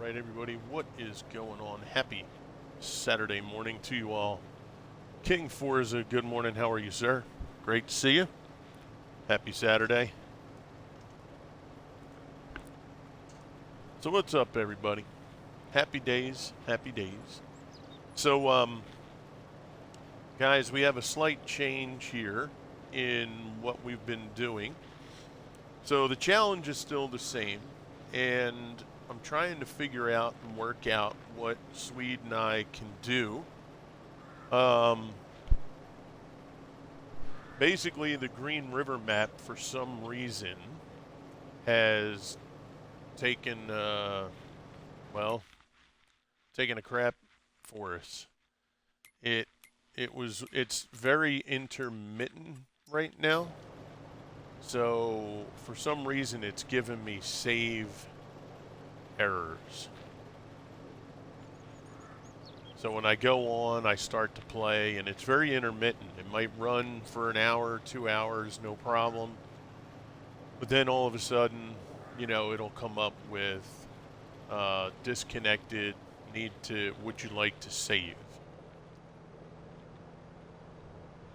right, everybody, what is going on? Happy Saturday morning to you all. King Forza, good morning. How are you, sir? Great to see you. Happy Saturday. So what's up, everybody? Happy days, happy days. So, guys, we have a slight change here in what we've been doing. So the challenge is still the same, and I'm trying to figure out and work out what Swede and I can do. Basically, the Green River map, for some reason, has taken, taken a crap for us. It's very intermittent right now. So for some reason, it's given me save errors. So when I go on, I start to play, and it's very intermittent. It might run for an hour, 2 hours, no problem. But then all of a sudden, it'll come up with disconnected, would you like to save?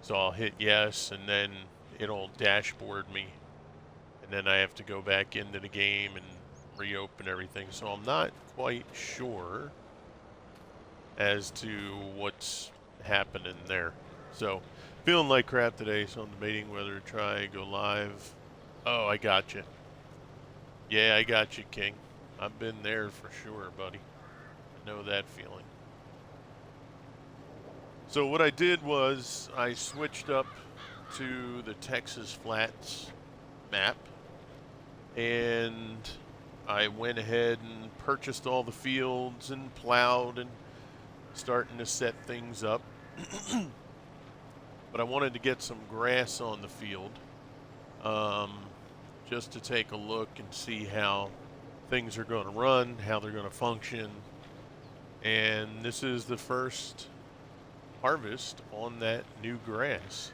So I'll hit yes, and then it'll dashboard me. And then I have to go back into the game and reopen everything. So I'm not quite sure as to what's happening there. So feeling like crap today, so I'm debating whether to try go live. Oh, I got you. Yeah, I got you, King. I've been there for sure, buddy. I know that feeling. So what I did was I switched up to the Texas Flats map, and I went ahead and purchased all the fields and plowed and starting to set things up. But I wanted to get some grass on the field, just to take a look and see how things are going to run, how they're going to function. And this is the first harvest on that new grass.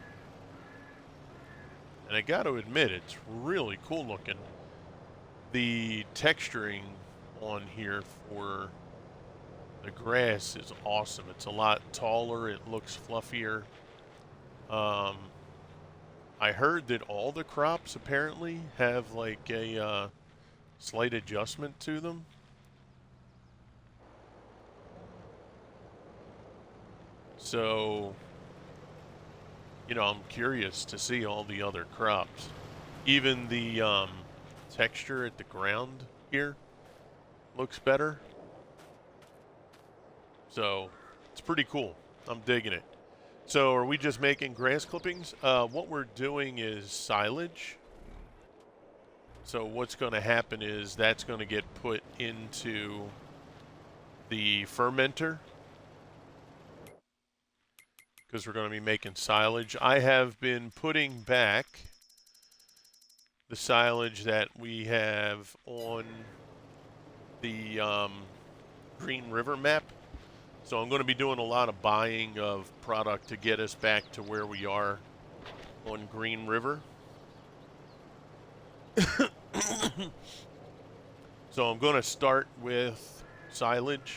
And I got to admit, it's really cool looking. The texturing on here for the grass is awesome. It's a lot taller. It looks fluffier. I heard that all the crops apparently have like a slight adjustment to them. So, I'm curious to see all the other crops. Even the texture at the ground here looks better. So, it's pretty cool. I'm digging it. So, are we just making grass clippings? What we're doing is silage. So, what's going to happen is that's going to get put into the fermenter, because we're going to be making silage. I have been putting back the silage that we have on the Green River map. So I'm going to be doing a lot of buying of product to get us back to where we are on Green River. So I'm going to start with silage.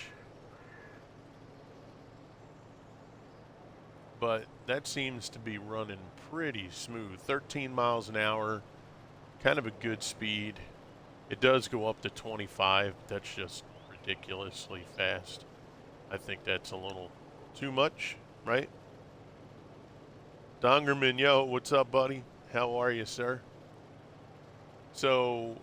But that seems to be running pretty smooth. 13 miles an hour, kind of a good speed. It does go up to 25. That's just ridiculously fast. I think that's a little too much, right? Dongerman, yo, what's up, buddy? How are you, sir? So,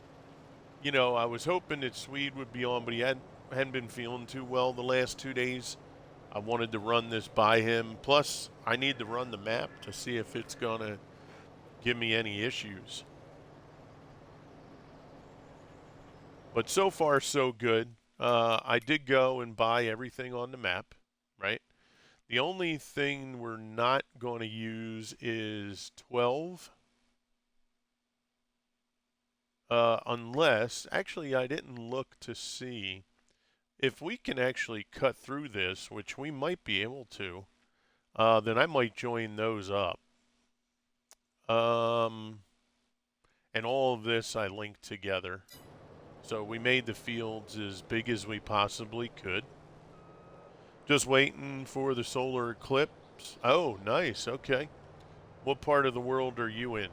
I was hoping that Swede would be on, but he hadn't been feeling too well the last 2 days. I wanted to run this by him. Plus, I need to run the map to see if it's going to give me any issues. But so far, so good. I did go and buy everything on the map, right? The only thing we're not going to use is 12. Unless, actually, I didn't look to see if we can actually cut through this, which we might be able to. Then I might join those up. And all of this I linked together. So we made the fields as big as we possibly could. Just waiting for the solar eclipse. Oh, nice. Okay. What part of the world are you in?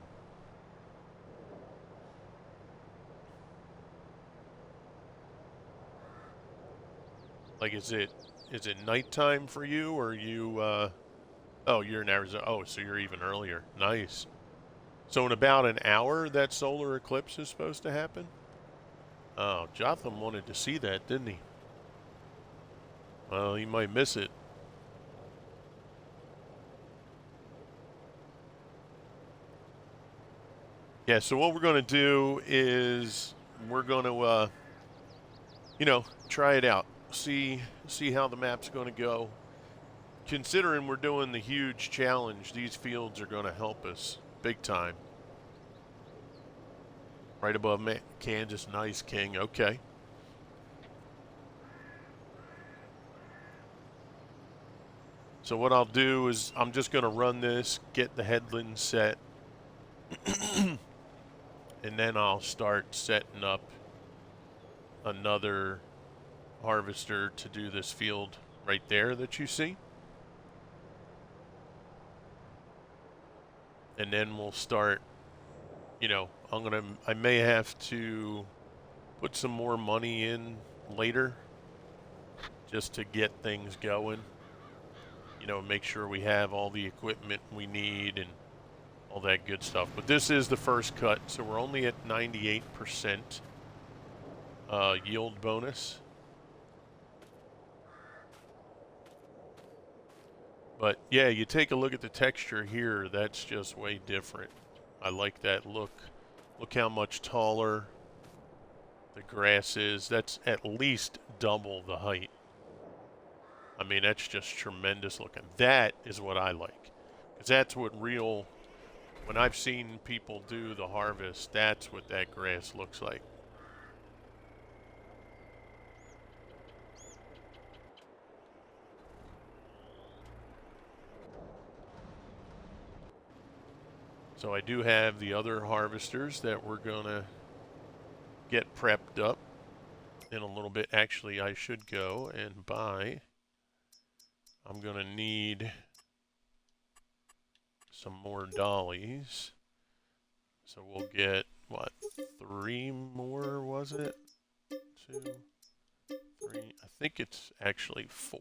Like, is it nighttime for you, or are you? Oh, you're in Arizona. Oh, so you're even earlier. Nice. So in about an hour, that solar eclipse is supposed to happen. Oh, Jotham wanted to see that, didn't he? Well, he might miss it. Yeah, so what we're going to do is we're going to, try it out. See how the map's going to go. Considering we're doing the huge challenge, these fields are going to help us big time. Right above Kansas, nice, King. Okay. So what I'll do is I'm just going to run this, get the headland set, and then I'll start setting up another harvester to do this field right there that you see. And then we'll start, I may have to put some more money in later just to get things going. Make sure we have all the equipment we need and all that good stuff. But this is the first cut, so we're only at 98% yield bonus. But yeah, you take a look at the texture here, that's just way different. I like that look. Look how much taller the grass is. That's at least double the height. I mean, that's just tremendous looking. That is what I like. Because that's what when I've seen people do the harvest, that's what that grass looks like. So I do have the other harvesters that we're going to get prepped up in a little bit. Actually, I should go and buy. I'm going to need some more dollies. So we'll get, what, 3 more, was it? 2, 3. I think it's actually 4.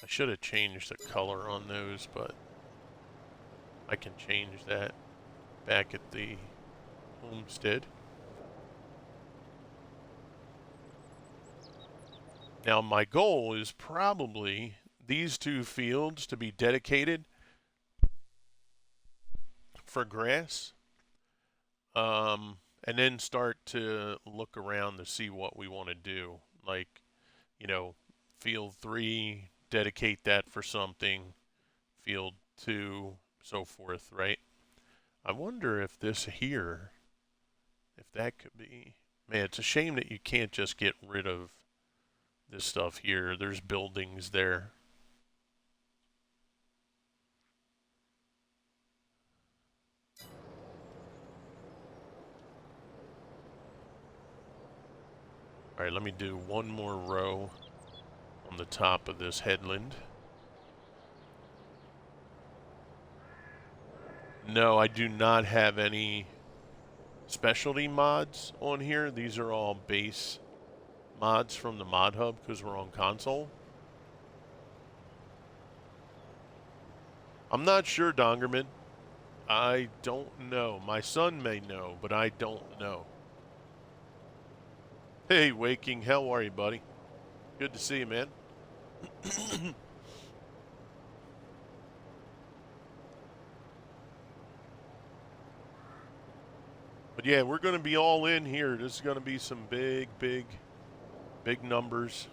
I should have changed the color on those, but I can change that back at the homestead. Now my goal is probably these 2 fields to be dedicated for grass, and then start to look around to see what we want to do. Like, field 3, dedicate that for something, field 2, so forth, right? I wonder if this here, if that could be, man, it's a shame that you can't just get rid of this stuff here. There's buildings there. All right, let me do one more row on the top of this headland. No, I do not have any specialty mods on here. These are all base mods from the mod hub because we're on console. I'm not sure, Dongerman. I don't know. My son may know, but I don't know. Hey, Waking, how are you, buddy? Good to see you, man. But yeah, we're going to be all in here. This is going to be some big numbers.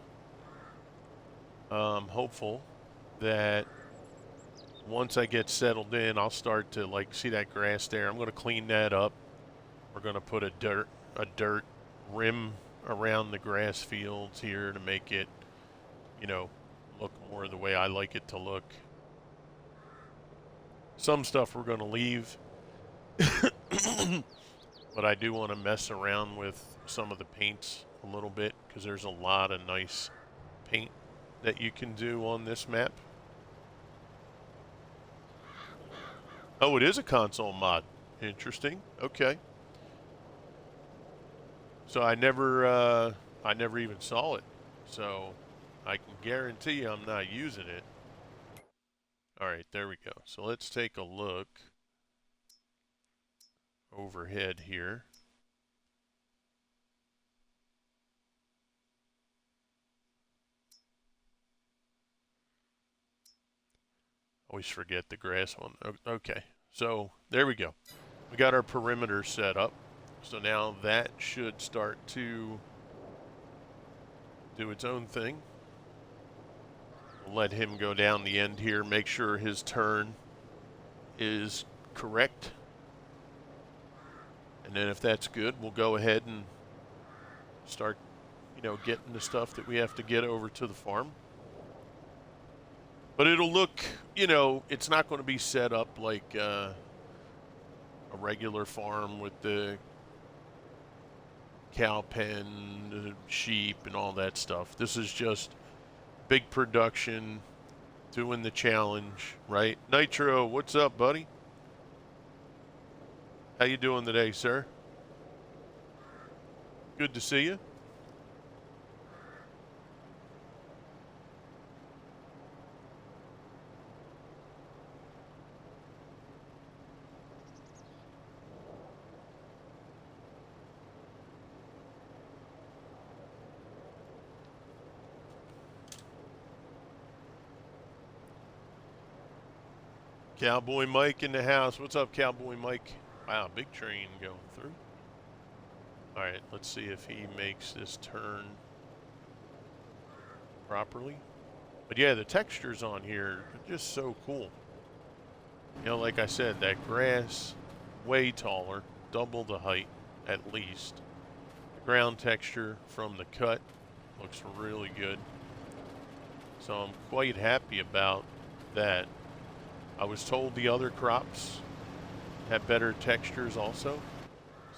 Hopeful that once I get settled in, I'll start to see that grass there. I'm going to clean that up. We're going to put a dirt rim around the grass fields here to make it, look more the way I like it to look. Some stuff we're going to leave But I do want to mess around with some of the paints a little bit because there's a lot of nice paint that you can do on this map. Oh, it is a console mod. Interesting. Okay. So I never even saw it. So I can guarantee you I'm not using it. All right, there we go. So let's take a look overhead here. Always forget the grass one. Okay, so there we go. We got our perimeter set up. So now that should start to do its own thing. We'll let him go down the end here, make sure his turn is correct. And then if that's good, we'll go ahead and start, getting the stuff that we have to get over to the farm. But it'll look, it's not going to be set up like a regular farm with the cow pen, the sheep, and all that stuff. This is just big production, doing the challenge, right? Nitro, what's up, buddy? How you doing today, sir? Good to see you. Cowboy Mike in the house. What's up, Cowboy Mike? Wow, big train going through. All right, let's see if he makes this turn properly. But yeah, the textures on here are just so cool. Like I said, that grass, way taller, double the height at least. The ground texture from the cut looks really good. So I'm quite happy about that. I was told the other crops have better textures also.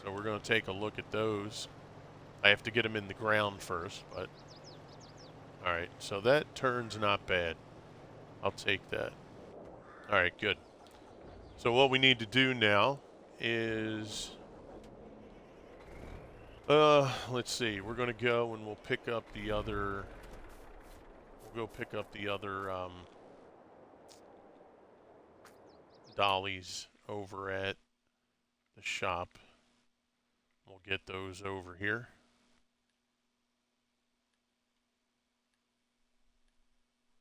So we're going to take a look at those. I have to get them in the ground first, but all right. So that turn's not bad. I'll take that. All right, good. So what we need to do now is, let's see. We're going to go and we'll pick up the other. We'll go pick up the other dollies over at the shop. We'll get those over here.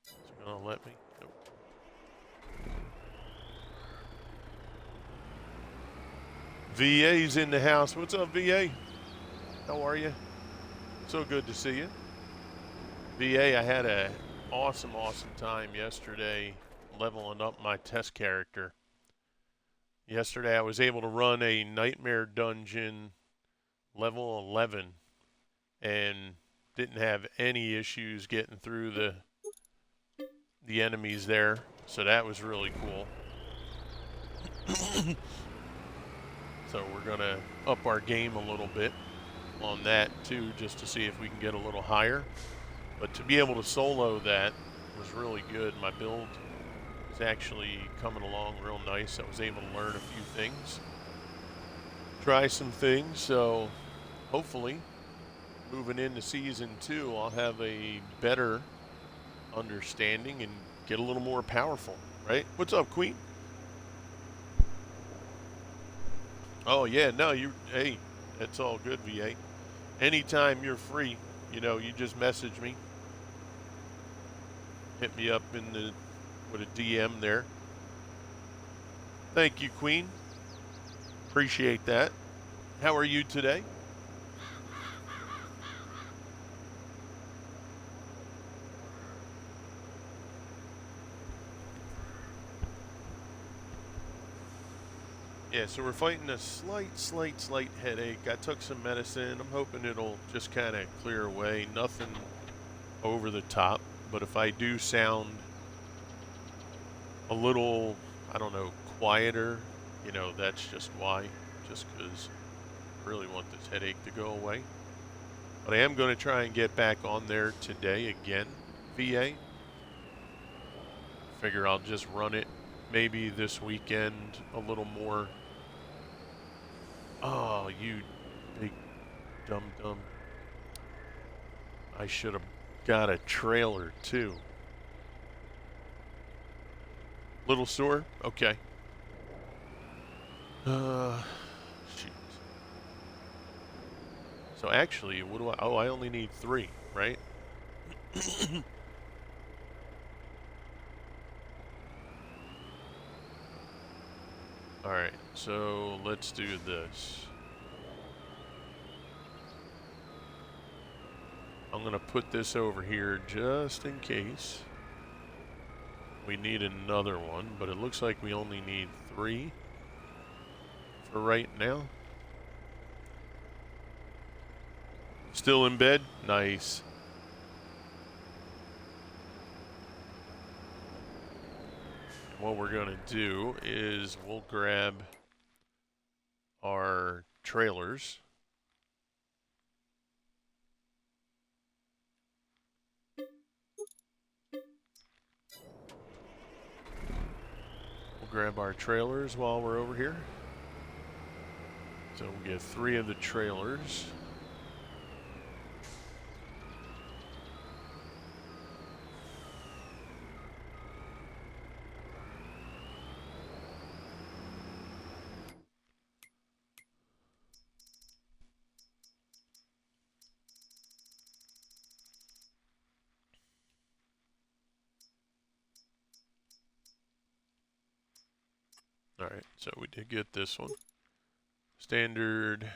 Is it gonna let me? Nope. VA's in the house. What's up, VA? How are you? So good to see you. VA, I had an awesome time yesterday leveling up my test character. Yesterday I was able to run a nightmare dungeon level 11 and didn't have any issues getting through the enemies there, so that was really cool. So we're gonna up our game a little bit on that too, just to see if we can get a little higher. But to be able to solo that was really good. My build is actually coming along real nice. I was able to learn a few things, try some things, so hopefully moving into season 2 I'll have a better understanding and get a little more powerful, right? What's up, Queen? Oh yeah, no, hey, that's all good, VA. Anytime you're free, you just message me. Hit me up with a DM there. Thank you, Queen. Appreciate that. How are you today? Yeah, so we're fighting a slight headache. I took some medicine. I'm hoping it'll just kind of clear away. Nothing over the top. But if I do sound a little, I don't know, quieter, that's just why. Just because Really want this headache to go away. But I am going to try and get back on there today again, VA. Figure I'll just run it maybe this weekend a little more. Oh, you big dum-dum. I should have got a trailer too. Little sore? Okay. Shoot. So actually, what do I... Oh, I only need 3, right? Alright, so let's do this. I'm going to put this over here just in case we need another one, but it looks like we only need 3 for right now. Still in bed? Nice. And what we're going to do is we'll grab our trailers. We'll grab our trailers while we're over here. So we'll get 3 of the trailers. Alright, so we did get this one. Standard.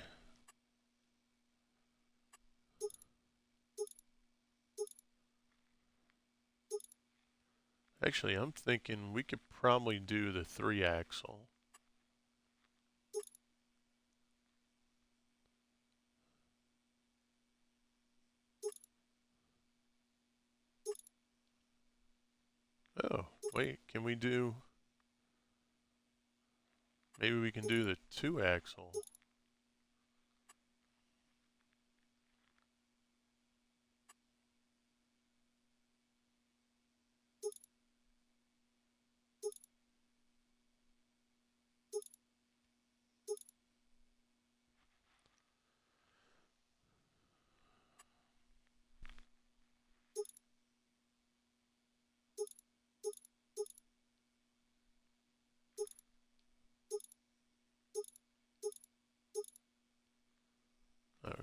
Actually, I'm thinking we could probably do the 3-axle. Oh, wait, can we do... Maybe we can do the 2-axle.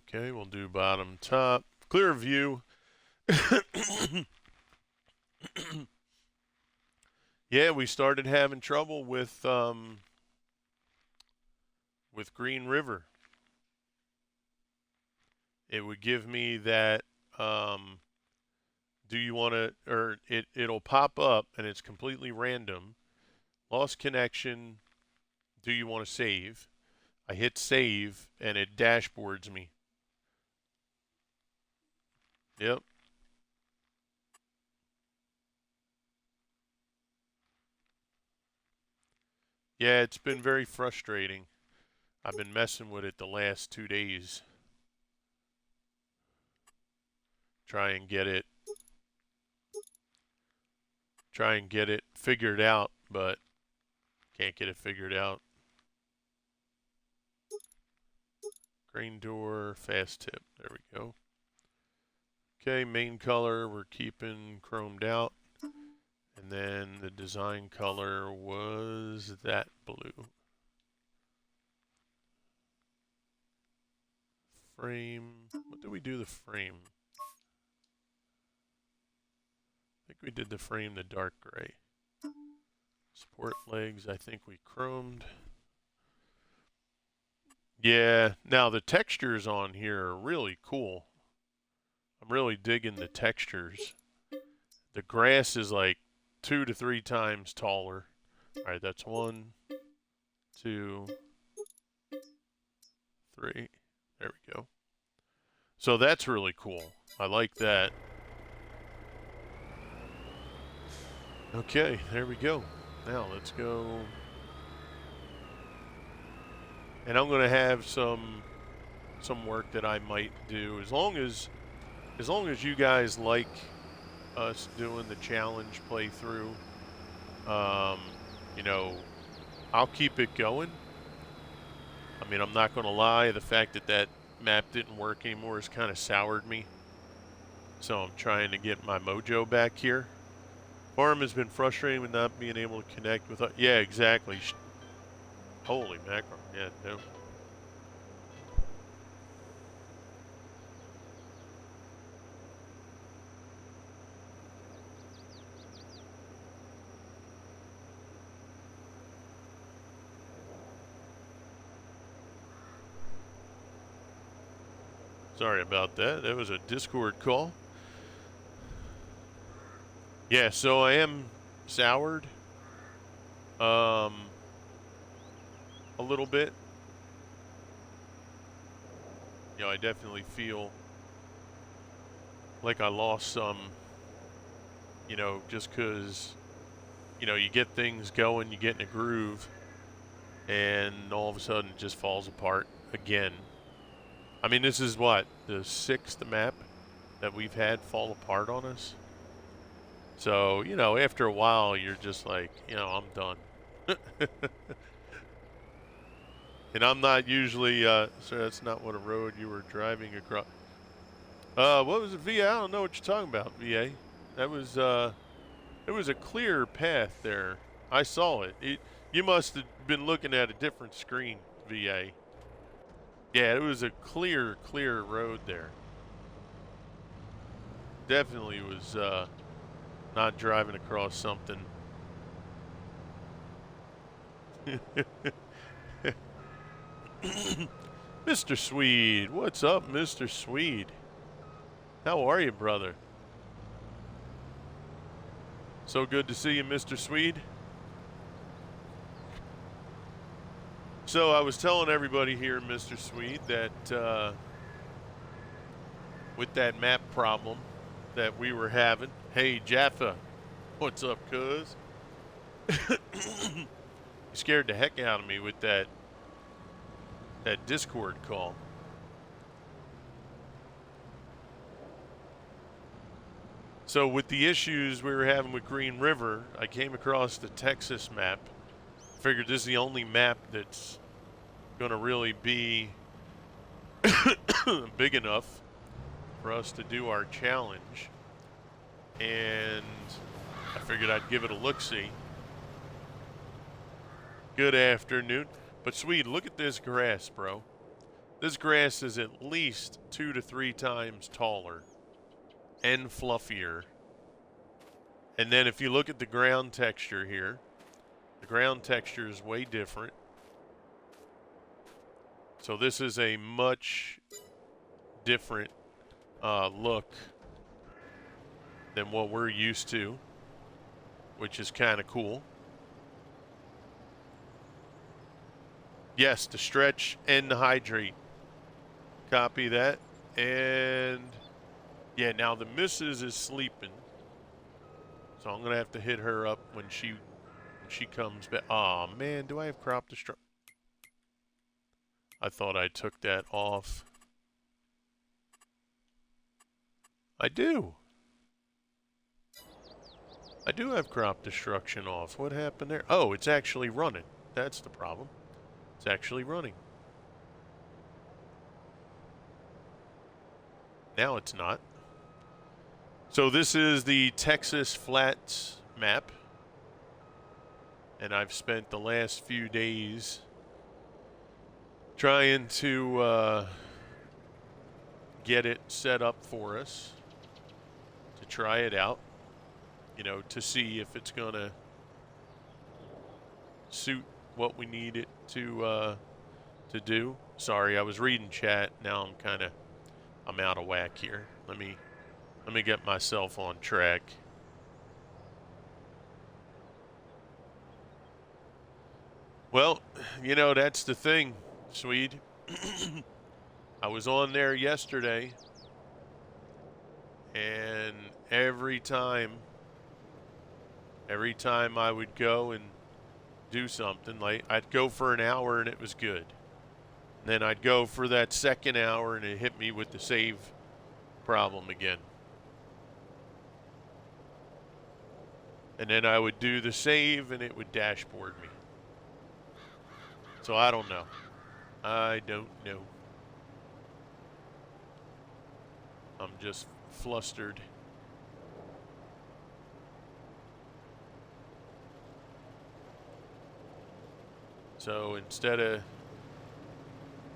Okay, we'll do bottom, top. Clear view. Yeah, we started having trouble with Green River. It would give me that do you want to, or it'll pop up and it's completely random. Lost connection. Do you want to save? I hit save and it dashboards me. Yep. Yeah, it's been very frustrating. I've been messing with it the last 2 days. Try and get it figured out, but can't get it figured out. Green door, fast tip. There we go. Okay, main color we're keeping chromed out. And then the design color was that blue. Frame. What did we do the frame? I think we did the frame the dark gray. Support legs, I think we chromed. Yeah, now the textures on here are really cool. I'm really digging the textures. The grass is like 2 to 3 times taller. All right, that's 1, 2, 3. There we go. So that's really cool. I like that. Okay, there we go. Now let's go. And I'm going to have some some work that I might do, as long as you guys like us doing the challenge playthrough. Um, you know, I'll keep it going. I mean, I'm not going to lie, the fact that that map didn't work anymore has kind of soured me. So I'm trying to get my mojo back here. Farm has been frustrating with not being able to connect with... Yeah, exactly. Holy mackerel. Yeah, no. Sorry about that. That was a Discord call. Yeah, so I am soured. A little bit. You know, I definitely feel like I lost some, you know, just because, you know, you get things going, you get in a groove, and all of a sudden it just falls apart again. I mean, this is what, the 6th map that we've had fall apart on us? So, you know, after a while, you're just like, you know, I'm done. And I'm not usually, so that's not what a road you were driving across. What was it, VA? I don't know what you're talking about, VA. That was, it was a clear path there. I saw it. You must have been looking at a different screen, VA. Yeah, it was a clear road there. Definitely was, not driving across something. Mr. Swede, what's up, Mr. Swede? How are you, brother? So good to see you, Mr. Swede. So I was telling everybody here, Mr. Swede, that with that map problem that we were having. Hey, Jaffa, what's up, cuz? You scared the heck out of me with that Discord call. So with the issues we were having with Green River, I came across the Texas map. Figured this is the only map that's going to really be big enough for us to do our challenge. And I figured I'd give it a look-see. Good afternoon. But Swede, look at this grass, bro. This grass is at least 2 to 3 times taller and fluffier. And then if you look at the ground texture here, the ground texture is way different. So this is a much different look than what we're used to, which is kind of cool. Yes, to stretch and to hydrate. Copy that. And yeah, now the missus is sleeping, so I'm gonna have to hit her up when she comes back. Aw, man, do I have crop destruction? I thought I took that off. I do. I do have crop destruction off. What happened there? Oh, it's actually running. That's the problem. It's actually running. Now it's not. So this is the Texas Flats map. And I've spent the last few days trying to get it set up for us to try it out, you know, to see if it's gonna suit what we need it to do. Sorry, I was reading chat. Now I'm out of whack here. Let me get myself on track. Well, you know, that's the thing, Swede. I was on there yesterday, and every time I would go and do something, like I'd go for an hour and it was good. Then I'd go for that second hour and it hit me with the save problem again. And then I would do the save and it would dashboard me. So I don't know. I don't know. I'm just flustered. So instead of,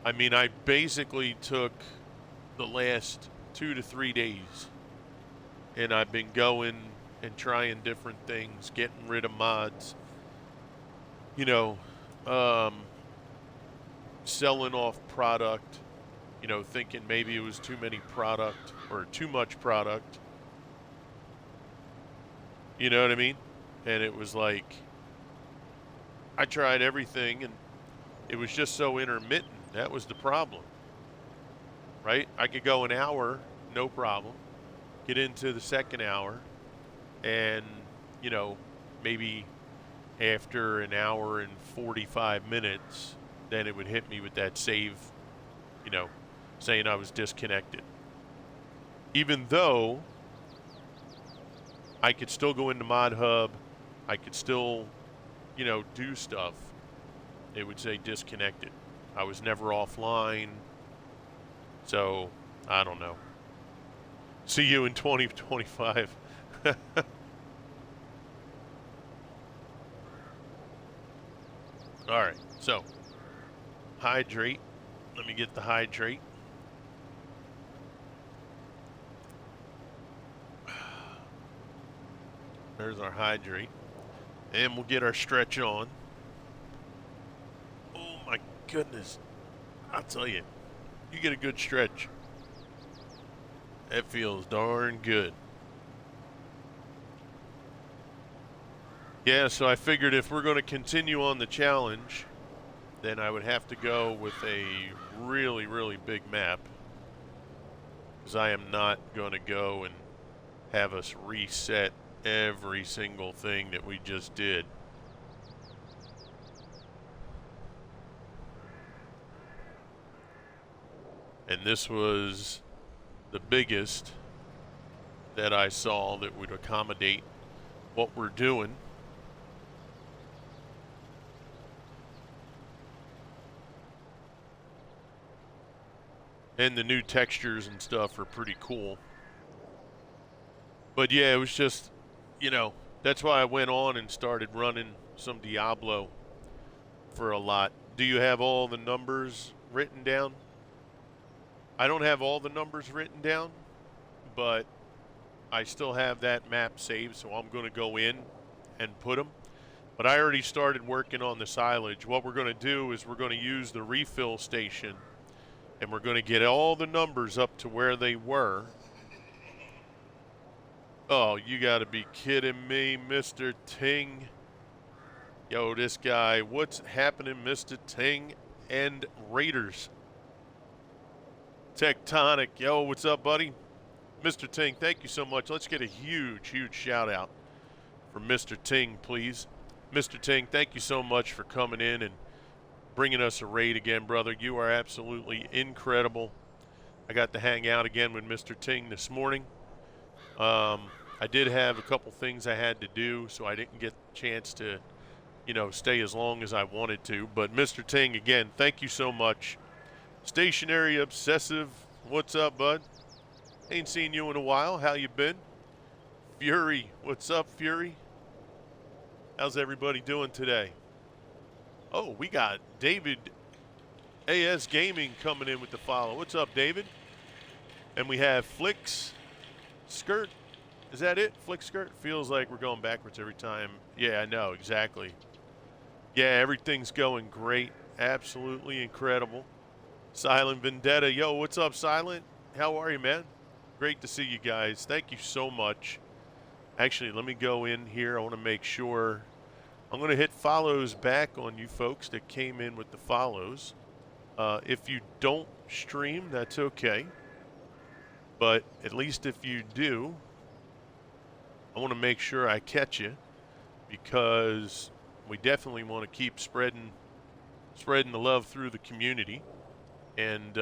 I mean, I basically took the last 2 to 3 days and I've been going and trying different things, getting rid of mods, you know, selling off product, you know, thinking maybe it was too many product or too much product. You know what I mean? And it was like, I tried everything and it was just so intermittent. That was the problem, right? I could go an hour, no problem, get into the second hour, and, you know, maybe after an hour and 45 minutes, then it would hit me with that save, you know, saying I was disconnected. Even though I could still go into Mod Hub, I could still, you know, do stuff, it would say disconnected. I was never offline. So, I don't know. See you in 2025. All right, so hydrate. Let me get the hydrate. There's our hydrate. And we'll get our stretch on. Oh my goodness. I'll tell you, you get a good stretch. That feels darn good. Yeah, so I figured if we're going to continue on the challenge, then I would have to go with a really, really big map. Because I am not going to go and have us reset every single thing that we just did. And this was the biggest that I saw that would accommodate what we're doing. And the new textures and stuff are pretty cool. But yeah, it was just, you know, that's why I went on and started running some Diablo for a lot. Do you have all the numbers written down? I don't have all the numbers written down, but I still have that map saved, so I'm going to go in and put them. But I already started working on the silage. What we're going to do is we're going to use the refill station, and we're going to get all the numbers up to where they were. Oh, you got to be kidding me, Mr. Ting. Yo, this guy, what's happening, Mr. Ting and Raiders? Tectonic, yo, what's up, buddy? Mr. Ting, thank you so much. Let's get a huge, huge shout out for Mr. Ting, please. Mr. Ting, thank you so much for coming in and bringing us a raid again, brother. You are absolutely incredible. I got to hang out again with Mr. Ting this morning. I did have a couple things I had to do, so I didn't get a chance to, you know, stay as long as I wanted to. But Mr. Ting, again, thank you so much. Stationary Obsessive, what's up, bud? Ain't seen you in a while. How you been? Fury, what's up, Fury? How's everybody doing today? Oh, we got David AS Gaming coming in with the follow. What's up, David? And we have Flicks Skirt. Is that it? Flick Skirt? Feels like we're going backwards every time. Yeah, I know, exactly. Yeah, everything's going great. Absolutely incredible. Silent Vendetta. Yo, what's up, Silent? How are you, man? Great to see you guys. Thank you so much. Actually, let me go in here. I want to make sure. I'm going to hit follows back on you folks that came in with the follows. If you don't stream, that's okay. But at least if you do, I want to make sure I catch you, because we definitely want to keep spreading the love through the community. And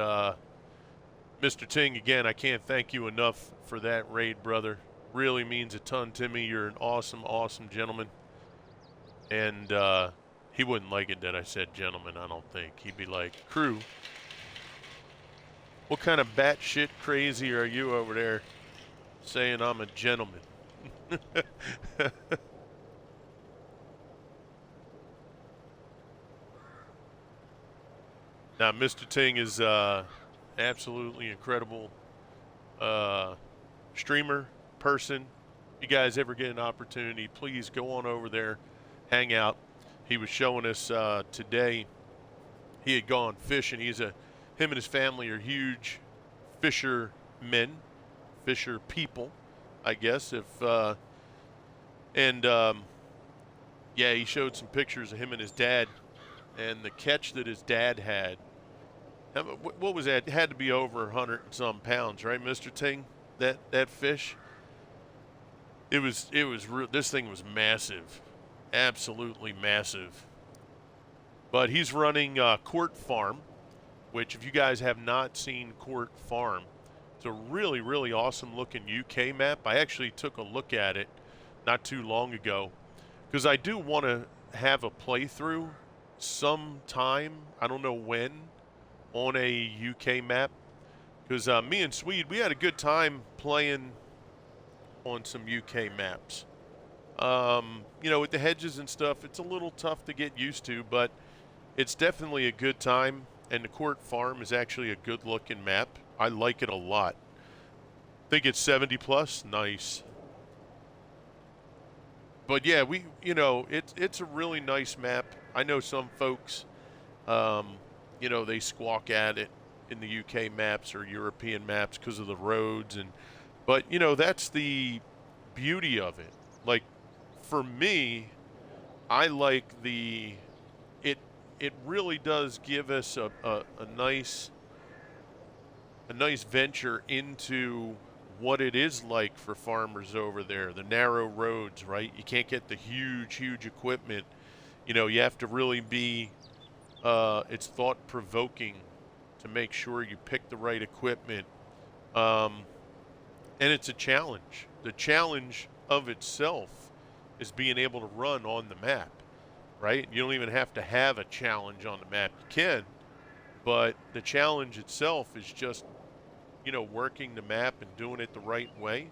Mr. Ting, again, I can't thank you enough for that raid, brother. Really means a ton to me. You're an awesome, awesome gentleman. And he wouldn't like it that I said gentleman, I don't think. He'd be like, crew, what kind of batshit crazy are you over there saying I'm a gentleman? Now, Mr. Ting is absolutely incredible streamer, person. If you guys ever get an opportunity, please go on over there, hang out. He was showing us today. He had gone fishing. Him and his family are huge fishermen, fisher people, I guess. Yeah, he showed some pictures of him and his dad, and the catch that his dad had. What was that? It had to be over 100 and some pounds, right, Mr. Ting? That fish. It was this thing was massive, absolutely massive. But he's running Court Farm, which if you guys have not seen Court Farm, it's a really, really awesome looking UK map. I actually took a look at it not too long ago because I do want to have a playthrough sometime. I don't know when on a UK map because me and Swede, we had a good time playing on some UK maps. With the hedges and stuff, it's a little tough to get used to, but it's definitely a good time, and the Court Farm is actually a good-looking map. I like it a lot. Think it's 70 plus. Nice. But yeah, it's a really nice map. I know some folks, they squawk at it in the UK maps or European maps because of the roads, but that's the beauty of it. Like for me, I like it really does give us a nice venture into what it is like for farmers over there. The narrow roads, right? You can't get the huge equipment. You have to really be it's thought-provoking to make sure you pick the right equipment. And it's a challenge. The challenge of itself is being able to run on the map, right? You don't even have to have a challenge on the map. You can, but the challenge itself is just, working the map and doing it the right way.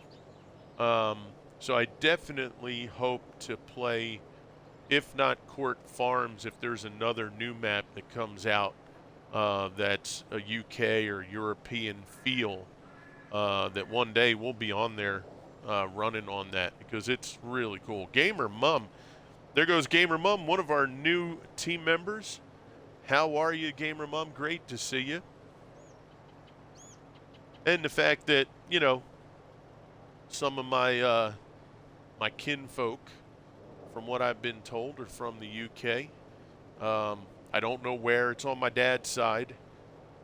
So I definitely hope to play, if not Court Farms, if there's another new map that comes out that's a UK or European feel, that one day we'll be on there running on that because it's really cool. Gamer Mum. There goes Gamer Mum, one of our new team members. How are you, Gamer Mum? Great to see you. And the fact that, some of my my kinfolk, from what I've been told, are from the UK. I don't know where. It's on my dad's side.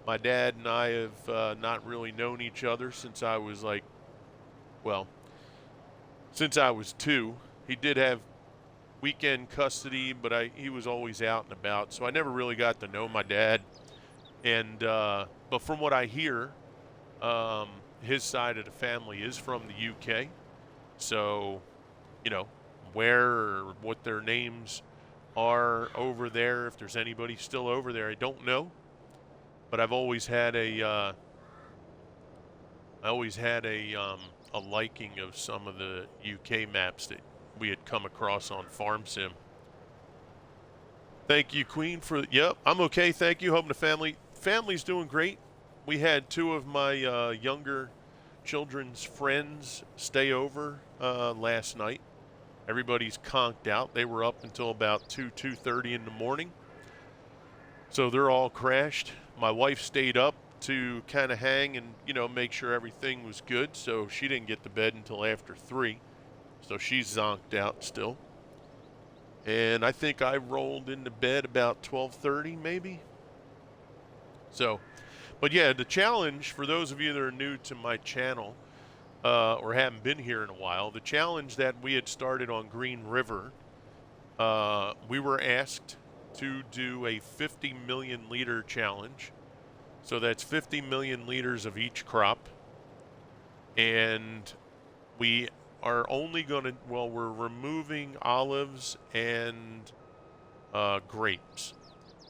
My dad and I have not really known each other since I was since I was 2. He did have weekend custody, but he was always out and about, so I never really got to know my dad. And but from what I hear, his side of the family is from the UK. So, where or what their names are over there, if there's anybody still over there, I don't know. But I've always had a liking of some of the UK maps that we had come across on Farm Sim. Thank you, Queen, yep, I'm okay, thank you. Hoping the family's doing great. We had 2 of my younger children's friends stay over last night. Everybody's conked out. They were up until about 2:30 in the morning. So they're all crashed. My wife stayed up to kind of hang and, make sure everything was good. So she didn't get to bed until after 3. So she's zonked out still. And I think I rolled into bed about 12:30 maybe. So, but yeah, the challenge for those of you that are new to my channel or haven't been here in a while, the challenge that we had started on Green River, we were asked to do a 50 million liter challenge So that's 50 million liters of each crop. And we are only going to, well, we're removing olives and grapes.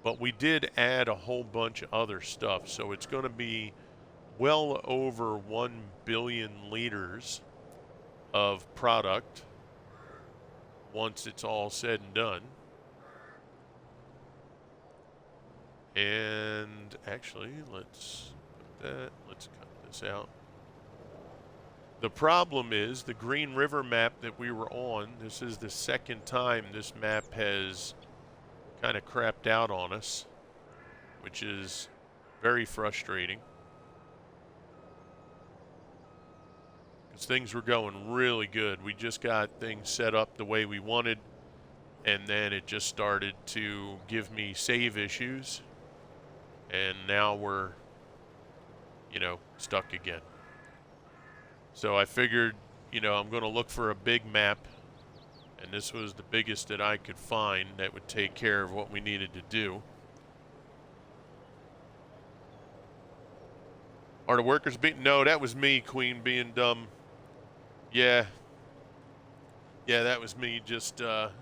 But we did add a whole bunch of other stuff. So it's going to be well over 1 billion liters of product once it's all said and done. And actually, let's cut this out. The problem is the Green River map that we were on, this is the second time this map has kind of crapped out on us, which is very frustrating. Because things were going really good. We just got things set up the way we wanted, and then it just started to give me save issues, and now we're, stuck again. So I figured, I'm going to look for a big map, and this was the biggest that I could find that would take care of what we needed to do. Are the workers being... No, that was me, Queen, being dumb. Yeah, that was me just not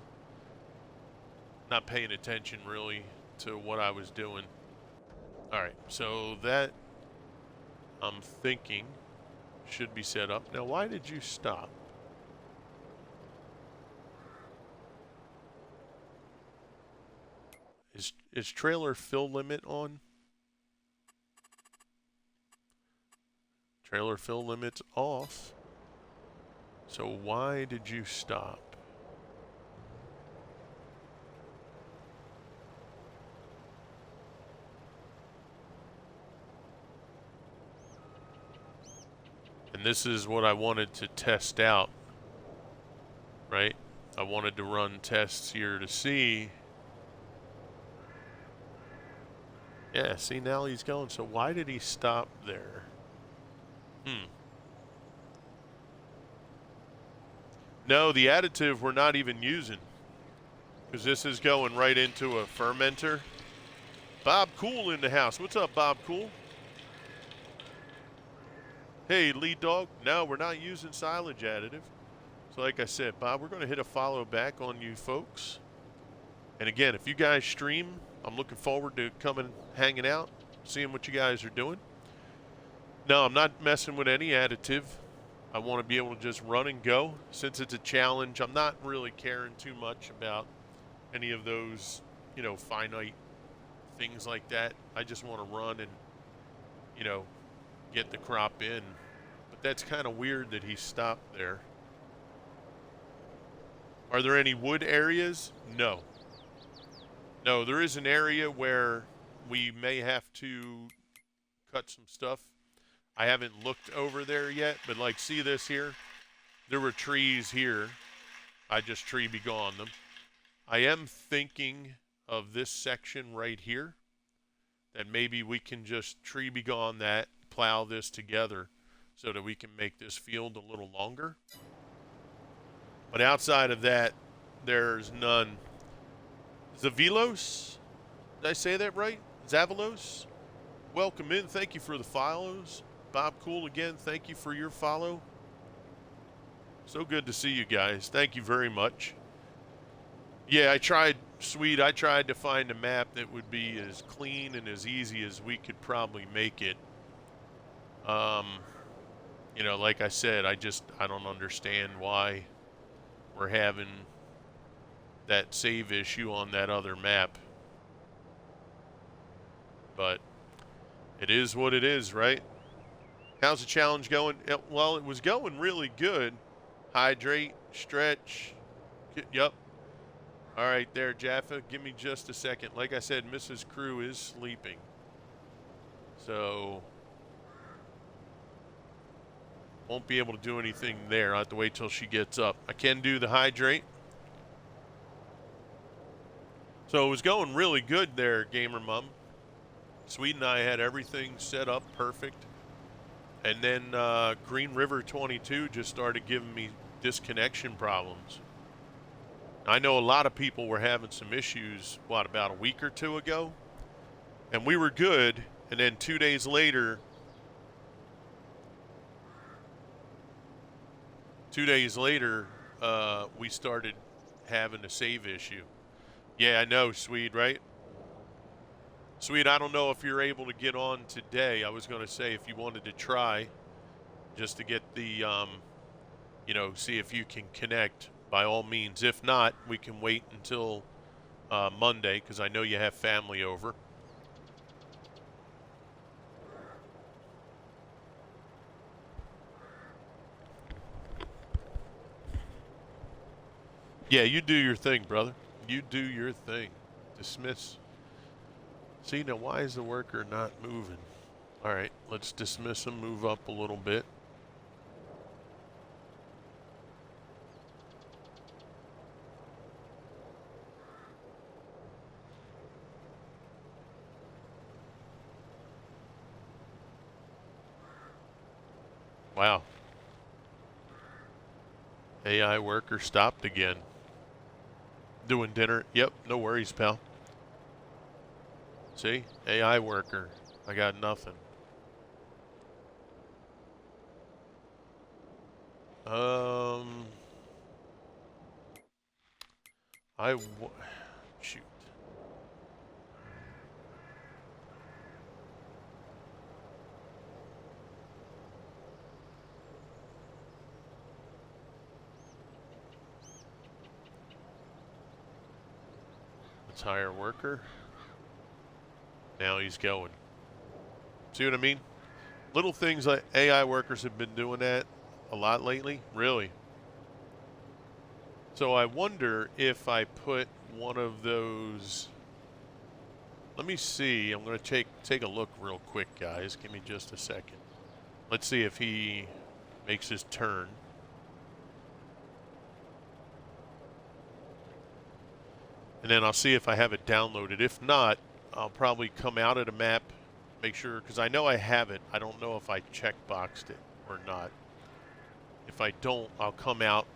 paying attention, really, to what I was doing. All right, so that, I'm thinking, should be set up. Now, why did you stop? Is trailer fill limit on? Trailer fill limit's off. So why did you stop? And this is what I wanted to test out, right? I wanted to run tests here to see. Yeah, see, now he's going. So why did he stop there? No, the additive we're not even using, because this is going right into a fermenter. Bob Cool in the house. What's up, Bob Cool? Hey, lead dog. No, we're not using silage additive. So like I said, Bob, we're going to hit a follow back on you folks. And again, if you guys stream, I'm looking forward to coming, hanging out, seeing what you guys are doing. No, I'm not messing with any additive. I want to be able to just run and go. Since it's a challenge, I'm not really caring too much about any of those, finite things like that. I just want to run and, get the crop in. But that's kind of weird that he stopped there. Are there any wood areas? No. No, there is an area where we may have to cut some stuff. I haven't looked over there yet, but like, see this here? There were trees here. I just tree begone them. I am thinking of this section right here, that maybe we can just tree begone that, plow this together so that we can make this field a little longer. But outside of that, there's none. Zavilos? Did I say that right? Zavalos? Welcome in. Thank you for the follows. Bob Cool again, thank you for your follow. So good to see you guys. Thank you very much. Yeah, I tried to find a map that would be as clean and as easy as we could probably make it. Like I said, I don't understand why we're having that save issue on that other map. But it is what it is, right? How's the challenge going? Well, it was going really good. Hydrate, stretch. Yep. All right there, Jaffa. Give me just a second. Like I said, Mrs. Crew is sleeping. So won't be able to do anything there. I'll have to wait till she gets up. I can do the hydrate. So it was going really good there, Gamer Mom. Sweet and I had everything set up perfect. And then Green River 22 just started giving me disconnection problems. I know a lot of people were having some issues, about a week or two ago? And we were good And then 2 days later, 2 days later, we started having a save issue. Yeah, I know, Swede, right? Swede, I don't know if you're able to get on today. I was going to say if you wanted to try just to get the, see if you can connect, by all means. If not, we can wait until Monday because I know you have family over. Yeah, you do your thing, brother. You do your thing. Dismiss. See, now why is the worker not moving? All right, let's dismiss him, move up a little bit. Wow. AI worker stopped again. Doing dinner. Yep, no worries, pal. See? AI worker. I got nothing. Shoot. Let's hire worker. Now he's going. See what I mean? Little things like AI workers have been doing that a lot lately. Really. So I wonder if I put one of those. Let me see. I'm going to take a look real quick, guys. Give me just a second. Let's see if he makes his turn. And then I'll see if I have it downloaded. If not, I'll probably come out of the map, make sure, because I know I have it. I don't know if I checkboxed it or not. If I don't, I'll come out,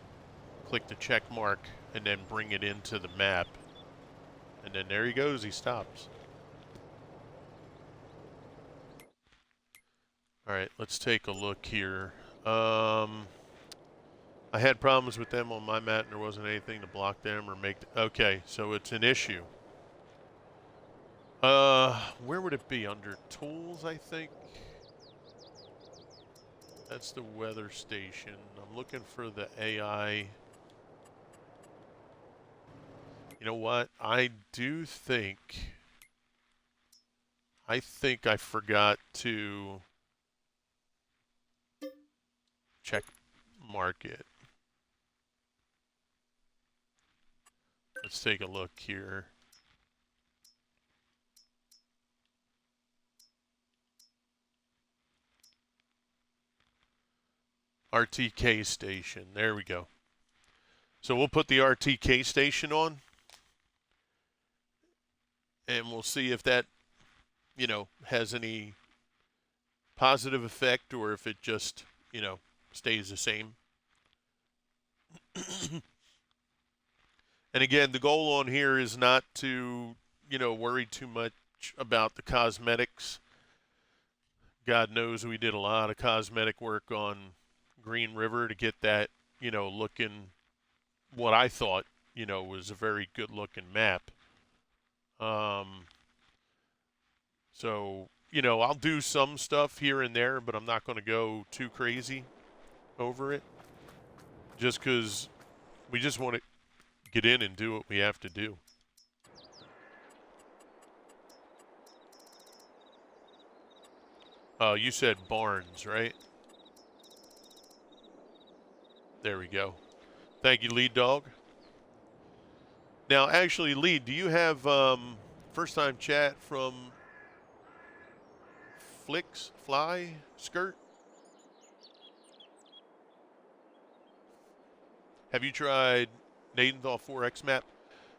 click the check mark, and then bring it into the map. And then there he goes. He stops. All right, let's take a look here. I had problems with them on my map, and there wasn't anything to block them or make. Okay, so it's an issue. Where would it be? Under tools, I think. That's the weather station. I'm looking for the AI. You know what? I think I forgot to check mark it. Let's take a look here. RTK station. There we go. So we'll put the RTK station on, and we'll see if that, has any positive effect or if it just, stays the same. And again, the goal on here is not to, worry too much about the cosmetics. God knows we did a lot of cosmetic work on Green River to get that, looking what I thought, was a very good looking map. So, I'll do some stuff here and there, but I'm not going to go too crazy over it. Just because we just want to get in and do what we have to do. You said Barnes, right? There we go. Thank you, Lead Dog. Now, actually, Lead, do you have first-time chat from Fly Skirt? Have you tried Nadenthal 4X map?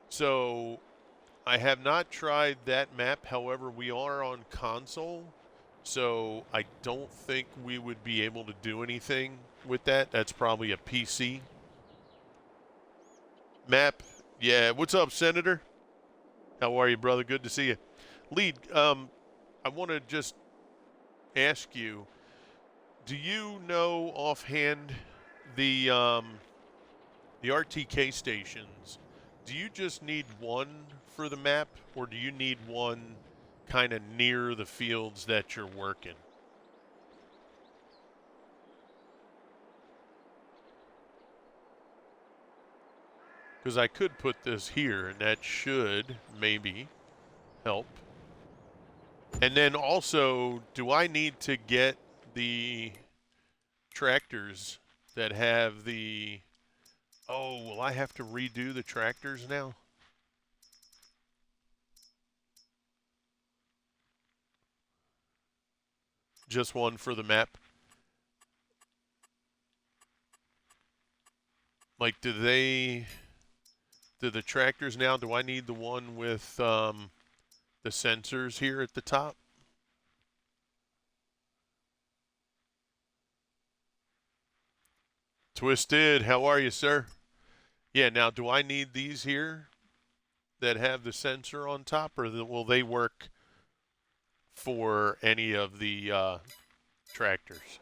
So, I have not tried that map. However, we are on console, so I don't think we would be able to do anything with that. That's probably a PC map. Yeah, what's up, Senator? How are you, brother? Good to see you. Lead, I want to just ask you, do you know offhand the RTK stations? Do you just need one for the map, or do you need one kind of near the fields that you're working? Because I could put this here, and that should maybe help. And then also, do I need to get the tractors that have the... Oh, will I have to redo the tractors now? Just one for the map? Like, do the tractors now, do I need the one with the sensors here at the top? Twisted, how are you, sir? Yeah, now do I need these here that have the sensor on top, or will they work for any of the tractors?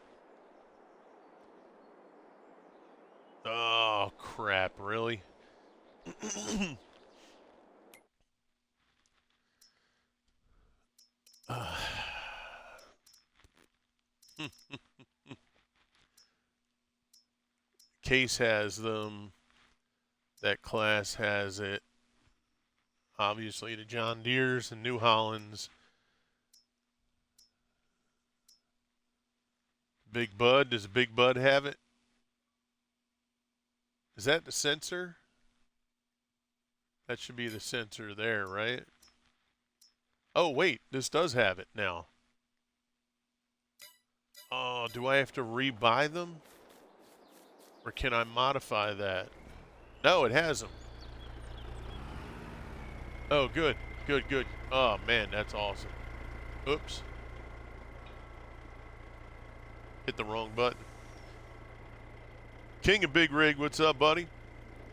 Oh, crap, really? Case has them. That class has it. Obviously, the John Deeres and New Hollands. Big Bud, does Big Bud have it? Is that the sensor? That should be the sensor there, right? Oh, wait, this does have it now. Oh, do I have to rebuy them? Or can I modify that? No, it has them. Oh, good, good, good. Oh, man, that's awesome. Oops. Hit the wrong button. King of Big Rig, what's up, buddy?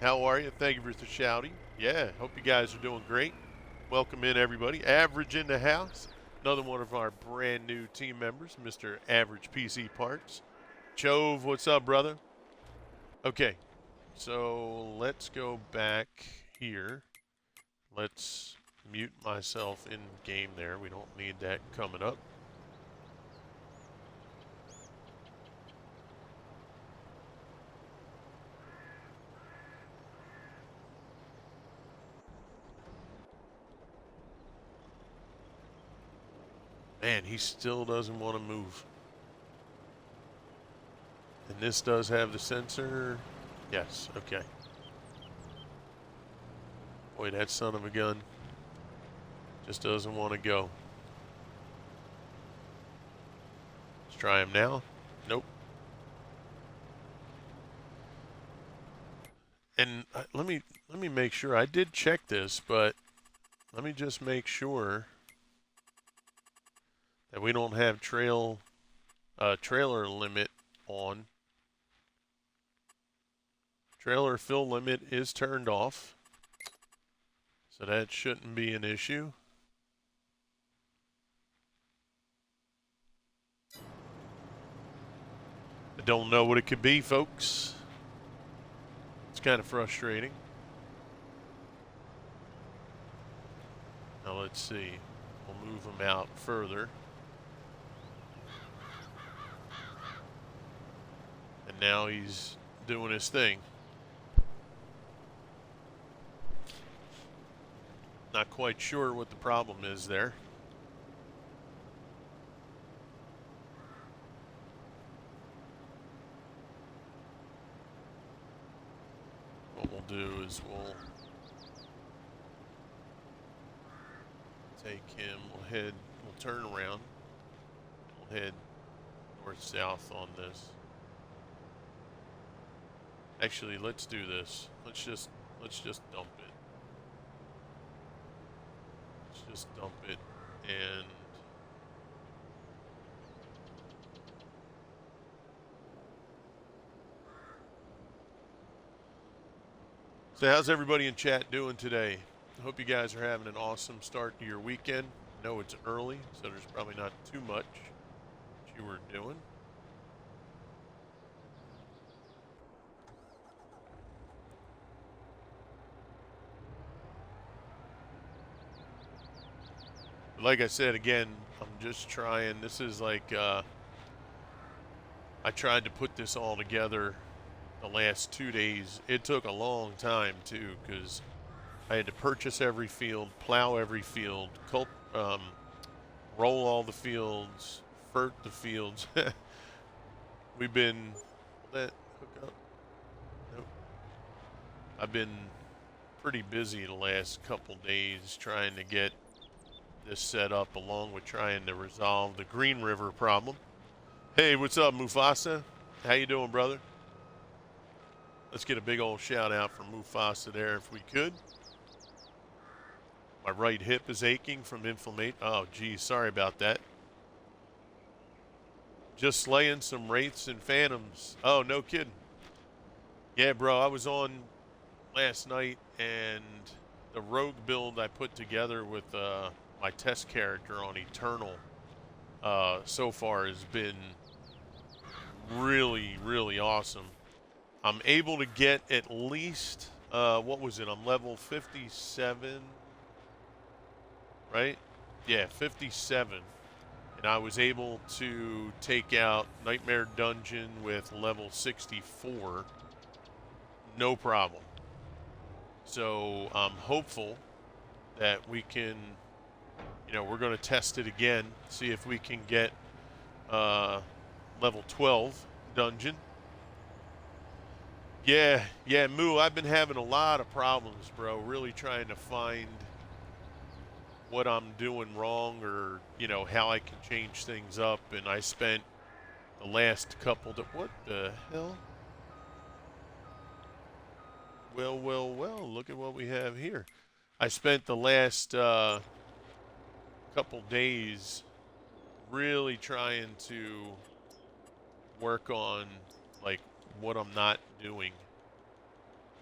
How are you? Thank you for the shouting. Yeah, hope you guys are doing great. Welcome in, everybody. Average in the house. Another one of our brand new team members, Mr. Average PC Parts. Chove, what's up, brother? Okay, so let's go back here. Let's mute myself in game there. We don't need that coming up. Man, he still doesn't want to move. And this does have the sensor. Yes, okay. Boy, that son of a gun just doesn't want to go. Let's try him now. Nope. And let me make sure. I did check this, but let me just make sure that we don't have trailer limit on. Trailer fill limit is turned off, so that shouldn't be an issue. I don't know what it could be, folks. It's kind of frustrating. Now let's see. We'll move them out further. And now he's doing his thing. Not quite sure what the problem is there. What we'll do is we'll take him, we'll turn around, we'll head north-south on this. Actually, let's do this. Let's just dump it. Let's just dump it and so how's everybody in chat doing today? I hope you guys are having an awesome start to your weekend. know it's early, so there's probably not too much that you were doing. But like I said, again, I'm just trying. This is like, I tried to put this all together the last 2 days. It took a long time, too, because I had to purchase every field, plow every field, roll all the fields, fert the fields. We've been, will that hook up? Nope. I've been pretty busy the last couple days trying to get this set up, along with trying to resolve the Green River problem. Hey, what's up, Mufasa? How you doing, brother? Let's get a big old shout out for Mufasa there if we could. My right hip is aching from inflammation. Oh, geez, sorry about that. Just slaying some wraiths and phantoms. Oh, no kidding. Yeah, bro, I was on last night, and the rogue build I put together with my test character on Eternal so far has been really, really awesome. I'm able to get at least, what was it? I'm level 57, right? Yeah, 57. And I was able to take out Nightmare Dungeon with level 64. No problem. So I'm hopeful that we can, we're going to test it again, see if we can get level 12 dungeon. Yeah, Moo, I've been having a lot of problems, bro, really trying to find what I'm doing wrong, or, how I can change things up. And I spent the last couple what the hell? Well, look at what we have here. I spent the last couple days really trying to work on, like, what I'm not doing.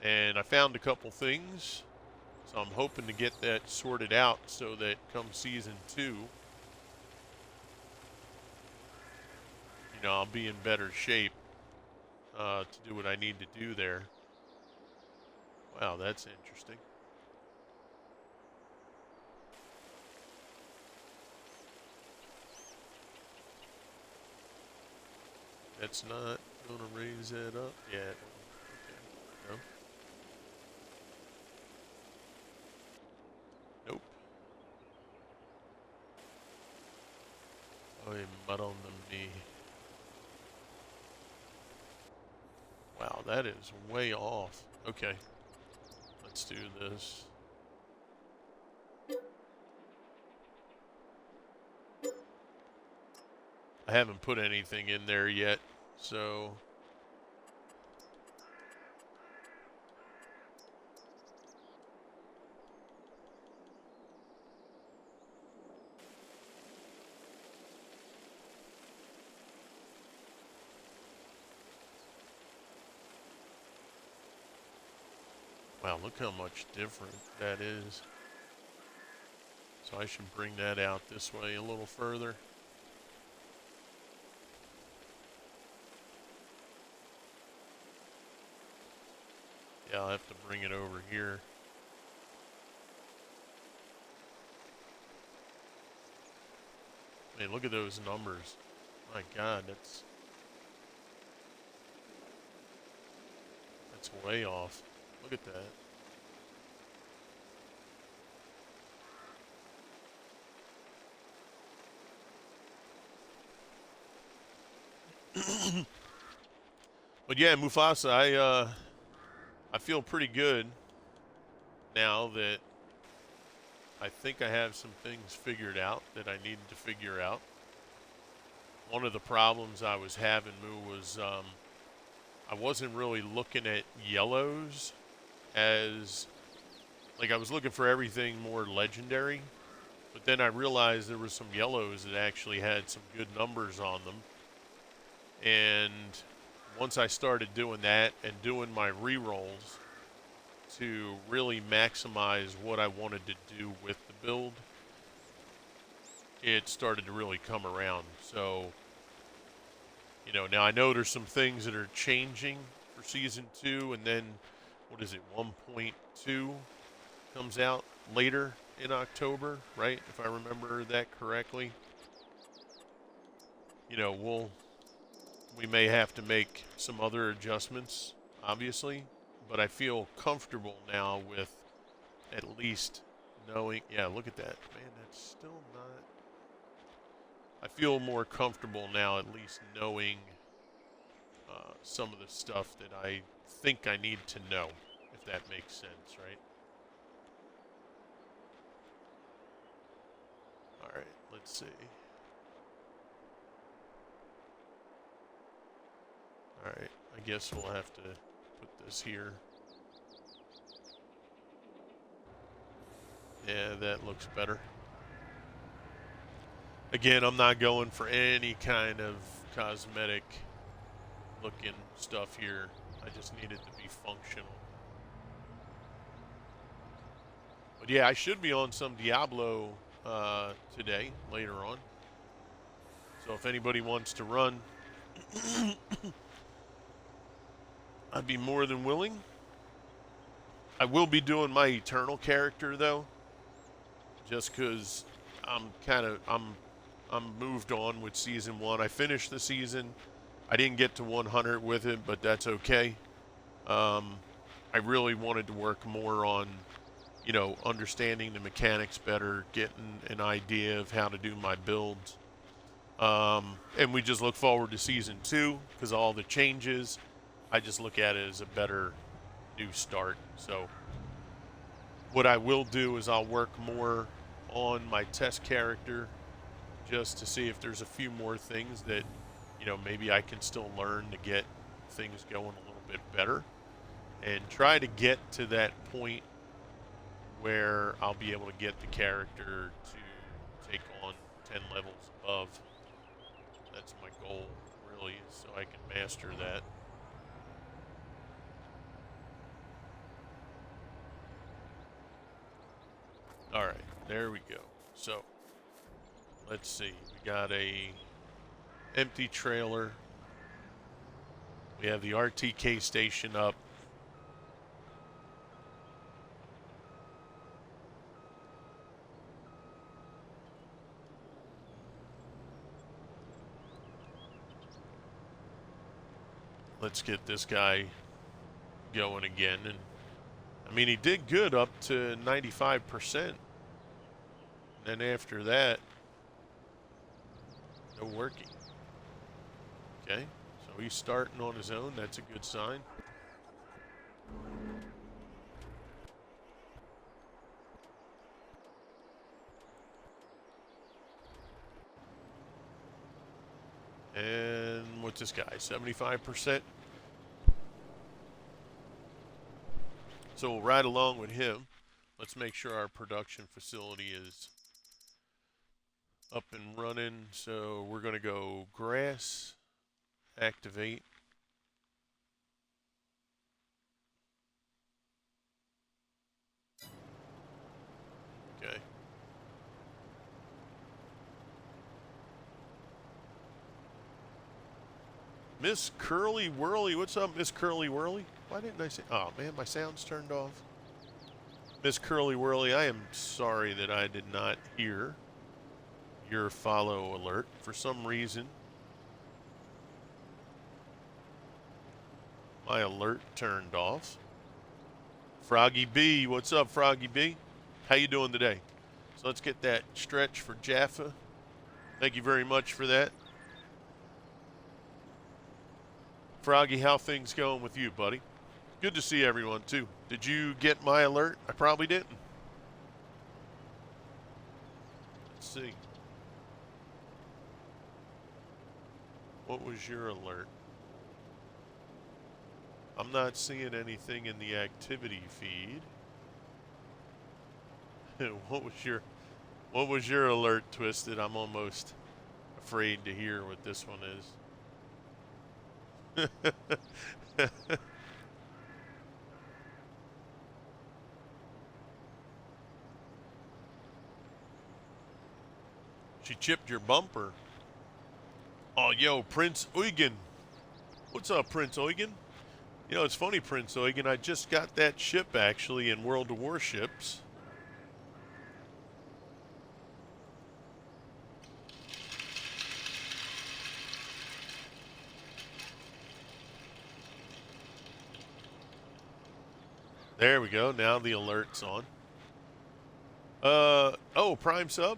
And I found a couple things, so I'm hoping to get that sorted out so that come season 2, I'll be in better shape to do what I need to do there. Wow, that's interesting. That's not going to raise that up yet. Okay, no. Nope. Oh, mud on the knee. Wow, that is way off. Okay, let's do this. I haven't put anything in there yet, so... Wow, look how much different that is. So I should bring that out this way a little further. Yeah, I'll have to bring it over here. Man, look at those numbers. My God, that's way off. Look at that. But yeah, Mufasa, I feel pretty good now that I think I have some things figured out that I needed to figure out. One of the problems I was having, Moo, was I wasn't really looking at yellows as, like, I was looking for everything more legendary, but then I realized there were some yellows that actually had some good numbers on them. And once I started doing that and doing my rerolls to really maximize what I wanted to do with the build, it started to really come around. So, now I know there's some things that are changing for season 2, and then what is it, 1.2 comes out later in October, right? If I remember that correctly. We may have to make some other adjustments, obviously, but I feel comfortable now with at least knowing. Yeah, look at that. Man, that's still not. I feel more comfortable now at least knowing some of the stuff that I think I need to know, if that makes sense, right? All right, let's see. All right, I guess we'll have to put this here. Yeah, that looks better. Again, I'm not going for any kind of cosmetic looking stuff here. I just need it to be functional. But yeah, I should be on some Diablo today, later on. So if anybody wants to run, I'd be more than willing. I will be doing my Eternal character though, just because I'm moved on with season 1. I finished the season. I didn't get to 100 with it, but that's okay. I really wanted to work more on, understanding the mechanics better, getting an idea of how to do my builds. And we just look forward to season 2 because all the changes. I just look at it as a better new start. So what I will do is I'll work more on my test character just to see if there's a few more things that, maybe I can still learn to get things going a little bit better, and try to get to that point where I'll be able to get the character to take on 10 levels above. That's my goal, really, so I can master that. All right, there we go. So let's see. We got a empty trailer. We have the RTK station up. Let's get this guy going again. And I mean, he did good up to 95%. And then after that, no working. Okay, so he's starting on his own. That's a good sign. And what's this guy, 75%? So we'll ride along with him. Let's make sure our production facility is up and running. So we're going to go grass, activate. Okay. Miss Curly Whirly, what's up, Miss Curly Whirly? Why didn't I say? Oh man, my sound's turned off. Miss Curly Whirly, I am sorry that I did not hear your follow alert for some reason. My alert turned off. Froggy B, what's up, Froggy B? How you doing today? So let's get that stretch for Jaffa. Thank you very much for that. Froggy, how things going with you, buddy? Good to see everyone, too. Did you get my alert? I probably didn't. Let's see. What was your alert? I'm not seeing anything in the activity feed. What was your alert, Twisted? I'm almost afraid to hear what this one is. She chipped your bumper. Oh, yo, Prince Eugen. What's up, Prince Eugen? You know, it's funny, Prince Eugen. I just got that ship, actually, in World of Warships. There we go. Now the alert's on. Oh, Prime sub?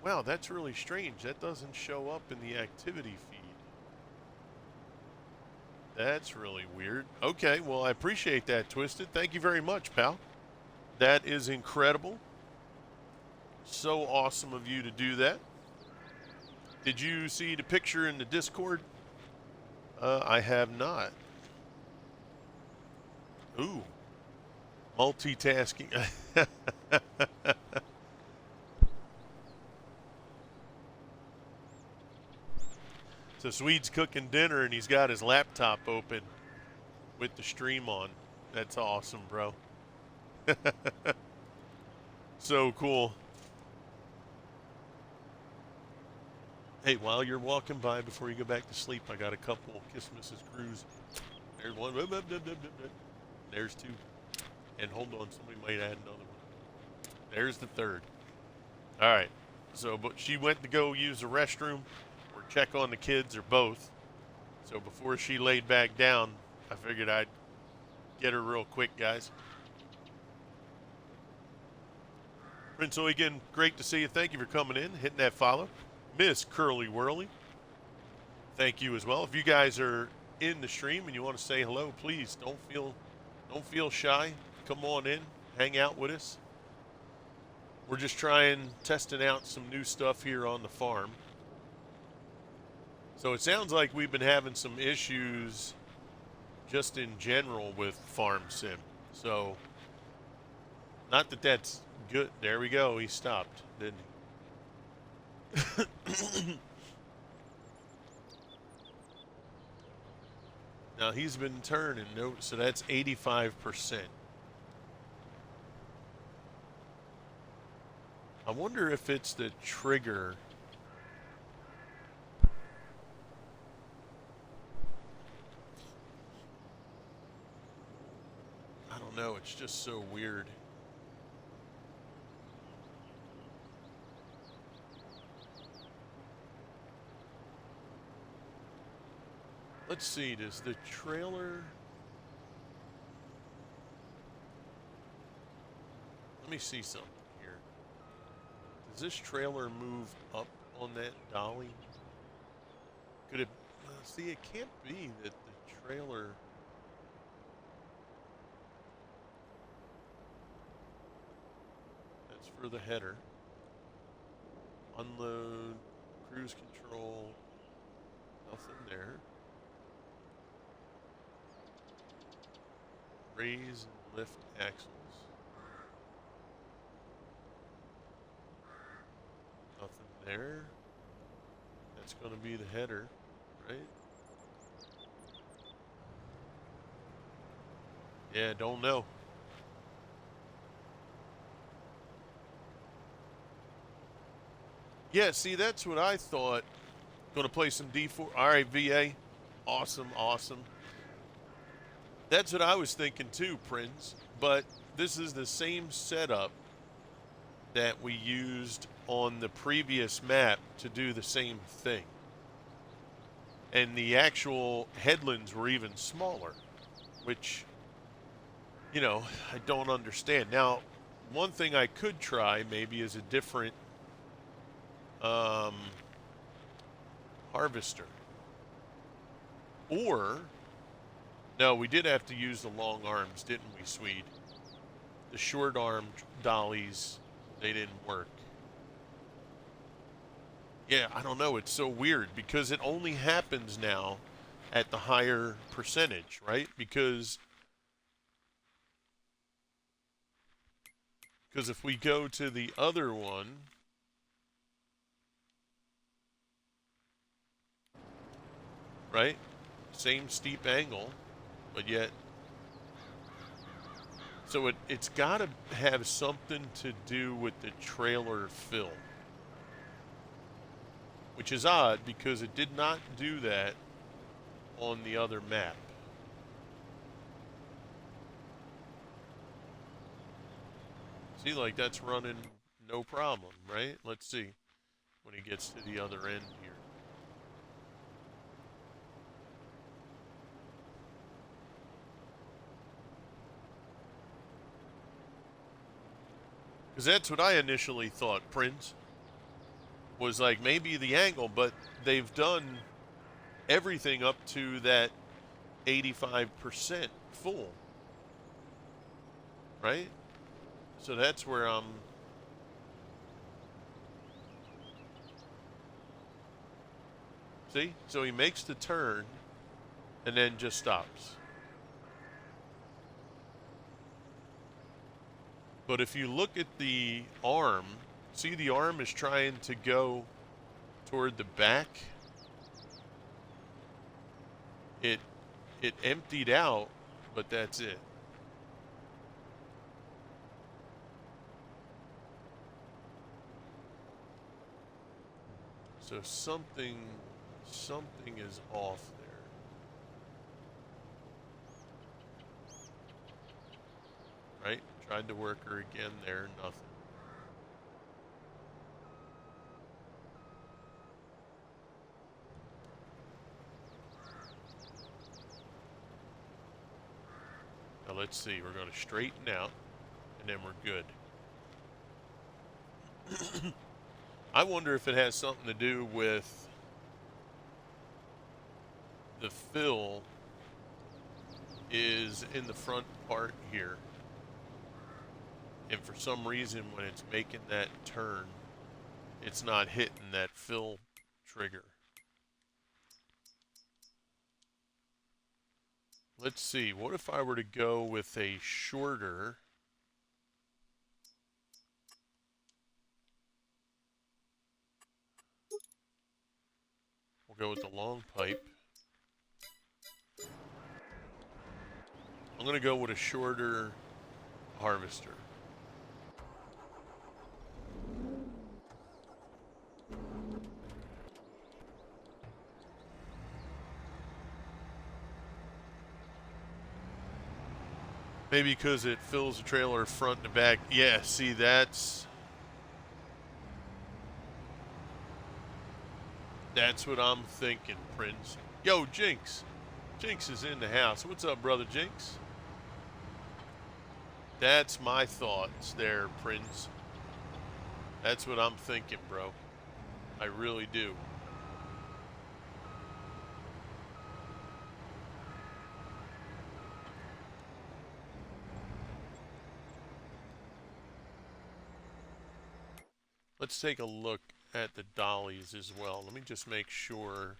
Wow, that's really strange. That doesn't show up in the activity feed. That's really weird. Okay, well, I appreciate that, Twisted. Thank you very much, pal. That is incredible. So awesome of you to do that. Did you see the picture in the Discord? I have not. Ooh. Multitasking. So Swede's cooking dinner and he's got his laptop open with the stream on. That's awesome, bro. So cool. Hey, while you're walking by, before you go back to sleep, I got a couple. Kiss Mrs. Cruz. There's one. There's two. And hold on, somebody might add another one. There's the third. All right. So, but she went to go use the restroom or check on the kids or both. So before she laid back down, I figured I'd get her real quick, guys. Prince Eugen, great to see you. Thank you for coming in, hitting that follow. Miss Curly Whirly, thank you as well. If you guys are in the stream and you want to say hello, please don't feel shy. Come on in, hang out with us. We're just testing out some new stuff here on the farm. So it sounds like we've been having some issues just in general with Farm Sim. So, not that that's good. There we go. He stopped, didn't he? Now he's been turning. So that's 85%. I wonder if it's the trigger. I don't know. It's just so weird. Let's see. Does the trailer... Let me see something. Does this trailer move up on that dolly? Could it... see, it can't be that the trailer... That's for the header. Unload, cruise control, nothing there. Raise and lift axles. Nothing there. That's going to be the header, right? Yeah, don't know. Yeah, see, that's what I thought. Going to play some D4. All right, VA. Awesome, awesome. That's what I was thinking too, Prince. But this is the same setup that we used on the previous map to do the same thing. And the actual headlands were even smaller, which, you know, I don't understand. Now, one thing I could try maybe is a different harvester. Or, no, we did have to use the long arms, didn't we, Swede? The short arm dollies, they didn't work. Yeah, I don't know. It's so weird because it only happens now at the higher percentage, right? Because if we go to the other one, right? Same steep angle, but yet... So it's got to have something to do with the trailer fill. which is odd because it did not do that on the other map. See, like that's running no problem, right? Let's see when he gets to the other end here. Because that's what I initially thought, Prince, was like maybe the angle, but they've done everything up to that 85% full, right? So that's where I'm. See? So he makes the turn and then just stops. But if you look at the arm, see the arm is trying to go toward the back. It emptied out, but that's it. So something is off there. Right? Tried to work her again there, nothing. Now let's see, we're going to straighten out, and then we're good. I wonder if it has something to do with the fill is in the front part here. And for some reason, when it's making that turn, it's not hitting that fill trigger. Let's see, what if I were to go with a shorter? We'll go with the long pipe. I'm going to go with a shorter harvester. Maybe because it fills the trailer front to back. Yeah, see, that's what I'm thinking, Prince. Yo, Jinx. Jinx is in the house. What's up, brother Jinx? That's my thoughts there, Prince. That's what I'm thinking, bro. I really do. Let's take a look at the dollies as well. Let me just make sure.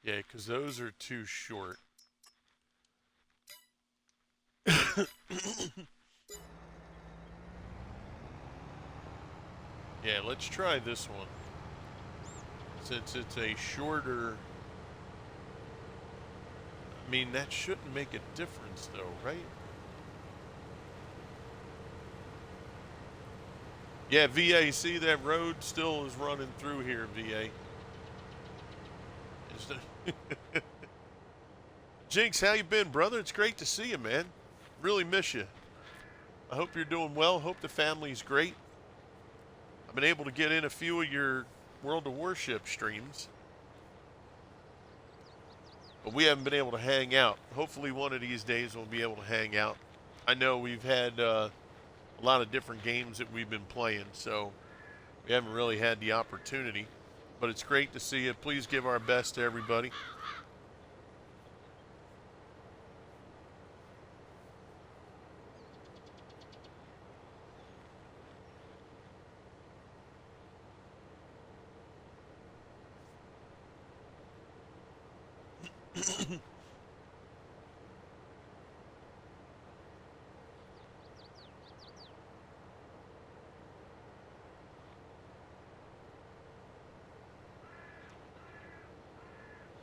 Yeah, because those are too short. Yeah, let's try this one. Since it's a shorter... I mean, that shouldn't make a difference though, right? Yeah, VA, see that road still is running through here, VA. Jinx, how you been, brother? It's great to see you, man. Really miss you. I hope you're doing well. Hope the family's great. I've been able to get in a few of your World of Warship streams, but we haven't been able to hang out. Hopefully one of these days we'll be able to hang out. I know we've had a lot of different games that we've been playing, so we haven't really had the opportunity, but it's great to see you. Please give our best to everybody.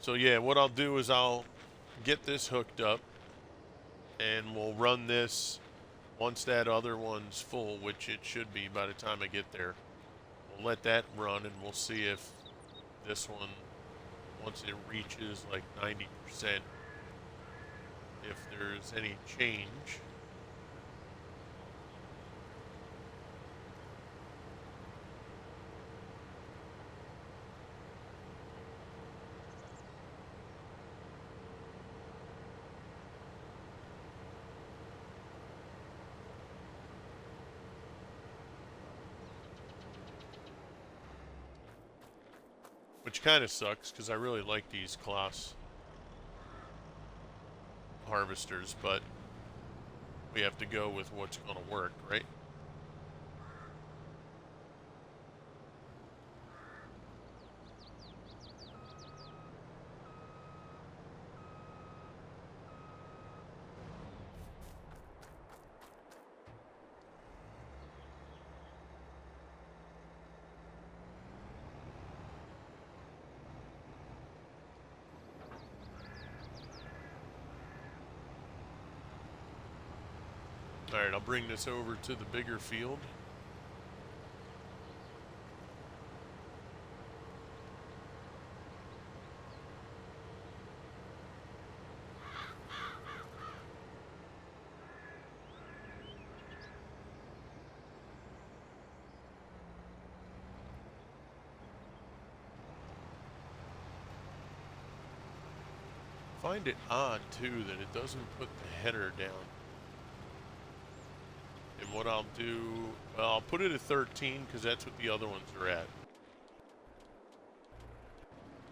So yeah, what I'll do is I'll get this hooked up and we'll run this Once that other one's full, which it should be by the time I get there, we'll let that run and we'll see if this one, once it reaches like 90%, if there's any change. Which kind of sucks because I really like these class harvesters, but we have to go with what's going to work, right? All right, I'll bring this over to the bigger field. Find it odd too that it doesn't put the header down. And what I'll do, well, I'll put it at 13 because that's what the other ones are at.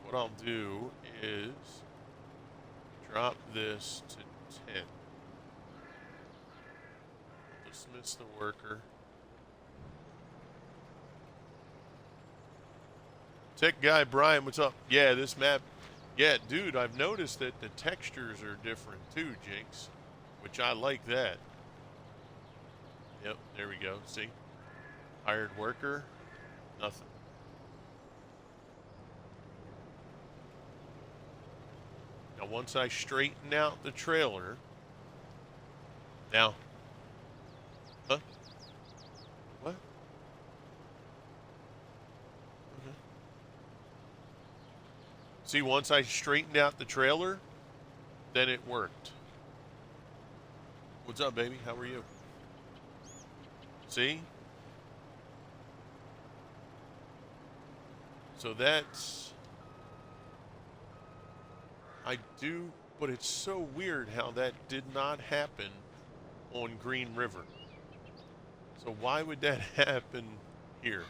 What I'll do is drop this to 10. Dismiss the worker. Tech guy Brian, what's up? Yeah, this map. Yeah, dude, I've noticed that the textures are different too, Jinx, which I like that. Yep, there we go. See? Hired worker, nothing. Now, once I straighten out the trailer, now, huh? What? Okay. See, once I straightened out the trailer, then it worked. What's up, baby? How are you? See? So that's... I do, but it's so weird how that did not happen on Green River. So why would that happen here?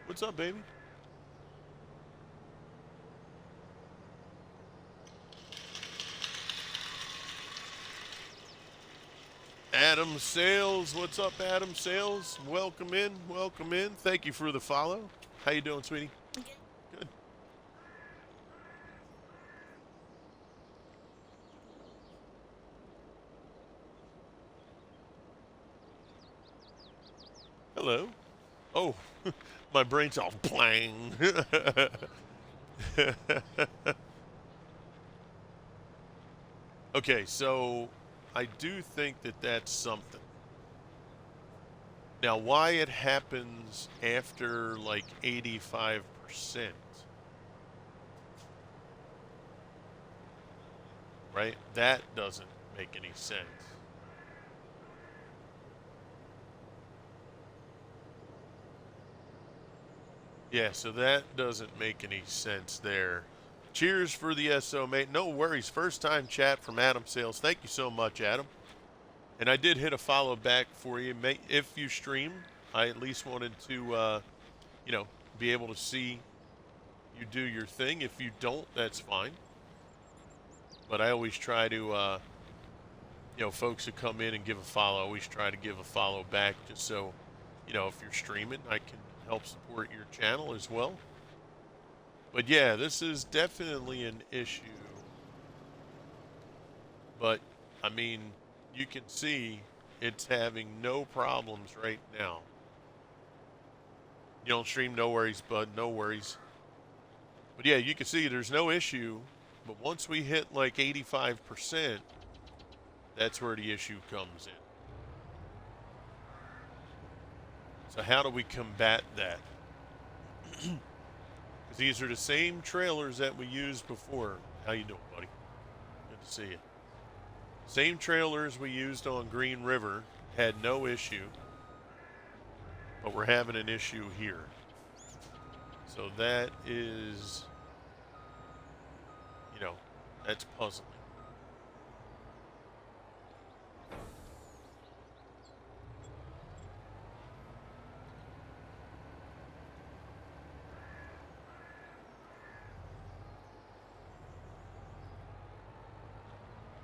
What's up, baby? Adam Sales, what's up, Adam Sales? Welcome in, welcome in. Thank you for the follow. How you doing, sweetie? Good. Hello. Oh, my brain's all blang. Okay, so I do think that that's something. Now, why it happens after like 85%, right? That doesn't make any sense. Yeah, so that doesn't make any sense there. Cheers for the SO, mate. No worries. First time chat from Adam Sales. Thank you so much, Adam. And I did hit a follow back for you. If you stream, I at least wanted to, you know, be able to see you do your thing. If you don't, that's fine. But I always try to, you know, folks who come in and give a follow, I always try to give a follow back just so, you know, if you're streaming, I can help support your channel as well. But yeah, this is definitely an issue. But, I mean, you can see it's having no problems right now. You don't stream? No worries, bud. No worries. But yeah, you can see there's no issue. But once we hit like 85%, that's where the issue comes in. So how do we combat that? Because these are the same trailers that we used before. How you doing, buddy? Good to see you. Same trailers we used on Green River, had no issue, but we're having an issue here. So that is, that's puzzling.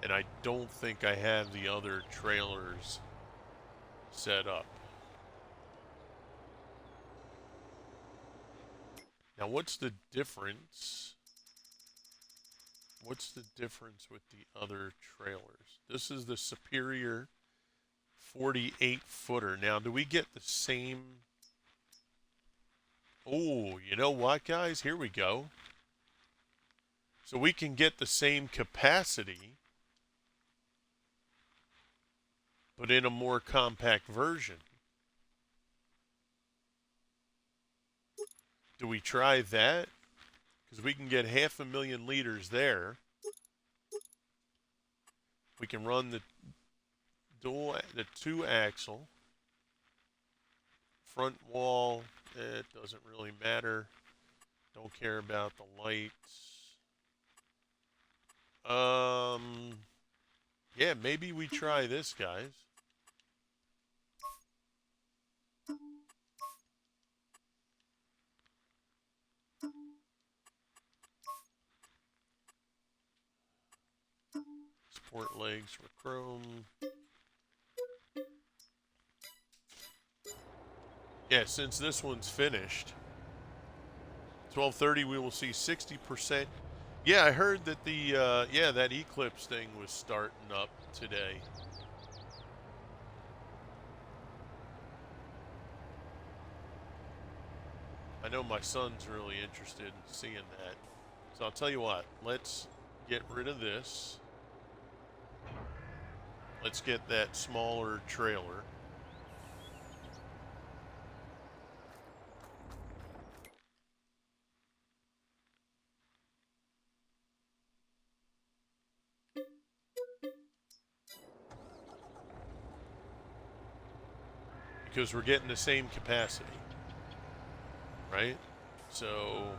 And I don't think I have the other trailers set up. Now, what's the difference? What's the difference with the other trailers? This is the Superior 48-footer. Now, do we get the same? Oh, you know what, guys? Here we go. So we can get the same capacity, but in a more compact version. Do we try that? Because we can get 500,000 liters there. We can run the 2-axle. Front wall, it doesn't really matter. Don't care about the lights. Yeah, maybe we try this, guys. Support legs for chrome. Yeah, since this one's finished, 12:30 we will see 60%. Yeah, I heard that that Eclipse thing was starting up today. I know my son's really interested in seeing that. So I'll tell you what, let's get rid of this. Let's get that smaller trailer. Because we're getting the same capacity, right? So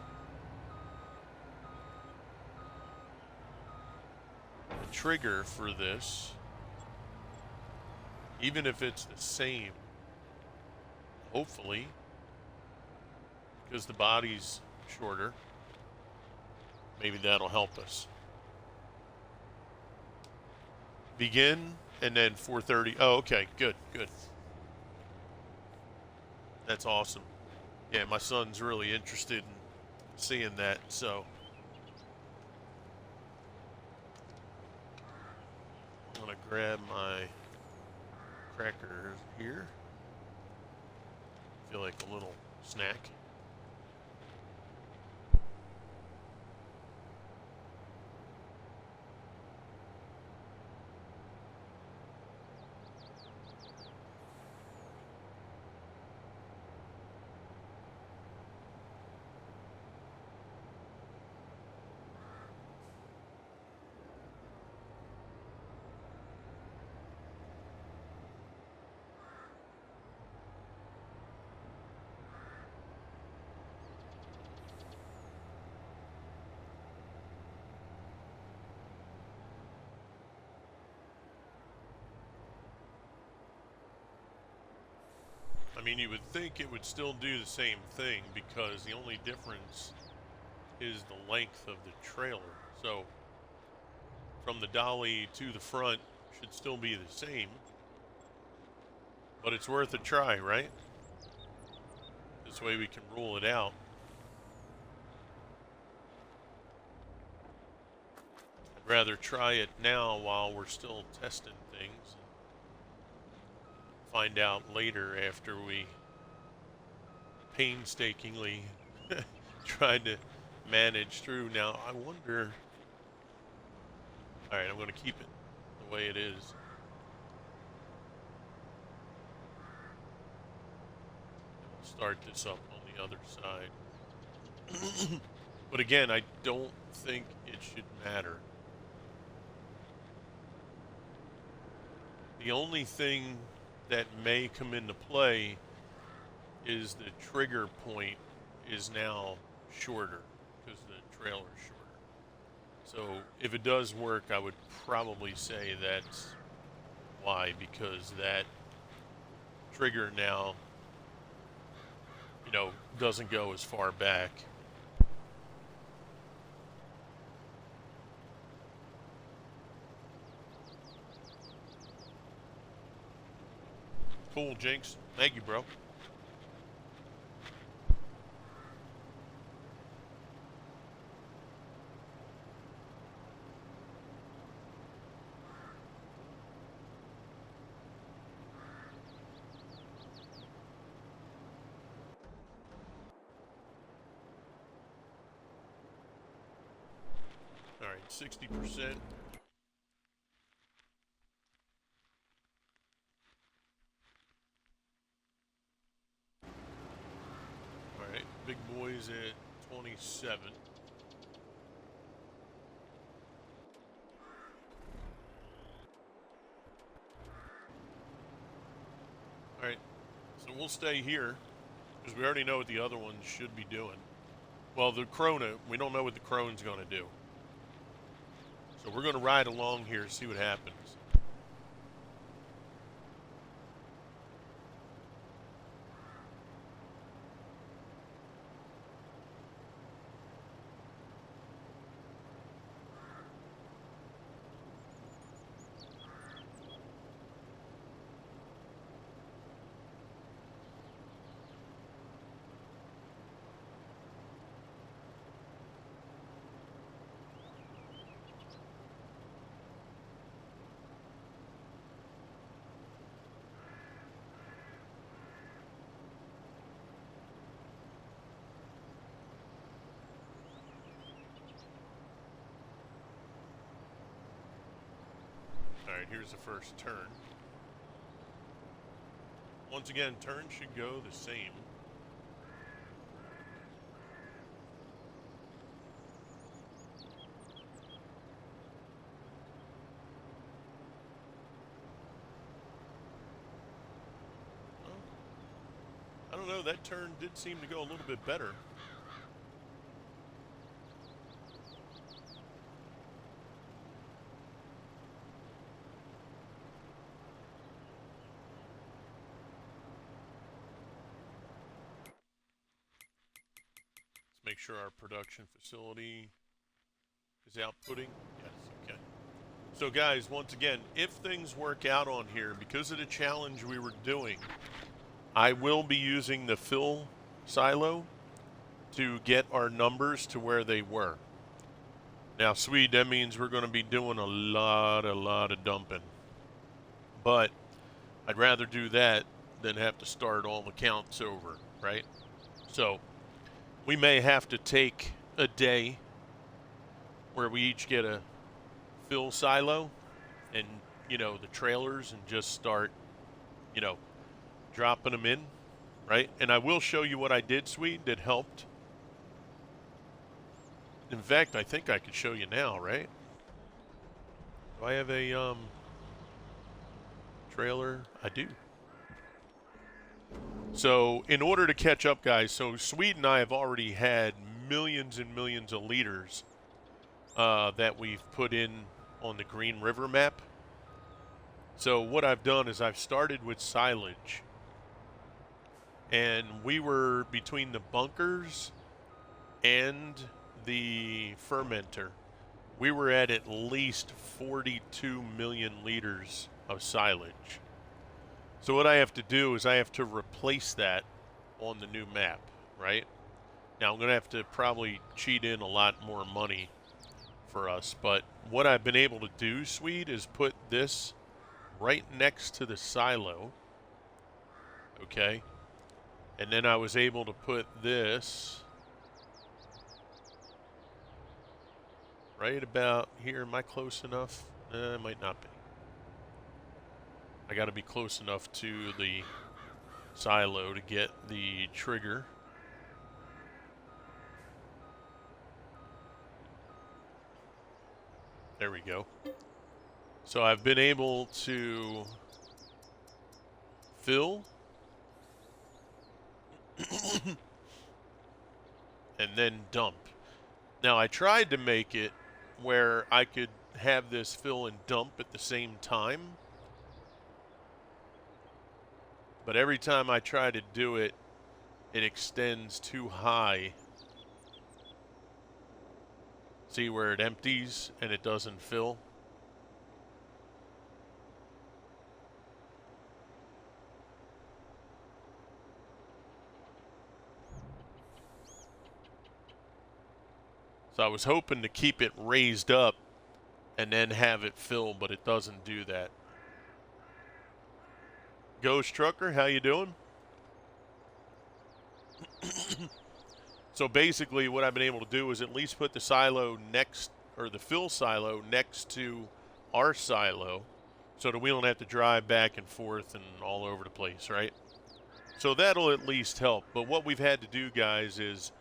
the trigger for this, even if it's the same, hopefully, because the body's shorter, maybe that'll help us. Begin and then 4:30. Oh, okay, good. That's awesome. Yeah, my son's really interested in seeing that, so I'm gonna grab my cracker here. Feel like a little snack. I mean, you would think it would still do the same thing because the only difference is the length of the trailer. So from the dolly to the front should still be the same, but it's worth a try, right? This way we can rule it out. I'd rather try it now while we're still testing things. Find out later after we painstakingly trying to manage through. Now, I wonder... All right, I'm going to keep it the way it is. Start this up on the other side. But again, I don't think it should matter. The only thing that may come into play is the trigger point is now shorter because the trailer is shorter. So if it does work, I would probably say that's why, because that trigger now, you know, doesn't go as far back. Cool, Jinx. Thank you, bro. All right, 60%. All right, big boys at 27. All right, so we'll stay here because we already know what the other ones should be doing. Well, the Krona, we don't know what the Krone's going to do. So we're going to ride along here, see what happens. All right, here's the first turn. Once again, turns should go the same. Well, I don't know, that turn did seem to go a little bit better. Make sure our production facility is outputting. Yes, okay. So guys, once again, if things work out on here, because of the challenge we were doing, I will be using the fill silo to get our numbers to where they were. Now, Swede, that means we're going to be doing a lot of dumping. But I'd rather do that than have to start all the counts over, right? So we may have to take a day where we each get a fill silo and, you know, the trailers and just start, you know, dropping them in, right? And I will show you what I did, Swede, that helped. In fact, I think I could show you now, right? Do I have a trailer? I do. So in order to catch up, guys, so Swede and I have already had millions and millions of liters that we've put in on the Green River map. So what I've done is I've started with silage. And we were between the bunkers and the fermenter. We were at least 42 million liters of silage. So what I have to do is I have to replace that on the new map, right? Now I'm going to have to probably cheat in a lot more money for us, but what I've been able to do, Swede, is put this right next to the silo, okay? And then I was able to put this right about here. Am I close enough? I might not be. I got to be close enough to the silo to get the trigger. There we go. So I've been able to fill and then dump. Now I tried to make it where I could have this fill and dump at the same time, but every time I try to do it, it extends too high. See where it empties and it doesn't fill? So I was hoping to keep it raised up and then have it fill, but it doesn't do that. Ghost Trucker, how you doing? So basically what I've been able to do is at least put the silo next, or the fill silo next to our silo, so that we don't have to drive back and forth and all over the place, right? So that'll at least help. But what we've had to do, guys, is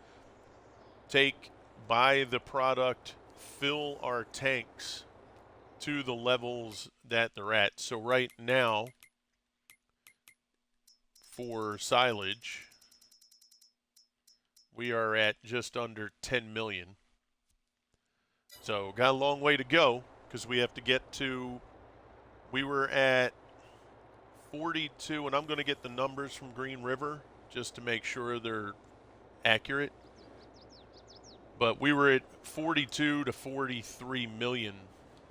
buy the product, fill our tanks to the levels that they're at. So right now, for silage, we are at just under 10 million. So got a long way to go, because we have to get to, we were at 42, and I'm going to get the numbers from Green River just to make sure they're accurate. But we were at 42 to 43 million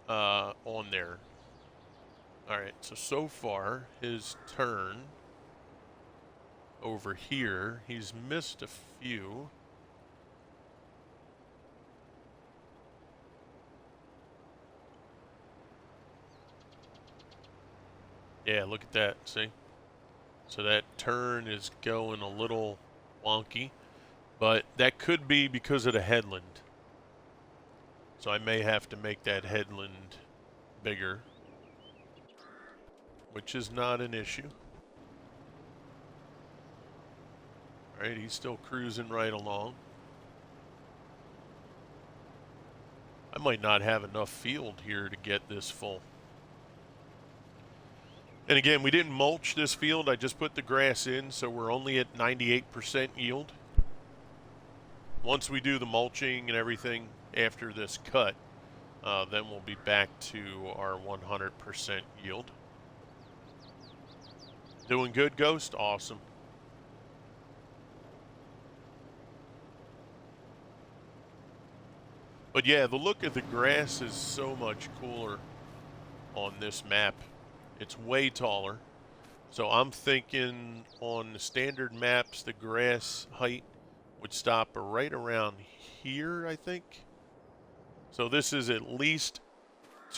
on there. All right, so far, his turn over here, he's missed a few. Yeah, look at that, see? So that turn is going a little wonky, but that could be because of the headland. So I may have to make that headland bigger, which is not an issue. All right, he's still cruising right along. I might not have enough field here to get this full. And again, we didn't mulch this field. I just put the grass in, so we're only at 98% yield. Once we do the mulching and everything after this cut, then we'll be back to our 100% yield. Doing good, Ghost? Awesome. But yeah, the look of the grass is so much cooler on this map. It's way taller. So I'm thinking on the standard maps, the grass height would stop right around here, I think. So this is at least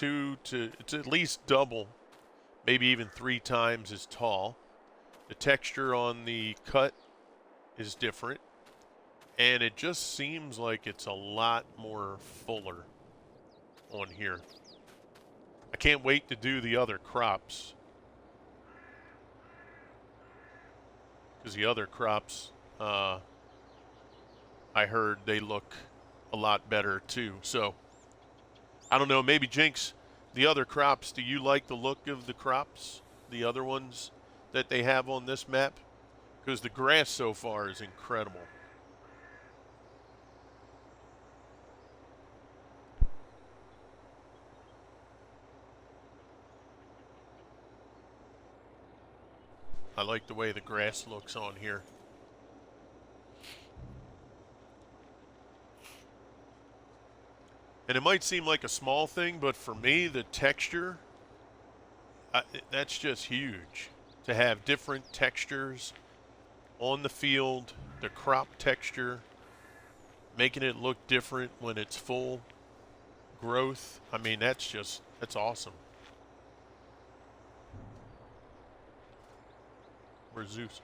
it's at least double, maybe even 3 times as tall. The texture on the cut is different, and it just seems like it's a lot more fuller on here. I can't wait to do the other crops, because the other crops, I heard they look a lot better too. So I don't know, maybe Jinx, the other crops, do you like the look of the crops, the other ones that they have on this map? Because the grass so far is incredible. I like the way the grass looks on here. And it might seem like a small thing, but for me, the texture, that's just huge. To have different textures on the field, the crop texture, making it look different when it's full growth. I mean, that's awesome. Where's Zeus?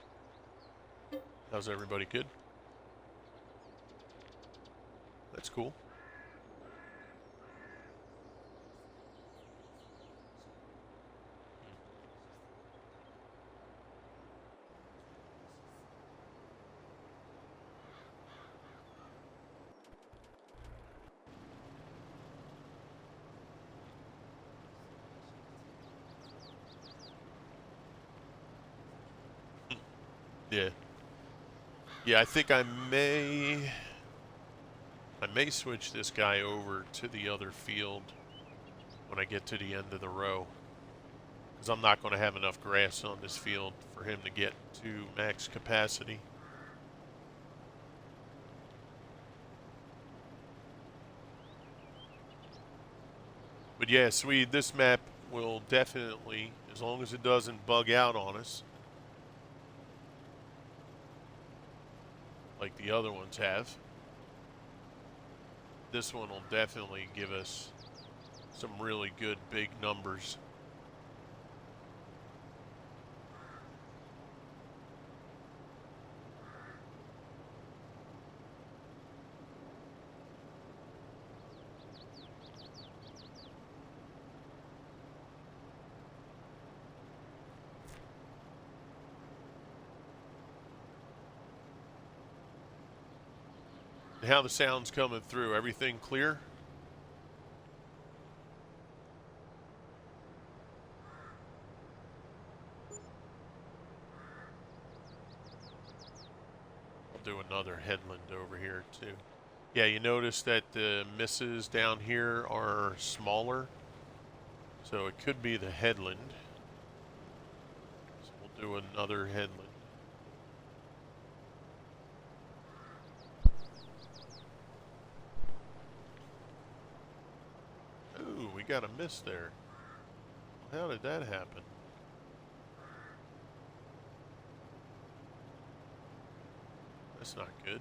How's everybody? Good? That's cool. Yeah. Yeah, I think I may switch this guy over to the other field when I get to the end of the row, because I'm not going to have enough grass on this field for him to get to max capacity. But yeah, Swede, this map will definitely, as long as it doesn't bug out on us, like the other ones have, this one will definitely give us some really good big numbers. How the sound's coming through? Everything clear? I'll do another headland over here too. Yeah, you notice that the misses down here are smaller, so it could be the headland. So we'll do another headland. Ooh, we got a miss there. How did that happen? That's not good.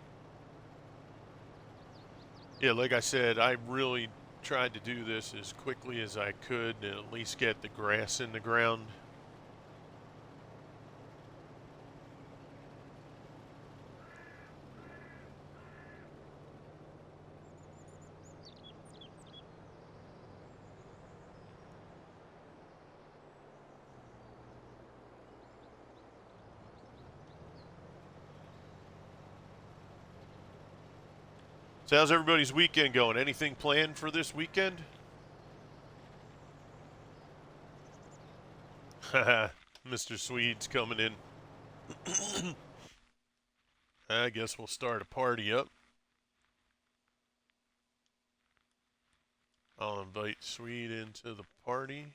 Yeah, like I said, I really tried to do this as quickly as I could and at least get the grass in the ground. So how's everybody's weekend going? Anything planned for this weekend? Mr. Swede's coming in. I guess we'll start a party up. I'll invite Swede into the party.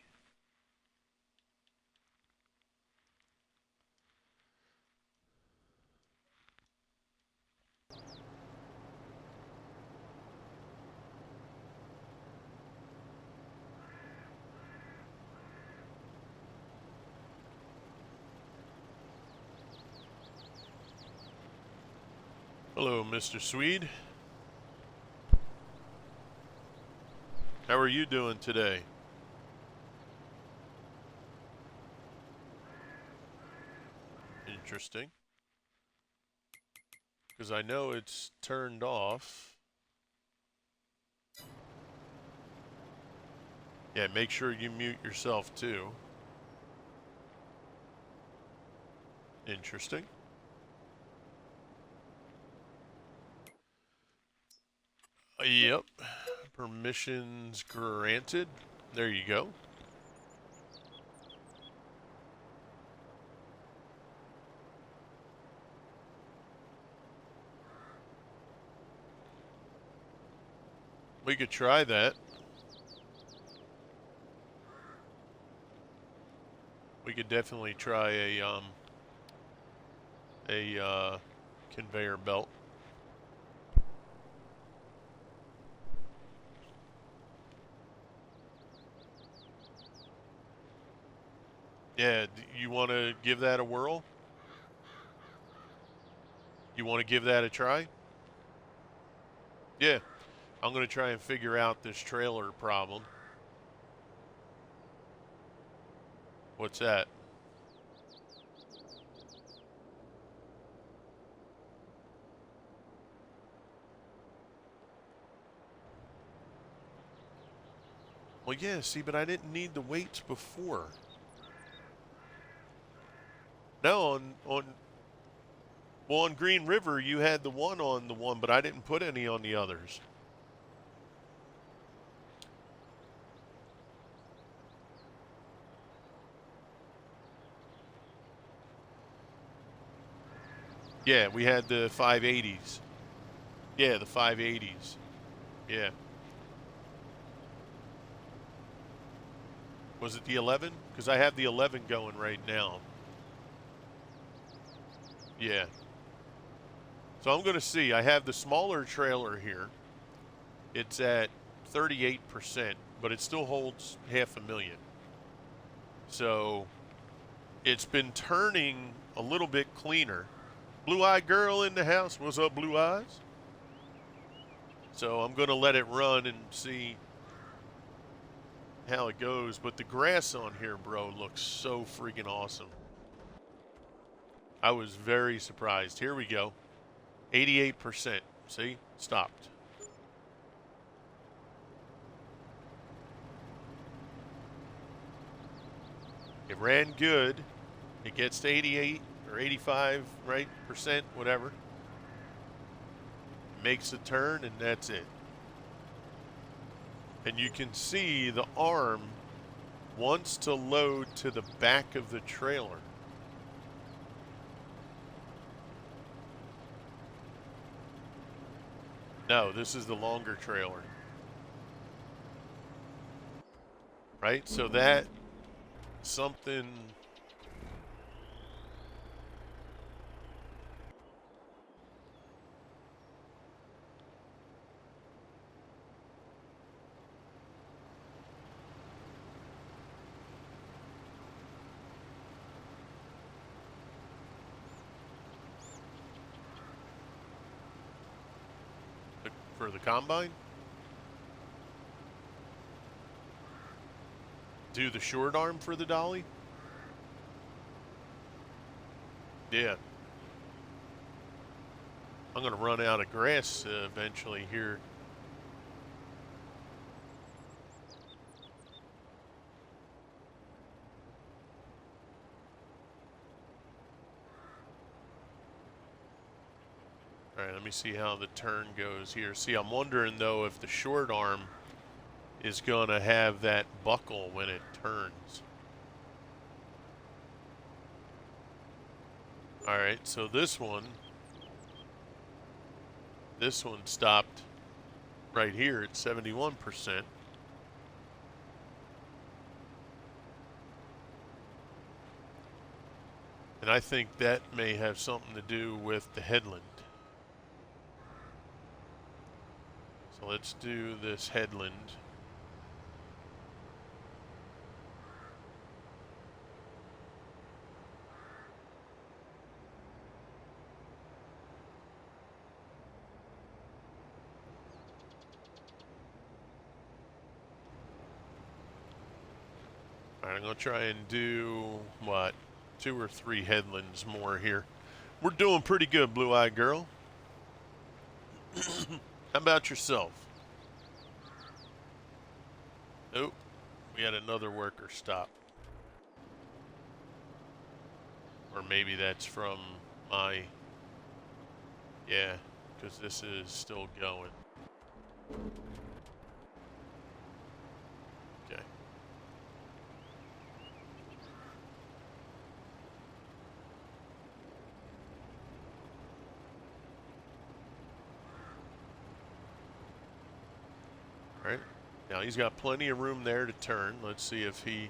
Hello, Mr. Swede. How are you doing today? Interesting. Because I know it's turned off. Yeah, make sure you mute yourself too. Interesting. Yep. Permissions granted. There you go. We could try that. We could definitely try a conveyor belt. Yeah, you want to give that a whirl? You want to give that a try? Yeah, I'm going to try and figure out this trailer problem. What's that? Well, yeah, see, but I didn't need the weights before. No, well, on Green River, you had the one on the one, but I didn't put any on the others. Yeah, we had the 580s. Yeah, the 580s. Yeah. Was it the 11? Because I have the 11 going right now. Yeah. So I'm going to see. I have the smaller trailer here. It's at 38%, but it still holds 500,000. So it's been turning a little bit cleaner. Blue-eyed girl in the house. What's up, Blue Eyes? So I'm going to let it run and see how it goes. But the grass on here, bro, looks so freaking awesome. I was very surprised. Here we go. 88%. See? Stopped. It ran good. It gets to 88 or 85, right? Percent, whatever. Makes a turn, and that's it. And you can see the arm wants to load to the back of the trailer. No, this is the longer trailer. Right? So that something. For the combine? Do the short arm for the dolly? Yeah. I'm going to run out of grass eventually here. All right, let me see how the turn goes here. See, I'm wondering, though, if the short arm is going to have that buckle when it turns. All right, so this one stopped right here at 71%. And I think that may have something to do with the headland. So let's do this headland. All right, I'm going to try and do, what, 2 or 3 headlands more here. We're doing pretty good, Blue-Eyed Girl. How about yourself? Oh, we had another worker stop. Or maybe that's from my... Yeah, because this is still going. Okay. All right. Now he's got plenty of room there to turn. Let's see if he...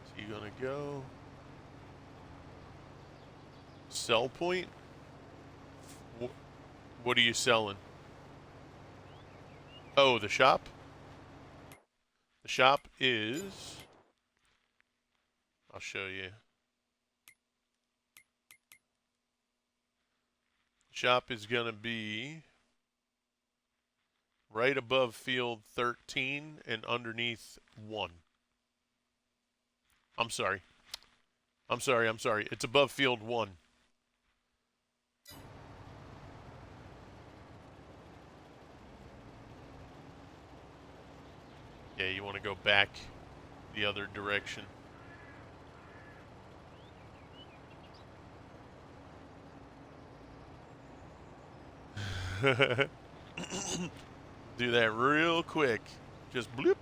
Is he going to go? Sell point? What are you selling? Oh, the shop? The shop is... I'll show you. Shop is going to be right above field 13 and underneath 1. I'm sorry. It's above field 1. Yeah, you want to go back the other direction. Do that real quick. Just bloop.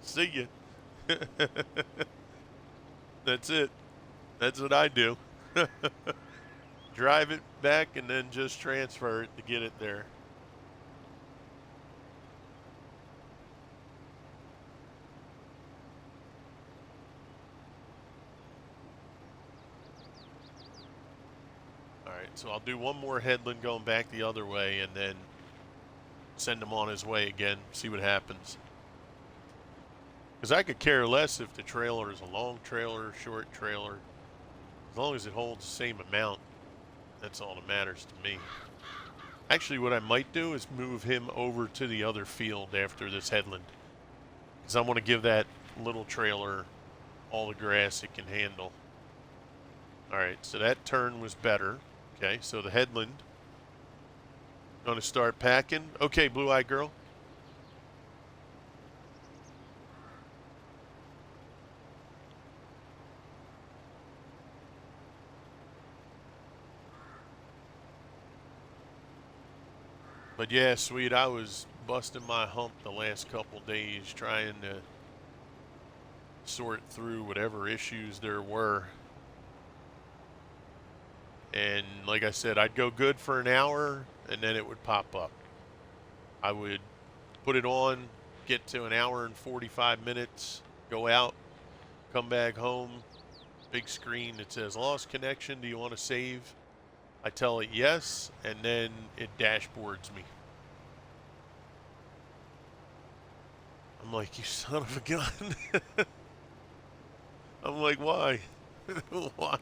See ya. That's it. That's what I do. Drive it back and then just transfer it to get it there. All right, so I'll do one more headland going back the other way and then send him on his way again, see what happens. Because I could care less if the trailer is a long trailer, short trailer. As long as it holds the same amount, that's all that matters to me. Actually, what I might do is move him over to the other field after this headland. Because I want to give that little trailer all the grass it can handle. Alright, so that turn was better. Okay, so the headland. Gonna start packing. Okay, blue-eyed girl. But yeah, sweet, I was busting my hump the last couple days trying to sort through whatever issues there were. And like I said, I'd go good for an hour and then it would pop up. I would put it on, get to an hour and 45 minutes, go out, come back home, big screen that says lost connection, do you want to save? I tell it yes, and then it dashboards me. I'm like, you son of a gun. I'm like, why? Why?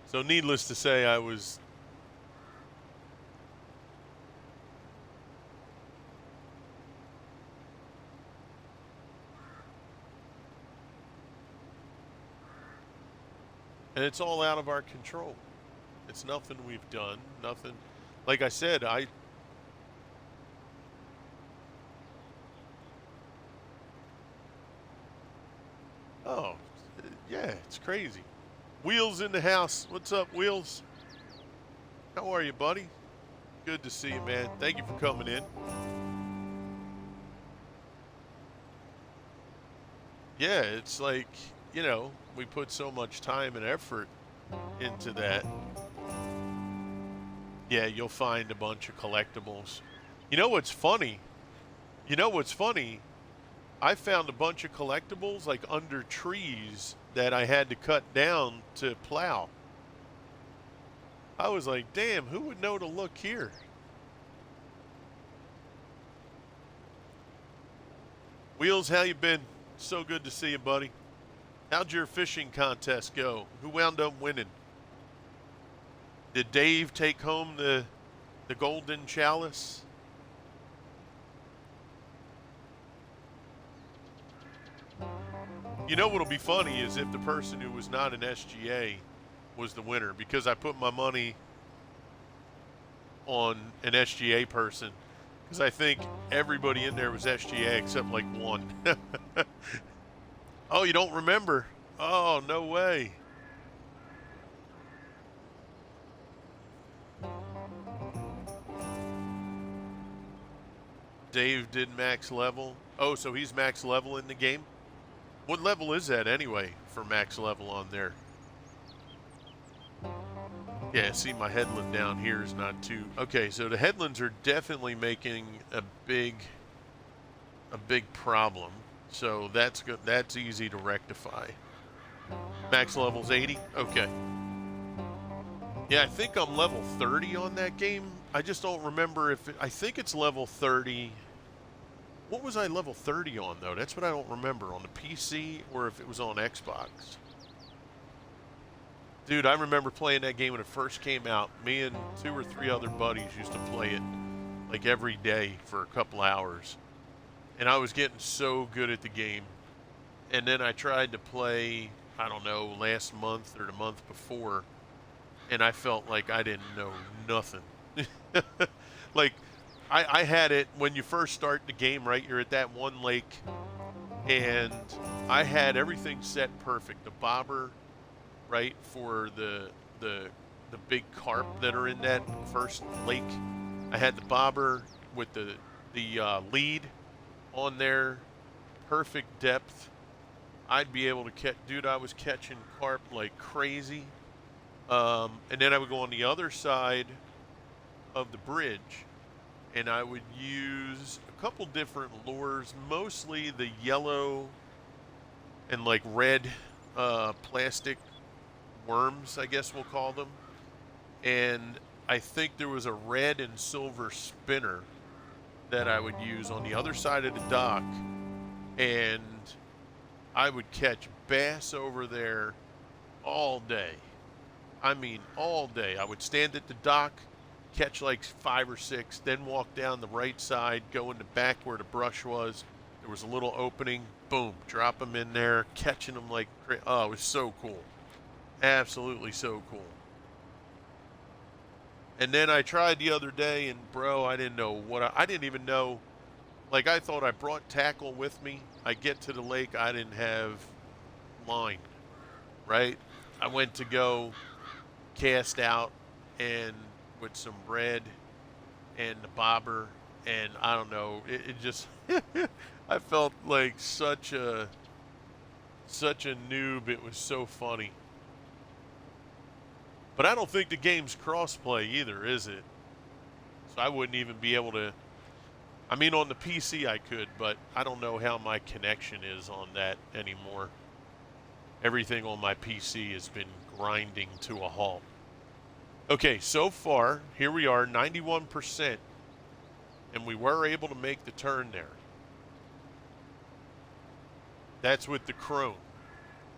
So needless to say, I was... And it's all out of our control. It's nothing we've done, nothing... Like I said, Oh, yeah, it's crazy. Wheels in the house. What's up, Wheels? How are you, buddy? Good to see you, man. Thank you for coming in. Yeah, it's like, you know, we put so much time and effort into that. Yeah, you'll find a bunch of collectibles. You know what's funny? You know what's funny? I found a bunch of collectibles like under trees that I had to cut down to plow. I was like, damn, who would know to look here? Wheels, how you been? So good to see you, buddy. How'd your fishing contest go? Who wound up winning? Did Dave take home the golden chalice? You know what'll be funny is if the person who was not an SGA was the winner, because I put my money on an SGA person, because I think everybody in there was SGA except like one. Oh, you don't remember? Oh, no way. Dave did max level. Oh, so he's max level in the game? What level is that anyway for max level on there? Yeah, see my headland down here is not too... Okay, so the headlands are definitely making a big problem. So that's good. That's easy to rectify. Max level's 80? Okay. Yeah, I think I'm level 30 on that game. I just don't remember if... I think it's level 30... What was I level 30 on, though? That's what I don't remember. On the PC or if it was on Xbox. Dude, I remember playing that game when it first came out. Me and 2 or 3 other buddies used to play it like every day for a couple hours. And I was getting so good at the game. And then I tried to play, I don't know, last month or the month before. And I felt like I didn't know nothing. Like, I had it when you first start the game, right? You're at that one lake, and I had everything set perfect. The bobber, right, for the big carp that are in that first lake. I had the bobber with the lead on there, perfect depth. I'd be able to catch, dude. I was catching carp like crazy. And then I would go on the other side of the bridge, and I would use a couple different lures, mostly the yellow and like red plastic worms, I guess we'll call them. And I think there was a red and silver spinner that I would use on the other side of the dock, and I would catch bass over there all day. I mean, all day. I would stand at the dock, catch like 5 or 6, then walk down the right side, go in the back where the brush was. There was a little opening, boom, drop them in there, catching them like, oh, it was so cool. Absolutely so cool. And then I tried the other day, and bro, I didn't know what I didn't even know. Like, I thought I brought tackle with me. I get to the lake, I didn't have line, right? I went to go cast out and with some bread and the bobber, and I don't know, it just I felt like such a noob. It was so funny. But I don't think the game's crossplay either, is it? So I wouldn't even be able to. I mean, on the PC I could, but I don't know how my connection is on that anymore. Everything on my PC has been grinding to a halt. Okay, so far, here we are, 91%, and we were able to make the turn there. That's with the crone.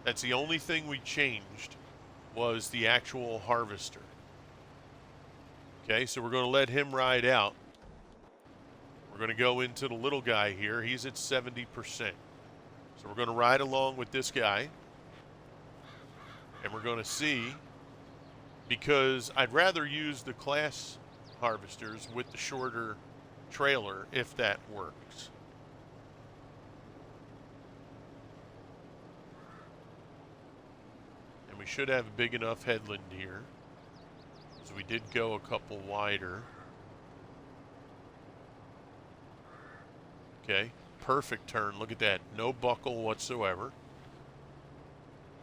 That's the only thing we changed, was the actual harvester. Okay, so we're going to let him ride out. We're going to go into the little guy here. He's at 70%. So we're going to ride along with this guy, and we're going to see, because I'd rather use the class harvesters with the shorter trailer if that works. And we should have a big enough headland here, so we did go a couple wider. Okay, perfect turn. Look at that. No buckle whatsoever.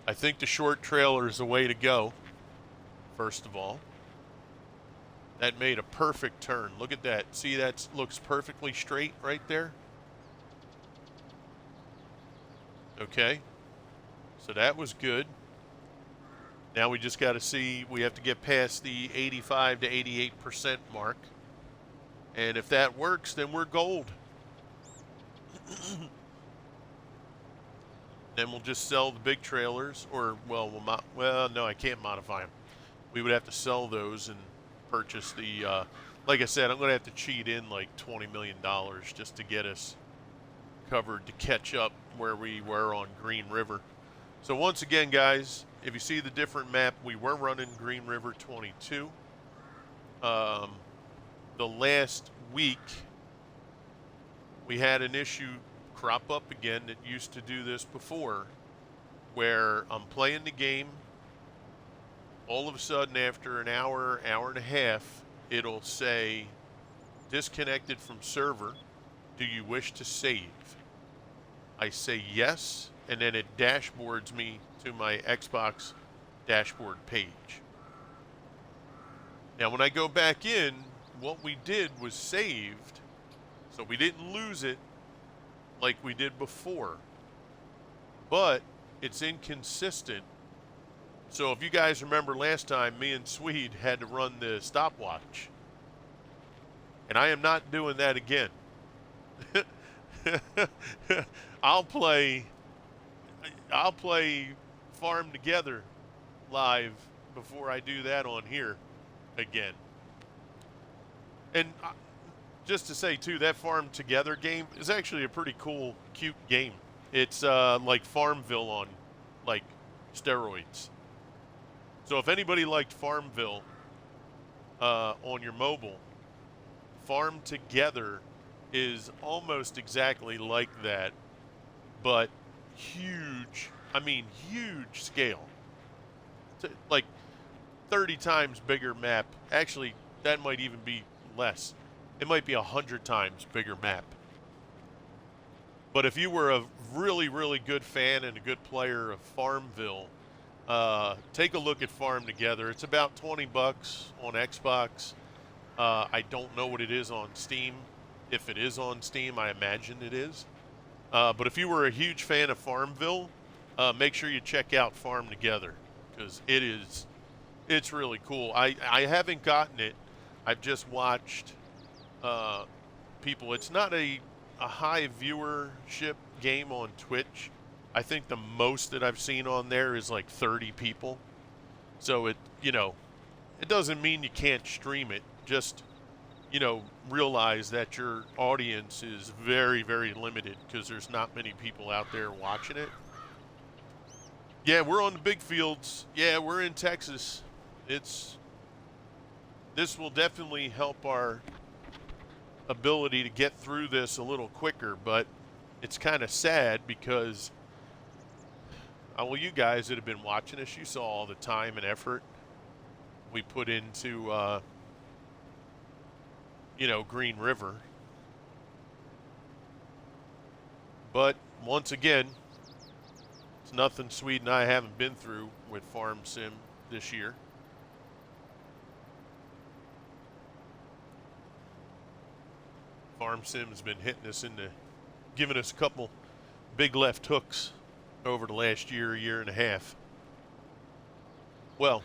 I think the short trailer is the way to go, first of all. That made a perfect turn. Look at that. See, that looks perfectly straight right there? Okay, so that was good. Now we just got to see, we have to get past the 85 to 88% mark. And if that works, then we're gold. Then we'll just sell the big trailers, or, well, no, I can't modify them. We would have to sell those and purchase the, like I said, I'm going to have to cheat in like $20 million just to get us covered to catch up where we were on Green River. So once again, guys, if you see the different map, we were running Green River 22. The last week, we had an issue crop up again that used to do this before, where I'm playing the game, all of a sudden after an hour, hour and a half, it'll say, disconnected from server, do you wish to save? I say yes, and then it dashboards me to my Xbox dashboard page. Now when I go back in, what we did was saved, so we didn't lose it like we did before, but it's inconsistent. So if you guys remember last time, me and Swede had to run the stopwatch, and I am not doing that again. I'll play Farm Together live before I do that on here again. And just to say too, that Farm Together game is actually a pretty cool, cute game. It's like Farmville on like steroids. So if anybody liked Farmville, on your mobile. Farm Together is almost exactly like that, but huge. I mean, huge scale. Like 30 times bigger map. Actually, that might even be less. It might be 100 times bigger map. But if you were a really, really good fan and a good player of Farmville, take a look at Farm Together. It's about 20 bucks on Xbox. I don't know what it is on Steam. If it is on Steam, I imagine it is. But if you were a huge fan of Farmville, make sure you check out Farm Together because it's really cool. I haven't gotten it. I've just watched people. It's not a high viewership game on Twitch. I think the most that I've seen on there is like 30 people. So it doesn't mean you can't stream it. Just, realize that your audience is very, very limited because there's not many people out there watching it. Yeah, we're on the big fields. Yeah, we're in Texas. This will definitely help our ability to get through this a little quicker, but it's kind of sad because, well, you guys that have been watching us, you saw all the time and effort we put into, Green River. But once again, it's nothing Swede and I haven't been through with Farm Sim this year. Farm Sim's been hitting us giving us a couple big left hooks over the last year and a half. Well,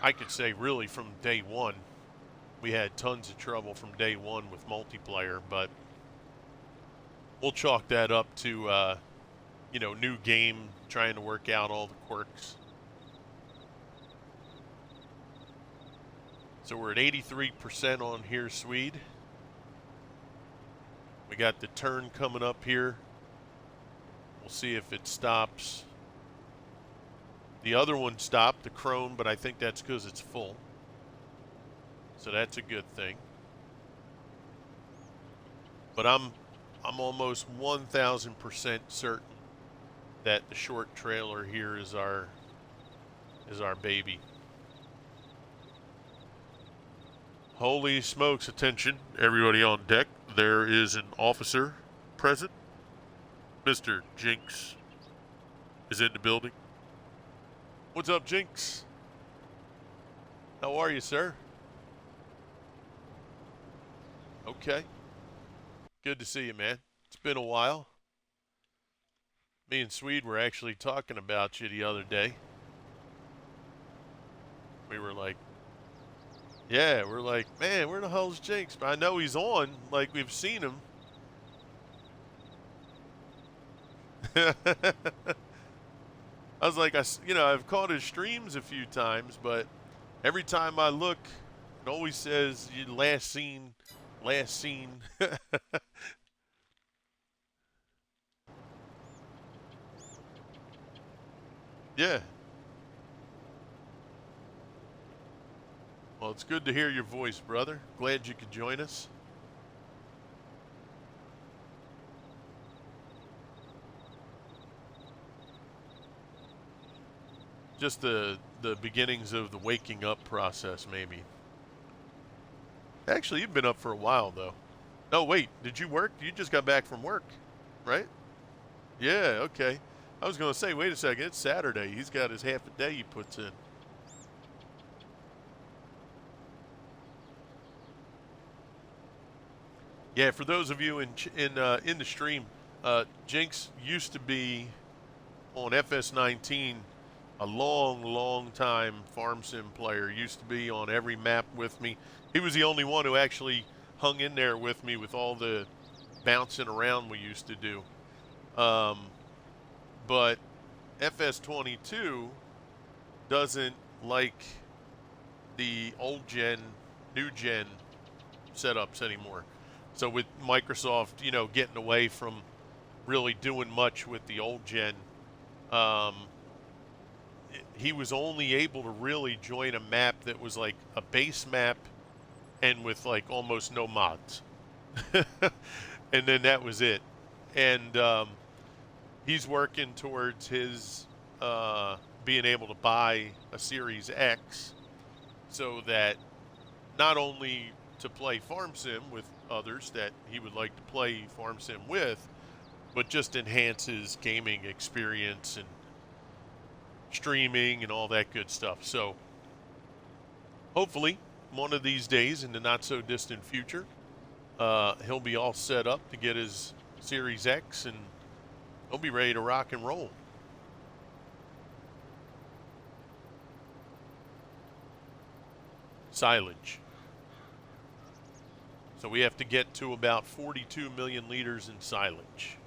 I could say really from day one, we had tons of trouble from day one with multiplayer, but we'll chalk that up to, new game, trying to work out all the quirks. So we're at 83% on here, Swede. We got the turn coming up here. We'll see if it stops. The other one stopped, the Crone, but I think that's because it's full. So that's a good thing. But I'm almost 1,000% certain that the short trailer here is our baby. Holy smokes, attention, everybody on deck. There is an officer present. Mr. Jinx is in the building. What's up, Jinx? How are you, sir? Okay. Good to see you, man. It's been a while. Me and Swede were actually talking about you the other day. We were like, yeah, we're like, man, where the hell's Jinx? But I know he's on, like we've seen him. I was like, I've caught his streams a few times, but every time I look, it always says last seen. Yeah. Well, it's good to hear your voice, brother. Glad you could join us. Just the beginnings of the waking up process, maybe. Actually, you've been up for a while, though. Oh, wait, did you work? You just got back from work, right? Yeah, okay. I was going to say, wait a second, it's Saturday. He's got his half a day he puts in. Yeah, for those of you in the stream, Jinx used to be on FS19 a long time Farm Sim player. Used to be on every map with me. He was the only one who actually hung in there with me with all the bouncing around we used to do. But FS22 doesn't like the old gen, new gen setups anymore. So with Microsoft, getting away from really doing much with the old gen, he was only able to really join a map that was like a base map and with like almost no mods. And then that was it. And he's working towards his being able to buy a Series X so that not only to play Farm Sim with others that he would like to play Farm Sim with, but just enhance his gaming experience and streaming and all that good stuff. So hopefully one of these days in the not so distant future, he'll be all set up to get his Series X and he'll be ready to rock and roll. Silage. So we have to get to about 42 million liters in silage.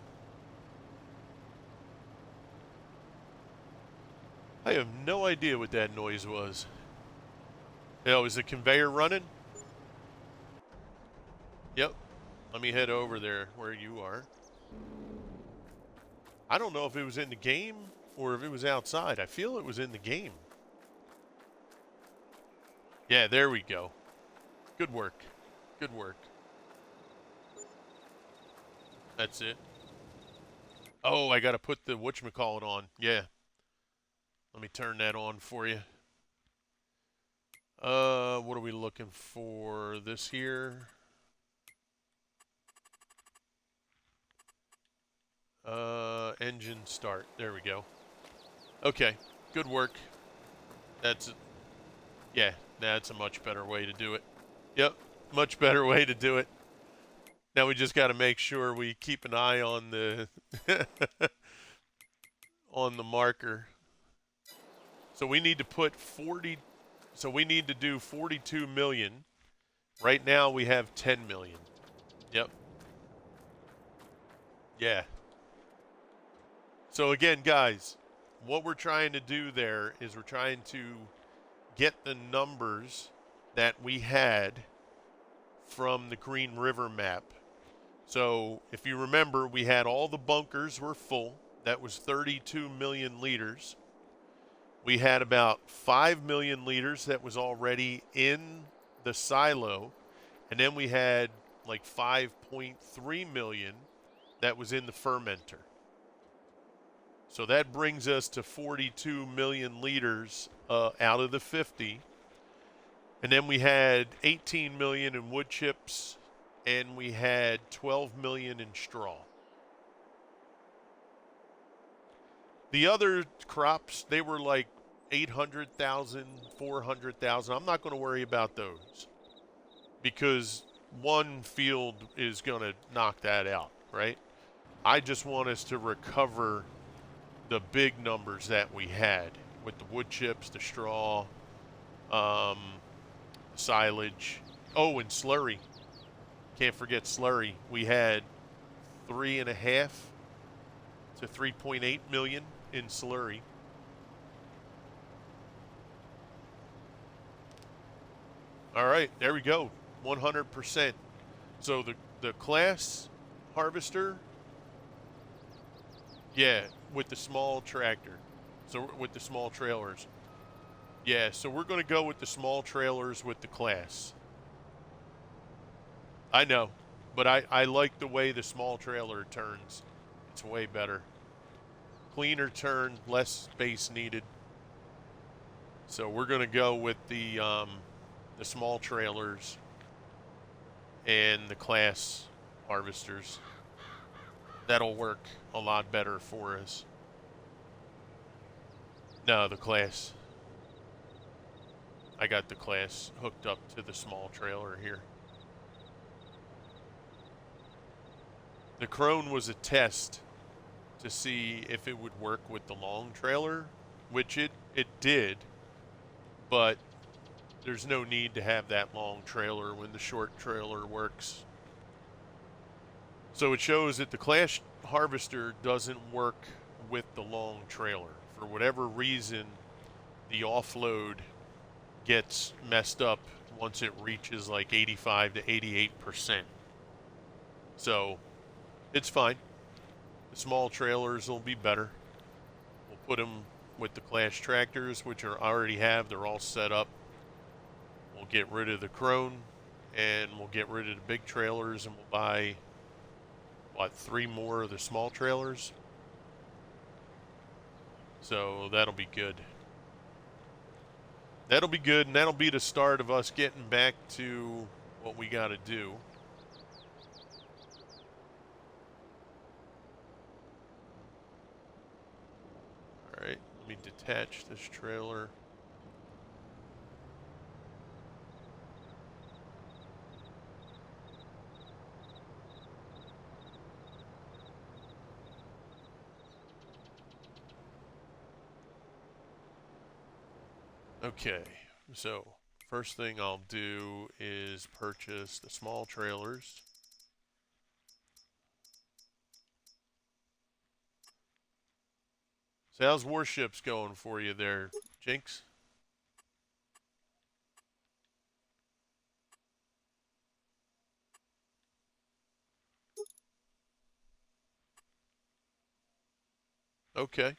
I have no idea what that noise was. Oh, is the conveyor running? Yep. Let me head over there where you are. I don't know if it was in the game or if it was outside. I feel it was in the game. Yeah, there we go. Good work. Good work. That's it. Oh, I got to put the whatchamacallit on. Yeah. Let me turn that on for you. What are we looking for? This here. Engine start. There we go. Okay. Good work. Yeah, that's a much better way to do it. Yep. Much better way to do it. Now we just got to make sure we keep an eye on the on the marker. So we need to put 40. So we need to do 42 million. Right now we have 10 million. Yep. Yeah. So again, guys, what we're trying to do there is we're trying to get the numbers that we had from the Green River map. So if you remember, we had all the bunkers were full. That was 32 million liters. We had about 5 million liters that was already in the silo. And then we had like 5.3 million that was in the fermenter. So that brings us to 42 million liters out of the 50. And then we had 18 million in wood chips, and we had 12 million in straw. The other crops, they were like 800,000, 400,000. I'm not going to worry about those because one field is going to knock that out, right? I just want us to recover the big numbers that we had with the wood chips, the straw, silage. Oh, and slurry. Can't forget slurry. We had 3.5 to 3.8 million in slurry. All right, there we go. 100%. So the class harvester, yeah, with the small tractor. So with the small trailers. Yeah, so we're going to go with the small trailers with the class. I know, but I like the way the small trailer turns. It's way better. Cleaner turn, less space needed. So we're going to go with the small trailers and the class harvesters. That'll work a lot better for us. No, the class. I got the class hooked up to the small trailer here. The Crone was a test to see if it would work with the long trailer, which it did, but there's no need to have that long trailer when the short trailer works. So it shows that the class harvester doesn't work with the long trailer. For whatever reason, the offload gets messed up once it reaches like 85 to 88%. So it's fine. The small trailers will be better. We'll put them with the Clash tractors, which are already have. They're all set up. We'll get rid of the Crone, and we'll get rid of the big trailers, and we'll buy, what, 3 more of the small trailers. So that'll be good. That'll be good, and that'll be the start of us getting back to what we got to do. All right, let me detach this trailer. Okay, so first thing I'll do is purchase the small trailers. So how's warships going for you there, Jinx? Okay.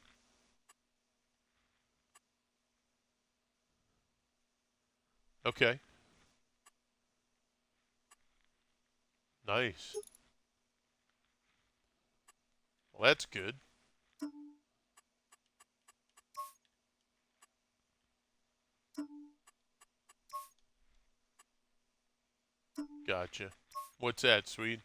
Okay. Nice. Well, that's good. Gotcha. What's that, Swede?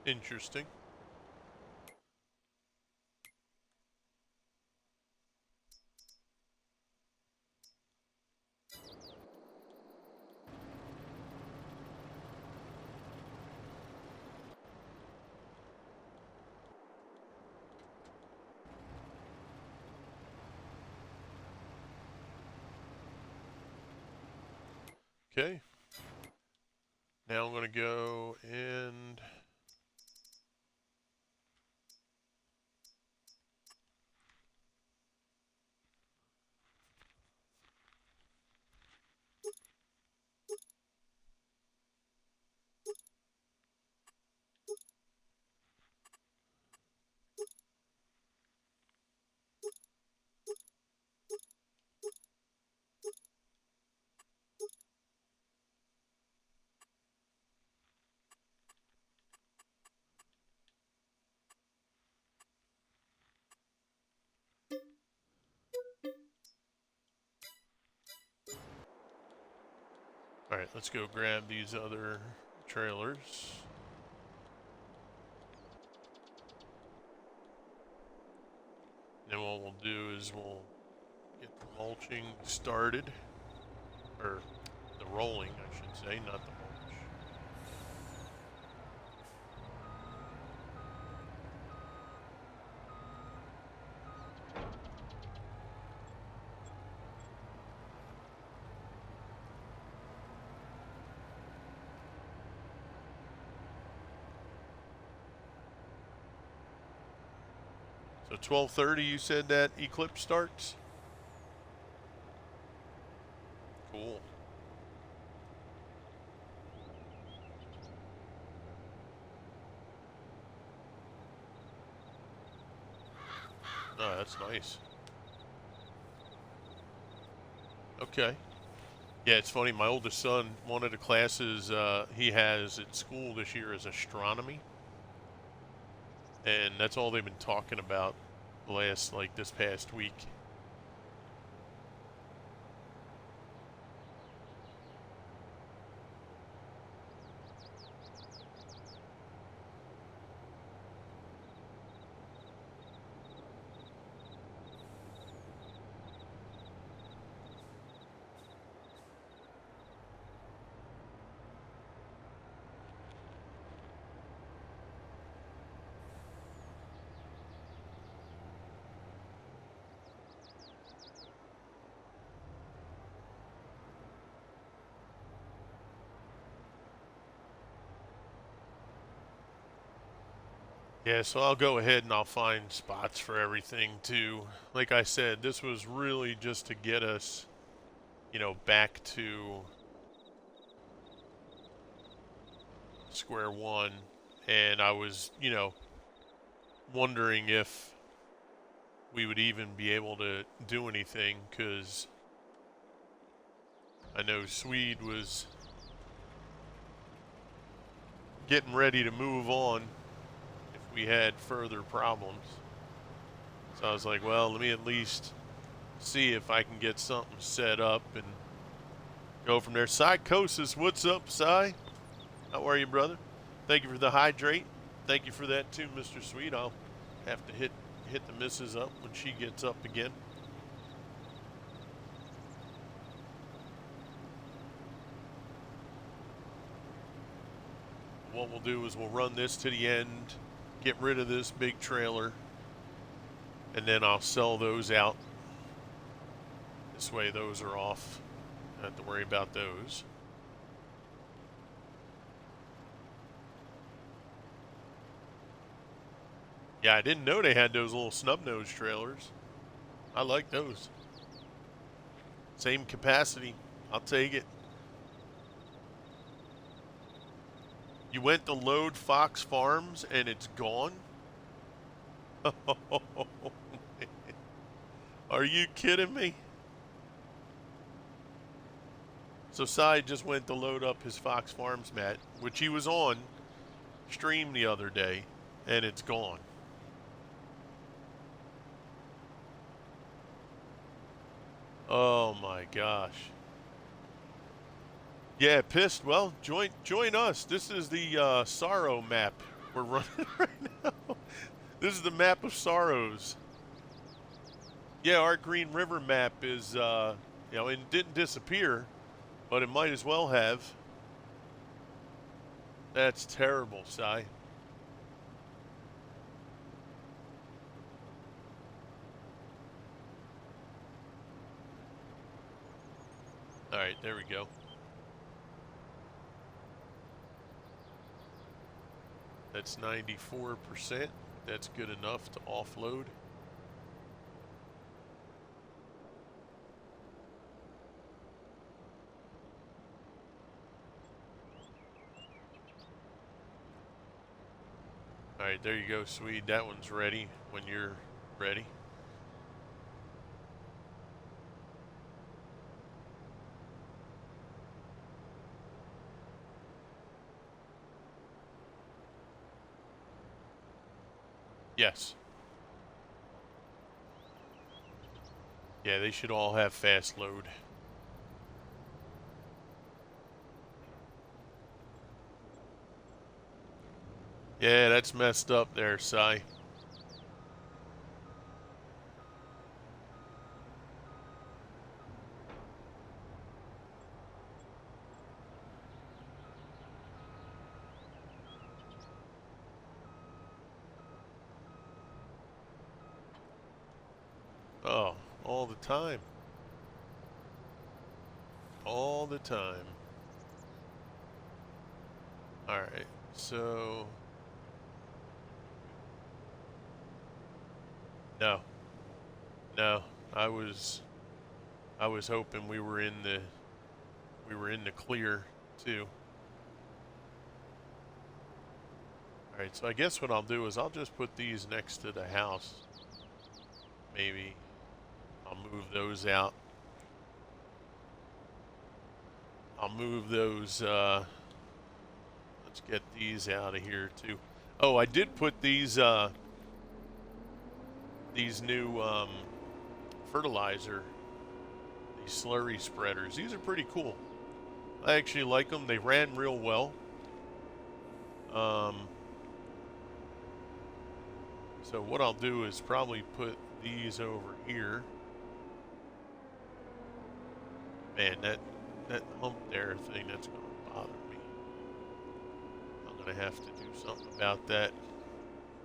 Interesting. Okay. Now I'm going to go and all right, let's go grab these other trailers. Then what we'll do is we'll get the mulching started, or the rolling, I should say, not the mulch. So 12:30, you said that eclipse starts? Cool. Oh, that's nice. Okay. Yeah, it's funny. My oldest son, one of the classes he has at school this year is astronomy. And that's all they've been talking about this past week. Yeah, so I'll go ahead and I'll find spots for everything too. Like I said, this was really just to get us, back to square one. And I was, wondering if we would even be able to do anything, because I know Swede was getting ready to move on if we had further problems. So I was like, well, let me at least see if I can get something set up and go from there. Psychosis, what's up, Cy? How are you, brother? Thank you for the hydrate. Thank you for that too, Mr. Sweet. I'll have to hit the missus up when she gets up again. What we'll do is we'll run this to the end, get rid of this big trailer, and then I'll sell those out. This way those are off. Don't have to worry about those. Yeah, I didn't know they had those little snub-nose trailers. I like those. Same capacity. I'll take it. You went to load Fox Farms and it's gone? Are you kidding me? So Cy just went to load up his Fox Farms mat, which he was on stream the other day, and it's gone. Oh my gosh. Yeah, pissed. Well, join us. This is the sorrow map we're running right now. This is the map of sorrows. Yeah, our Green River map is, it didn't disappear, but it might as well have. That's terrible, Cy. All right, there we go. That's 94%. That's good enough to offload. All right, there you go, Swede. That one's ready when you're ready. Yes. Yeah, they should all have fast load. Yeah, that's messed up there, Cy. Oh, all the time. All the time. All right, so no, no. I was hoping we were in the clear too. All right, so I guess what I'll do is I'll just put these next to the house. Maybe I'll move those out. I'll move those. Let's get these out of here too. Oh, I did put these new fertilizer, these slurry spreaders. These are pretty cool. I actually like them. They ran real well. So what I'll do is probably put these over here. Man, that hump there thing, that's going to bother me. I'm going to have to do something about that.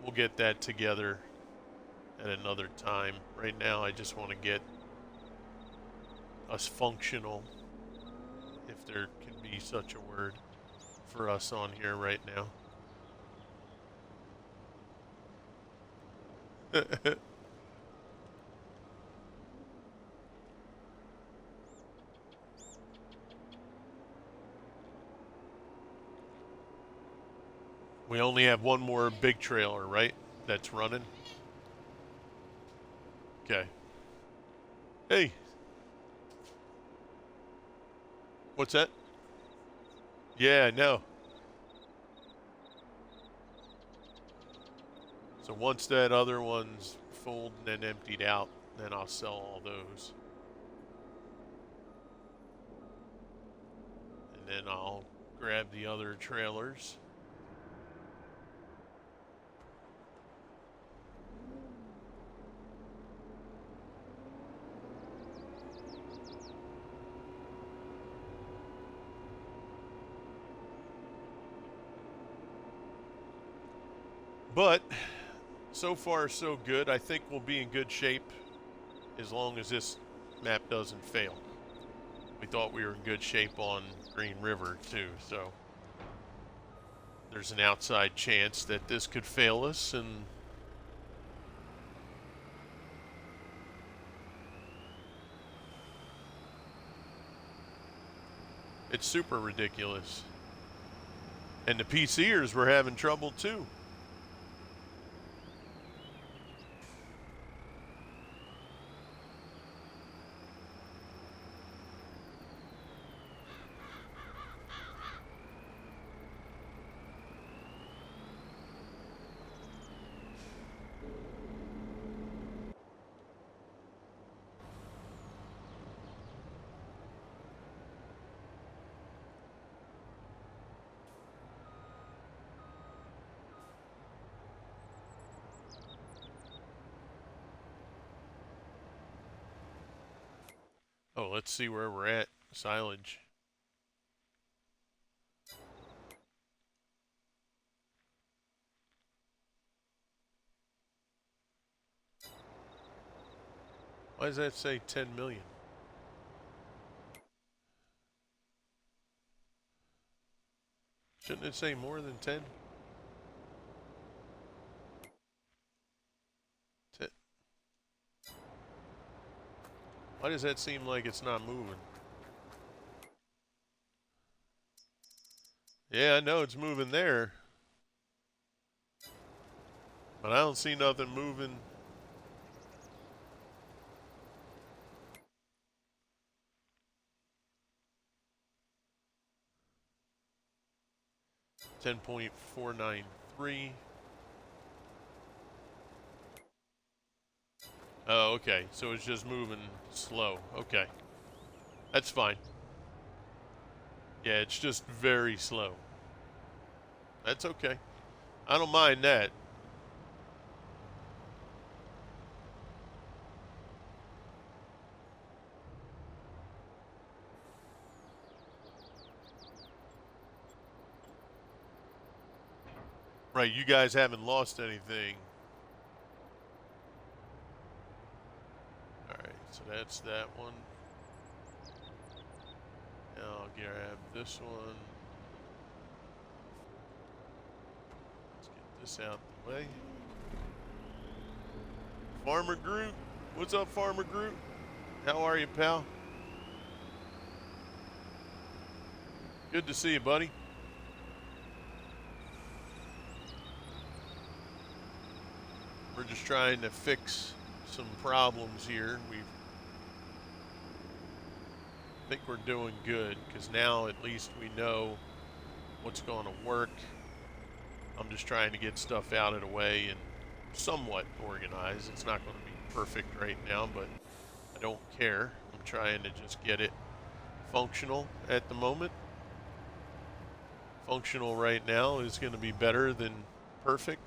We'll get that together at another time. Right now, I just want to get us functional, if there can be such a word for us on here right now. We only have one more big trailer, right? That's running. Okay. Hey, what's that? Yeah, no. So once that other one's full and then emptied out, then I'll sell all those. And then I'll grab the other trailers. But so far, so good. I think we'll be in good shape as long as this map doesn't fail. We thought we were in good shape on Green River, too, so there's an outside chance that this could fail us, and it's super ridiculous. And the PCers were having trouble, too. Oh, let's see where we're at. Silage. Why does that say 10 million? Shouldn't it say more than 10? Why does that seem like it's not moving? Yeah, I know it's moving there. But I don't see nothing moving. $10.493. Oh, okay. So it's just moving slow. Okay. That's fine. Yeah, it's just very slow. That's okay. I don't mind that. Right, you guys haven't lost anything. Alright, so that's that one. Now I'll grab this one. Let's get this out of the way. Farmer Groot? What's up, Farmer Groot? How are you, pal? Good to see you, buddy. We're just trying to fix some problems here. We think we're doing good because now at least we know what's going to work. I'm just trying to get stuff out of the way and somewhat organized. It's not going to be perfect right now, but I don't care. I'm trying to just get it functional at the moment. Functional right now is going to be better than perfect.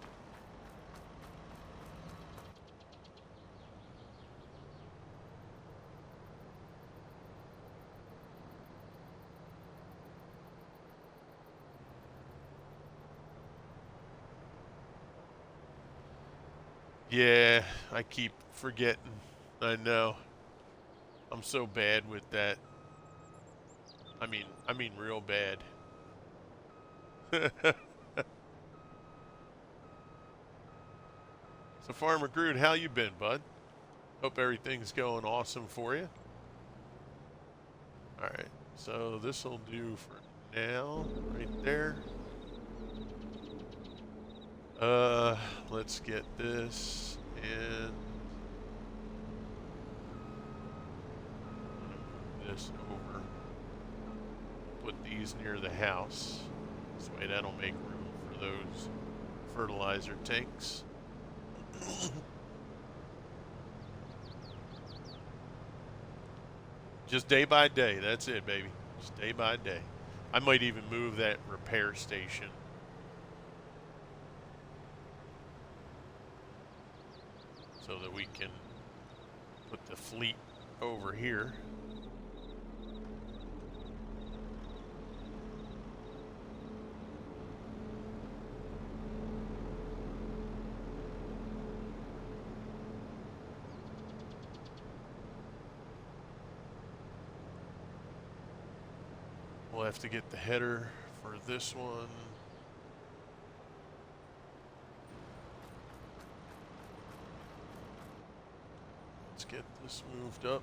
Yeah, I keep forgetting. I know. I'm so bad with that. I mean real bad. So Farmer Groot, how you been, bud? Hope everything's going awesome for you. All right, so this will do for now, right there. Let's get this and move this over. Put these near the house. This way that'll make room for those fertilizer tanks. Just day by day, that's it, baby. Just day by day. I might even move that repair station. So that we can put the fleet over here. We'll have to get the header for this one. Let's get this moved up.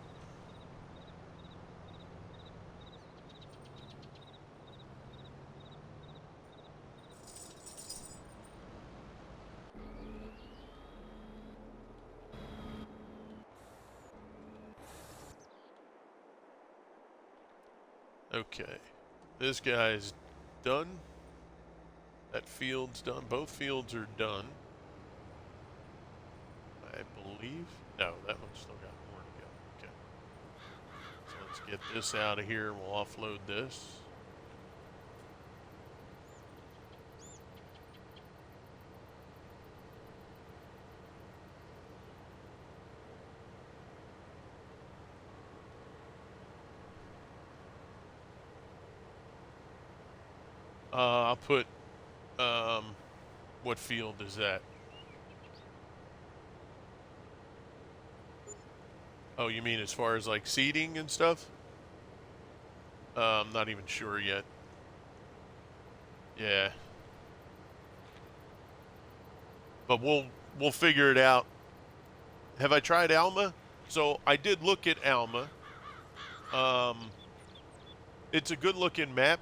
Okay. This guy's done. That field's done. Both fields are done. I believe. No, that one's still got more to go. Okay. So let's get this out of here. We'll offload this. I'll put, what field is that? Oh, you mean as far as like seeding and stuff? I'm not even sure yet. Yeah. But we'll figure it out. Have I tried Alma? So I did look at Alma. It's a good looking map.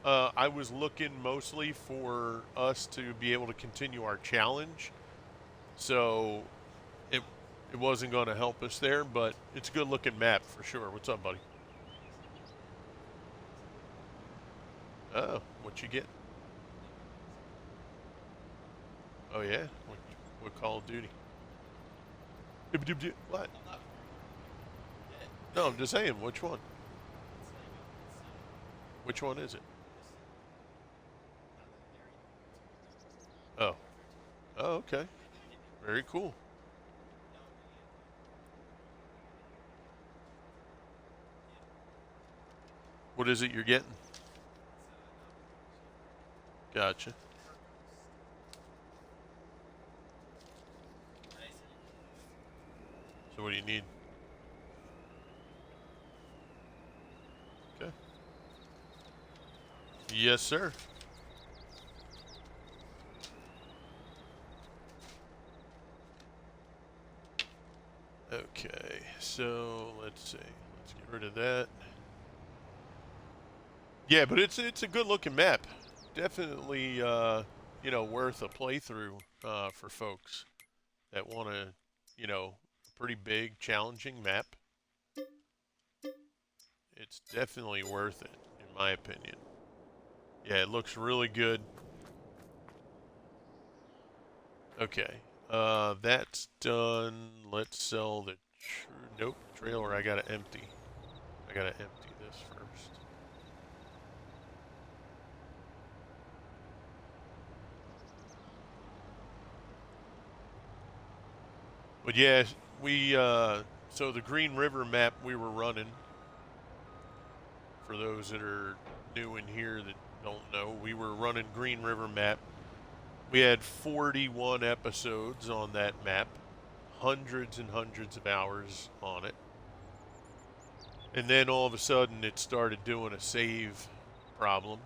I was looking mostly for us to be able to continue our challenge. So it wasn't going to help us there, but it's a good looking map for sure. What's up, buddy? Oh, what you get? Oh yeah, what Call of Duty? What? No, I'm just saying. Which one? Which one is it? Oh. Oh, okay. Very cool. What is it you're getting? Gotcha. So what do you need? Okay. Yes, sir. Okay, so let's see. Let's get rid of that. Yeah, but it's a good looking map. Definitely, worth a playthrough for folks that want a, pretty big, challenging map. It's definitely worth it, in my opinion. Yeah, it looks really good. Okay, that's done. Let's sell the nope trailer. I gotta empty. I gotta empty this first. But yeah, so the Green River map we were running, for those that are new in here that don't know, we were running Green River map. We had 41 episodes on that map, hundreds and hundreds of hours on it. And then all of a sudden it started doing a save problem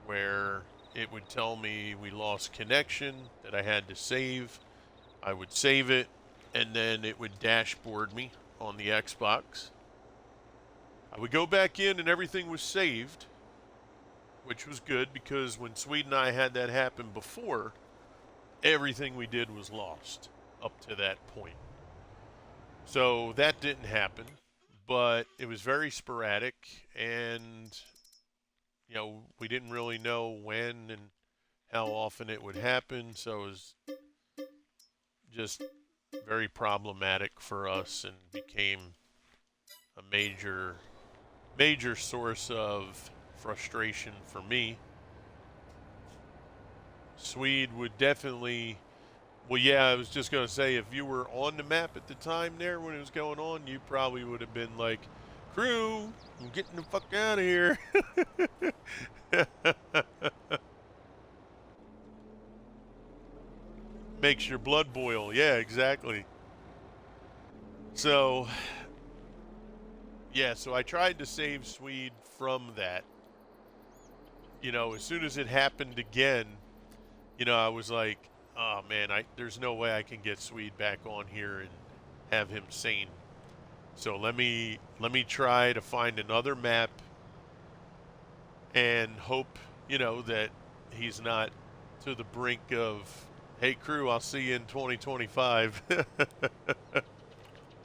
where it would tell me we lost connection, that I had to save. I would save it, and then it would dashboard me on the Xbox. I would go back in and everything was saved, which was good because when Sweden and I had that happen before, everything we did was lost up to that point. So that didn't happen, but it was very sporadic, and we didn't really know when and how often it would happen. So it was just very problematic for us and became a major source of frustration for me. Swede would definitely. Well, yeah, I was just going to say, if you were on the map at the time there when it was going on, you probably would have been like, crew, I'm getting the fuck out of here. Makes your blood boil. Yeah, exactly. So, yeah, so I tried to save Swede from that. As soon as it happened again, I was like, oh man, there's no way I can get Swede back on here and have him sane. So let me try to find another map and hope, that he's not to the brink of, hey crew, I'll see you in 2025.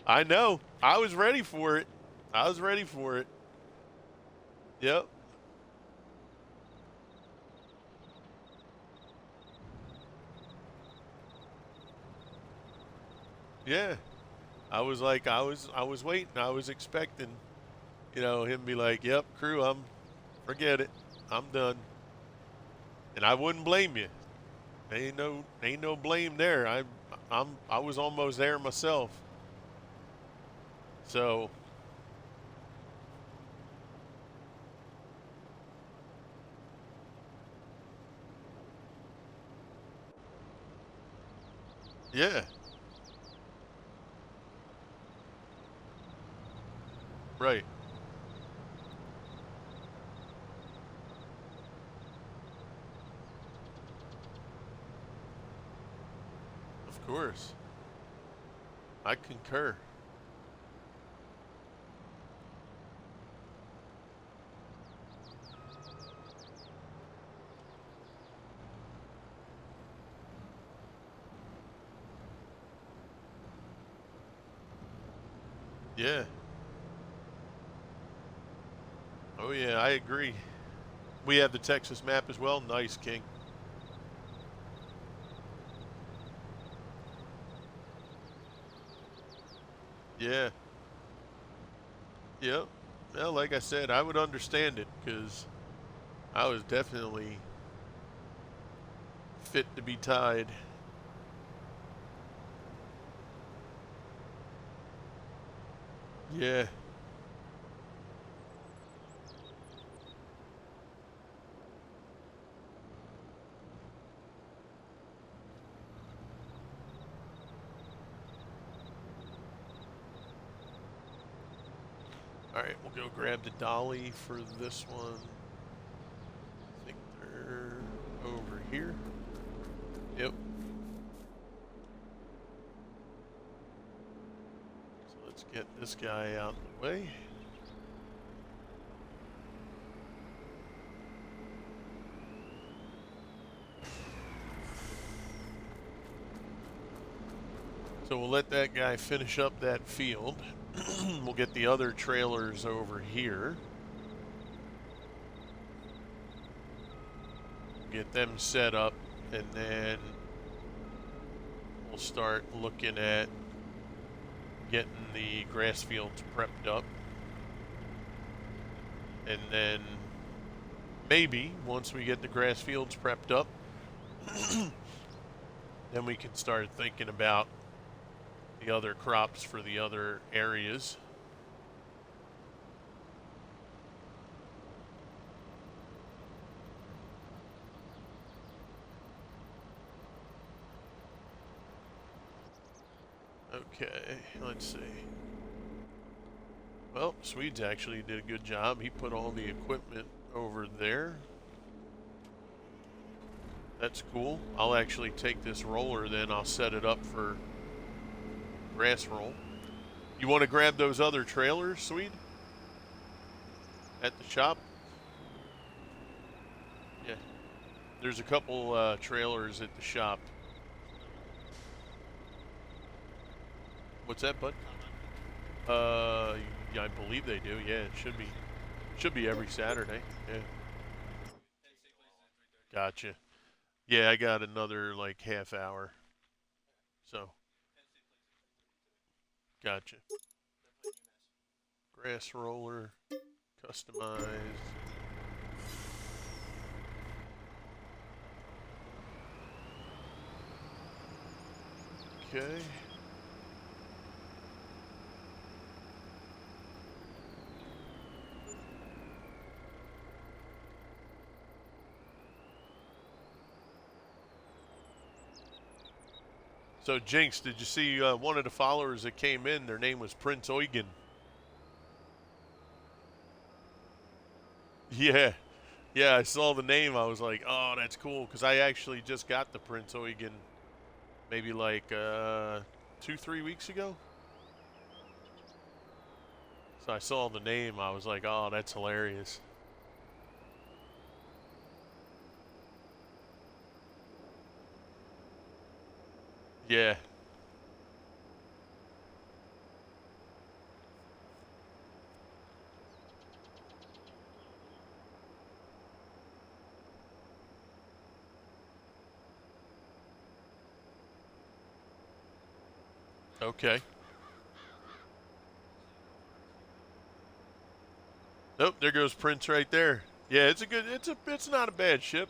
I know. I was ready for it. I was ready for it. Yep. Yeah. I was waiting. I was expecting, him be like, "Yep, crew, forget it. I'm done." And I wouldn't blame you. Ain't no blame there. I was almost there myself. So, yeah. Right. Of course. I concur. Yeah. Oh yeah, I agree. We have the Texas map as well. Nice, King. Yeah. Yep. Well, like I said, I would understand it because I was definitely fit to be tied. Yeah. All right, we'll go grab the dolly for this one. I think they're over here. Yep. So let's get this guy out of the way. So we'll let that guy finish up that field. We'll get the other trailers over here. Get them set up, and then we'll start looking at getting the grass fields prepped up. And then maybe once we get the grass fields prepped up, then we can start thinking about the other crops for the other areas. Okay, let's see. Well, Swedes actually did a good job. He put all the equipment over there. That's cool. I'll actually take this roller then. I'll set it up for grass roll. You want to grab those other trailers, Swede? At the shop? Yeah. There's a couple trailers at the shop. What's that, bud? Yeah, I believe they do. Yeah, it should be. Should be every Saturday. Yeah. Gotcha. Yeah, I got another like half hour. So, gotcha. Grass roller, customized. Okay. So, Jinx, did you see one of the followers that came in? Their name was Prince Eugen. Yeah. Yeah, I saw the name. I was like, oh, that's cool. Because I actually just got the Prince Eugen maybe like 2, 3 weeks ago. So I saw the name. I was like, oh, that's hilarious. Yeah. Okay. Nope, there goes Prince right there. Yeah, it's not a bad ship.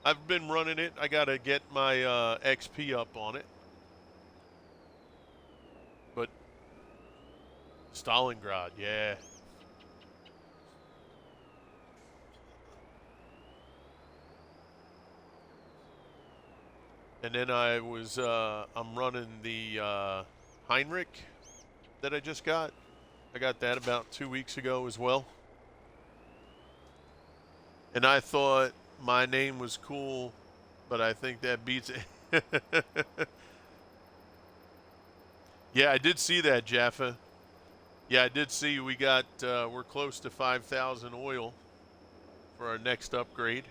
I've been running it. I gotta get my XP up on it. But Stalingrad, yeah. And then I'm running the Heinrich that I just got. I got that about 2 weeks ago as well. And I thought my name was cool, but I think that beats it. Yeah, I did see that, Jaffa. Yeah, I did see we're close to 5,000 oil for our next upgrade.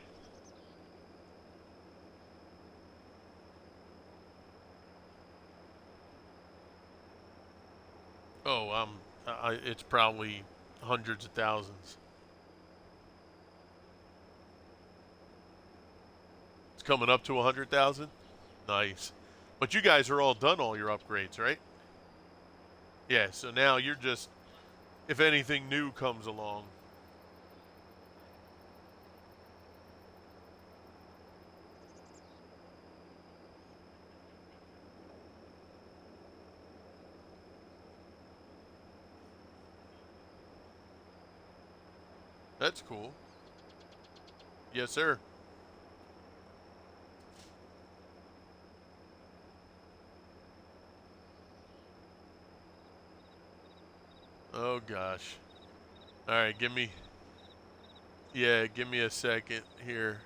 Oh, it's probably hundreds of thousands. It's coming up to 100,000. Nice. But you guys are all done all your upgrades, right? Yeah. So now you're just if anything new comes along. That's cool. Yes, sir. Oh gosh. All right, give me a second here.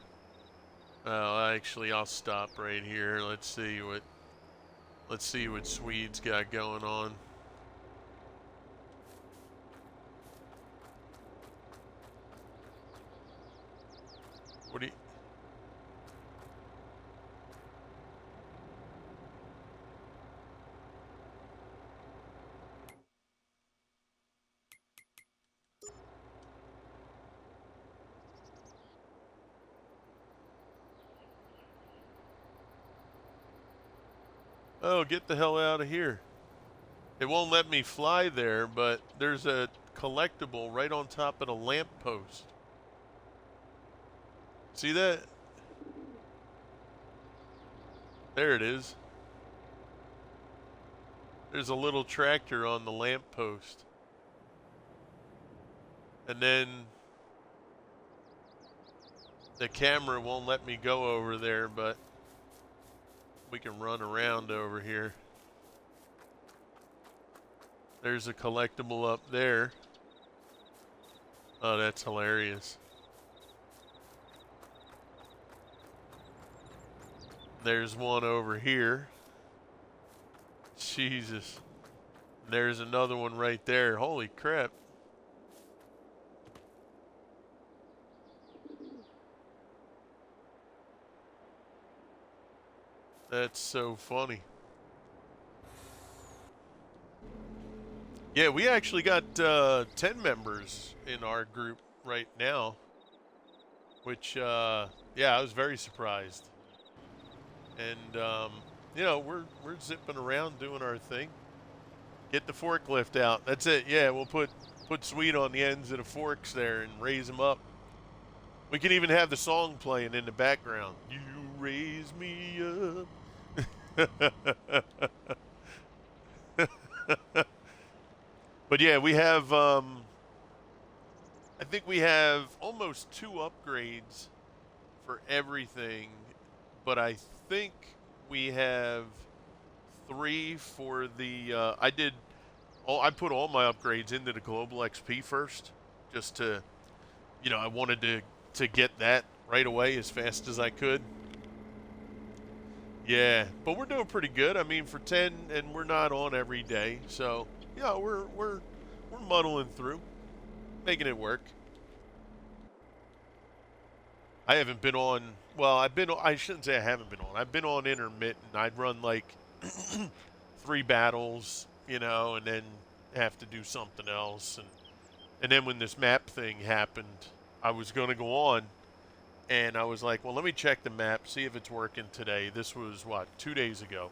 Actually, I'll stop right here. Let's see what Swede's got going on. What do you? Oh, get the hell out of here. It won't let me fly there, but there's a collectible right on top of the lamppost. See that? There it is. There's a little tractor on the lamppost. And then the camera won't let me go over there, but we can run around over here. There's a collectible up there. Oh, that's hilarious. There's one over here. Jesus. There's another one right there. Holy crap. That's so funny. Yeah, we actually got 10 members in our group right now, which, yeah, I was very surprised. And, we're zipping around doing our thing. Get the forklift out. That's it. Yeah, we'll put Sweet on the ends of the forks there and raise them up. We can even have the song playing in the background. You raise me up. But yeah, we have, I think we have almost 2 upgrades for everything, but I think we have 3 for the, I put all my upgrades into the global XP first, just to, I wanted to get that right away as fast as I could. Yeah, but we're doing pretty good. I mean, for 10, and we're not on every day, so yeah, we're muddling through, making it work. I haven't been on. Well, I shouldn't say I haven't been on. I've been on intermittent. I'd run like 3 battles, and then have to do something else, and then when this map thing happened, I was going to go on, and I was like, well, let me check the map, see if it's working today. This was, 2 days ago.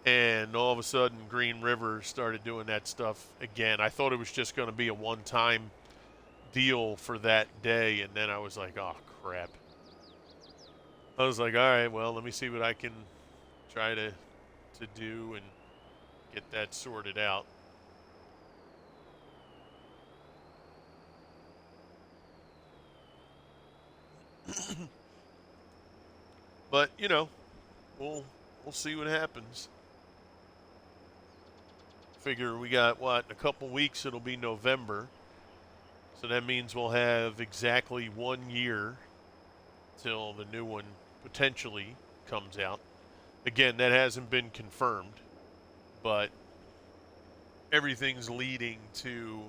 And all of a sudden, Green River started doing that stuff again. I thought it was just going to be a one-time deal for that day, and then I was like, oh, crap. I was like, all right, well, let me see what I can try to do and get that sorted out. But, we'll see what happens. Figure we got, in a couple weeks it'll be November. So that means we'll have exactly 1 year till the new one potentially comes out. Again, that hasn't been confirmed, but everything's leading to,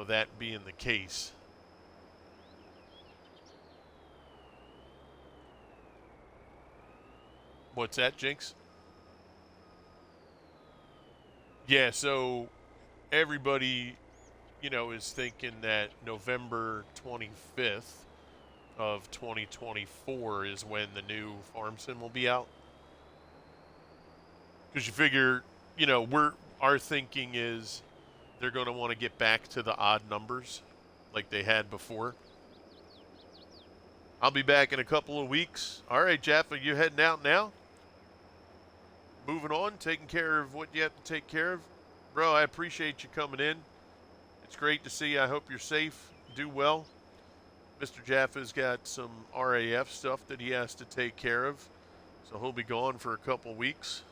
that being the case. What's that, Jinx? Yeah, so everybody, is thinking that November 25th of 2024 is when the new farm sim will be out. Because you figure, our thinking is they're going to want to get back to the odd numbers like they had before. I'll be back in a couple of weeks. All right, Jeff, are you heading out now? Moving on, taking care of what you have to take care of. Bro, I appreciate you coming in. It's great to see you. I hope you're safe. Do well. Mr. Jaffa's got some RAF stuff that he has to take care of, so he'll be gone for a couple weeks.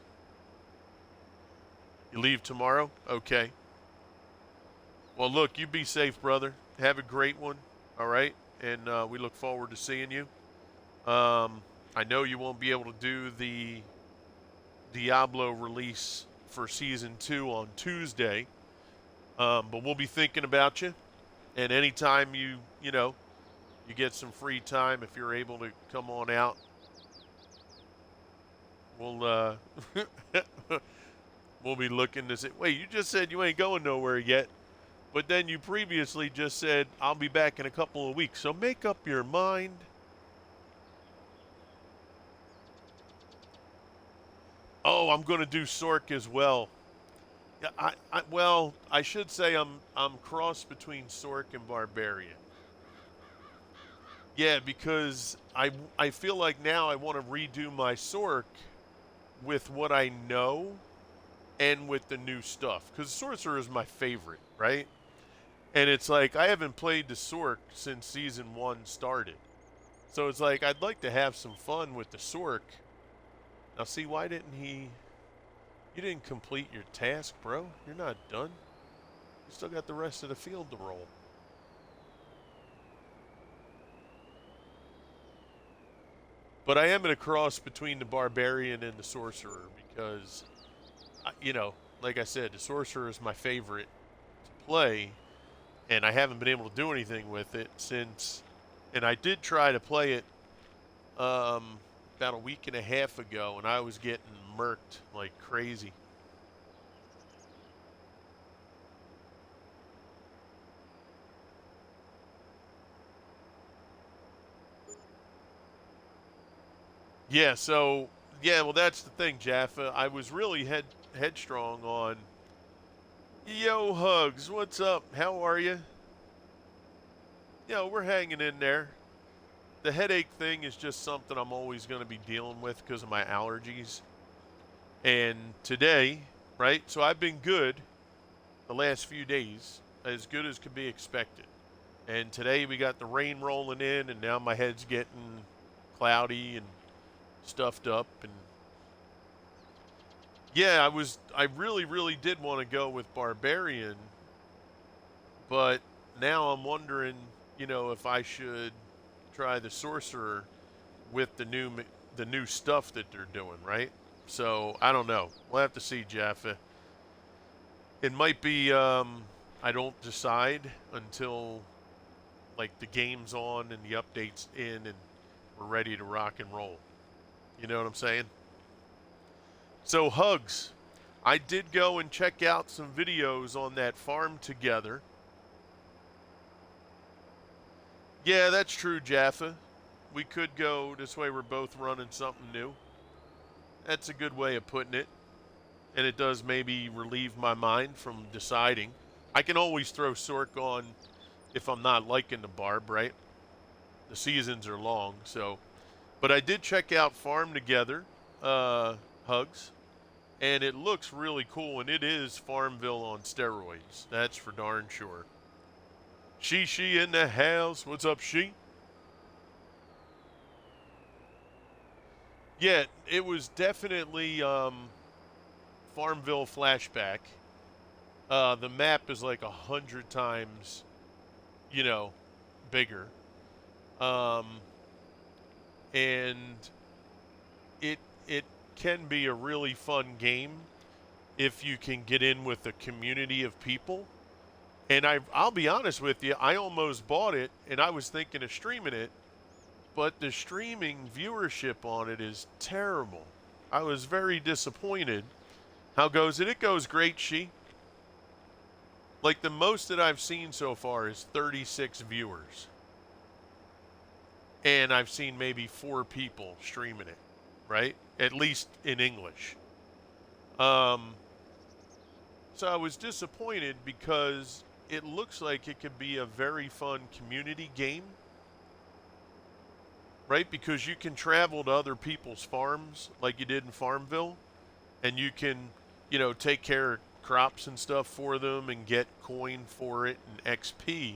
You leave tomorrow? Okay. Well, look, you be safe, brother. Have a great one, all right? And we look forward to seeing you. I know you won't be able to do the Diablo release for Season 2 on Tuesday, but we'll be thinking about you. And anytime you get some free time, if you're able to come on out, we'll we'll be looking to say, wait, you just said you ain't going nowhere yet, but then you previously just said, I'll be back in a couple of weeks, so make up your mind. Oh, I'm going to do Sork as well. Yeah, I should say I'm cross between Sork and Barbarian. Yeah, because I feel like now I want to redo my Sork with what I know and with the new stuff. Because Sorcerer is my favorite, right? And it's like I haven't played the Sork since Season 1 started. So it's like I'd like to have some fun with the Sork. Now see, why didn't he... You didn't complete your task, bro. You're not done. You still got the rest of the field to roll. But I am at a cross between the Barbarian and the Sorcerer because, like I said, the Sorcerer is my favorite to play, and I haven't been able to do anything with it since. And I did try to play it about a week and a half ago, and I was getting murked like crazy. Yeah, well, that's the thing, Jaffa. I was really headstrong on. Yo, Hugs, what's up? How are you? We're hanging in there. The headache thing is just something I'm always going to be dealing with because of my allergies. And today, right? So I've been good the last few days, as good as could be expected. And today we got the rain rolling in, and now my head's getting cloudy and stuffed up. And yeah, I really, really did want to go with Barbarian, but now I'm wondering, if I should try the Sorcerer with the new stuff that they're doing, right? So I don't know. We'll have to see, Jeff. It might be I don't decide until like the game's on and the update's in and we're ready to rock and roll. You know what I'm saying? So Hugs, I did go and check out some videos on that farm together. Yeah, that's true, Jaffa. We could go this way. We're both running something new. That's a good way of putting it. And it does maybe relieve my mind from deciding. I can always throw Sork on if I'm not liking the Barb, right? The seasons are long, so. But I did check out Farm Together, Hugs, and it looks really cool, and it is Farmville on steroids. That's for darn sure. She in the house. What's up, she? Yeah, it was definitely Farmville flashback. The map is like 100 times, you know, bigger, um, and it can be a really fun game if you can get in with a community of people. And I'll be honest with you, I almost bought it, and I was thinking of streaming it, but the streaming viewership on it is terrible. I was very disappointed. How goes it? It goes great, she. Like the most that I've seen so far is 36 viewers. And I've seen maybe 4 people streaming it, right? At least in English. Um, so I was disappointed because it looks like it could be a very fun community game, right? Because you can travel to other people's farms like you did in Farmville, and you can, take care of crops and stuff for them and get coin for it and XP.